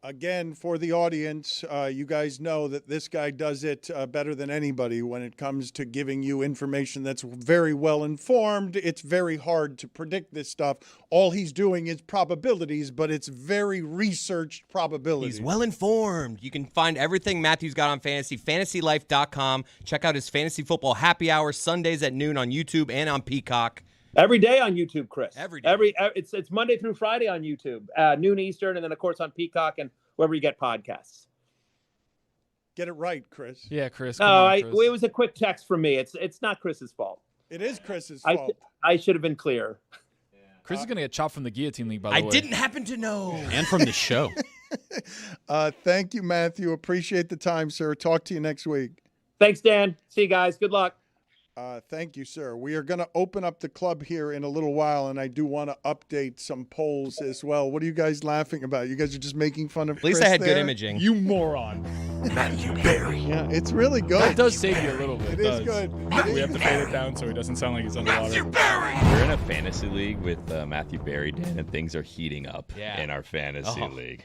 S1: Again, for the audience, you guys know that this guy does it better than anybody when it comes to giving you information that's very well informed. It's very hard to predict this stuff. All he's doing is probabilities, but it's very researched probabilities.
S2: He's well informed. You can find everything Matthew's got on fantasy, fantasylife.com. Check out his fantasy football happy hour Sundays at noon on YouTube and on Peacock.
S21: Every day on YouTube, Chris.
S2: Every day.
S21: It's Monday through Friday on YouTube, noon Eastern, and then of course on Peacock and wherever you get podcasts.
S1: Get it right, Chris.
S5: Yeah, Chris.
S21: No, it was a quick text from me. It's not Chris's fault.
S1: It is Chris's fault.
S21: I should have been clear.
S5: Chris is gonna get chopped from the guillotine league, by the way.
S2: I didn't happen to know.
S7: And from the show.
S1: Thank you, Matthew. Appreciate the time, sir. Talk to you next week.
S21: Thanks, Dan. See you guys. Good luck.
S1: Thank you, sir. We are going to open up the club here in a little while, and I do want to update some polls as well. What are you guys laughing about? You guys are just making fun of
S2: At least
S1: Chris
S2: I had
S1: there?
S2: good imaging.
S4: You moron.
S16: Matthew Berry.
S1: Yeah, it's really good.
S5: That does save you a little bit.
S1: It is good.
S4: We have to fade it down so he doesn't sound like he's underwater.
S3: We're in a fantasy league with Matthew Berry, Dan, and things are heating up in our fantasy league.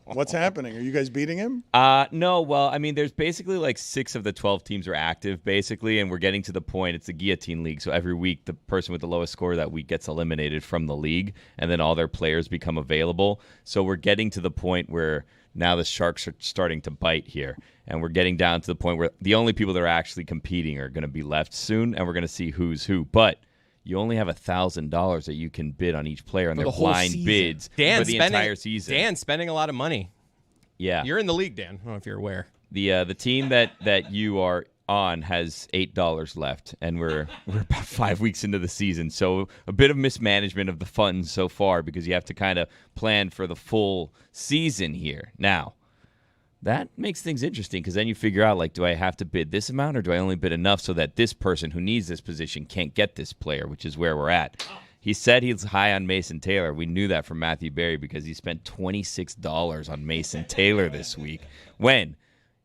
S1: What's happening? Are you guys beating him?
S3: No. Well, I mean, there's basically like 6 of the 12 teams are active, basically, and we're getting to the point. It's a guillotine league, so every week the person with the lowest score that week gets eliminated from the league, and then all their players become available. So we're getting to the point where now the sharks are starting to bite here, and we're getting down to the point where the only people that are actually competing are going to be left soon, and we're going to see who's who. But you only have $1,000 that you can bid on each player, and they're blind bids for the entire season.
S2: Dan's spending a lot of money.
S3: Yeah,
S2: you're in the league, Dan. I don't know if you're aware.
S3: The team that you are on has $8 left, and we're about 5 weeks into the season, so a bit of mismanagement of the funds so far because you have to kind of plan for the full season here. Now, that makes things interesting because then you figure out, like, do I have to bid this amount or do I only bid enough so that this person who needs this position can't get this player, which is where we're at. He said he's high on Mason Taylor. We knew that from Matthew Berry because he spent $26 on Mason Taylor this week when,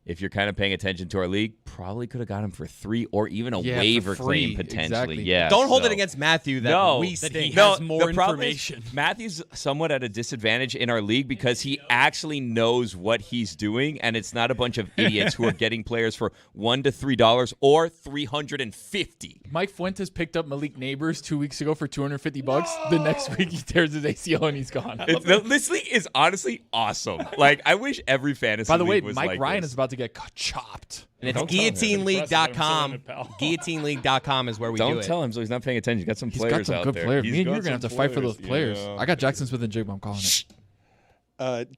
S3: if you're kind of paying attention to our league, probably could have got him for 3 or even a waiver claim potentially.
S5: Exactly.
S3: Yeah.
S2: Don't hold it against Matthew that we
S5: that
S2: stink.
S5: he has more information.
S3: Matthew's somewhat at a disadvantage in our league because he actually knows what he's doing, and it's not a bunch of idiots who are getting players for $1 to $3 or $350.
S5: Mike Fuentes picked up Malik Neighbors 2 weeks ago for $250. The next week he tears his ACL and he's gone.
S3: This league is honestly awesome. Like, I wish every fantasy
S5: By the way,
S3: league was
S5: Mike
S3: like
S5: Ryan
S3: this.
S5: is about to get chopped.
S2: And it's guillotineleague.com. Guillotineleague.com is where we do it.
S3: Don't tell him so he's not paying attention. He's got some
S5: He's
S3: players
S5: got some
S3: out
S5: good
S3: there.
S5: players. Me and you are
S3: got
S5: going to have to
S3: some
S5: fight for those players.
S3: yeah.
S5: I got Jackson Smith and Jigba. I'm calling it.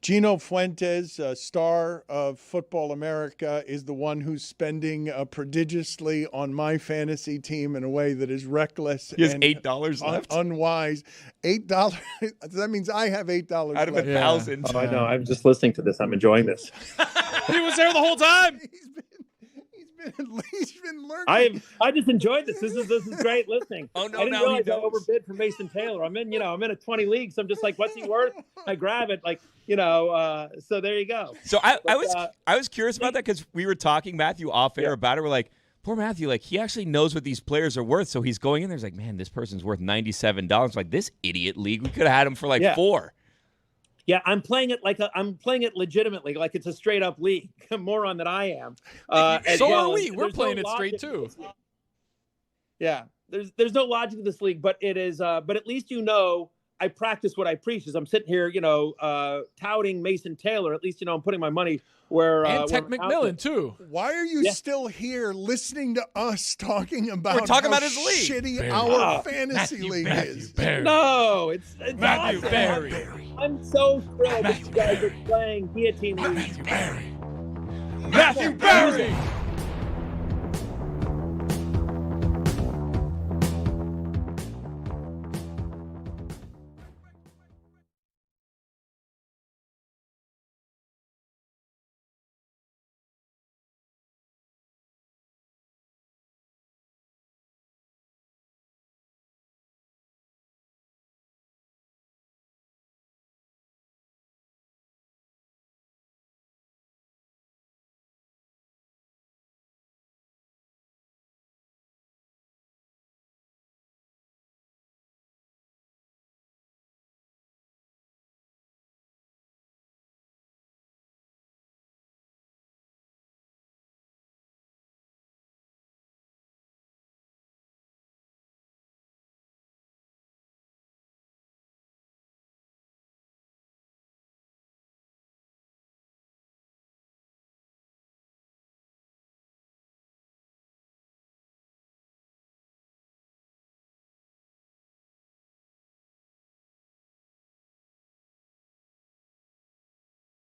S1: Gino Fuentes, star of Football America, is the one who's spending prodigiously on my fantasy team in a way that is reckless.
S3: He has
S1: and
S3: $8 left?
S1: Unwise. $8. That means I have $8
S3: Out of
S1: left.
S3: 1,000.
S21: Oh, I know. I'm just listening to this. I'm enjoying this.
S4: He was there the whole time.
S1: He's been lurking.
S21: I just enjoyed this. This is great listening.
S3: Oh no,
S21: I didn't
S3: now he
S21: realize I
S3: knows.
S21: overbid for Mason Taylor. I'm in a 20 league, so I'm just like, what's he worth? I grab it, so there you go.
S3: So I was curious about that because we were talking Matthew off air about it. We're like, poor Matthew, like he actually knows what these players are worth. So he's going in there. He's like, man, this person's worth $97. Like this idiot league, we could have had him for like $4.
S21: Yeah, I'm playing it legitimately, like it's a straight up league. Moron that I am.
S5: So are we. We're playing it straight too.
S21: Yeah, there's no logic to this league, but it is. But at least I practice what I preach. As I'm sitting here, touting Mason Taylor. At least I'm putting my money where.
S5: And Tech
S21: where
S5: McMillan too.
S1: Why are you still here listening to us talking about?
S2: We're talking
S1: how
S2: about his league.
S1: Shitty our fantasy league is.
S21: No, it's
S4: Matthew
S21: awesome.
S4: Berry.
S21: I'm so thrilled that you guys are playing guillotine league.
S4: Matthew Berry.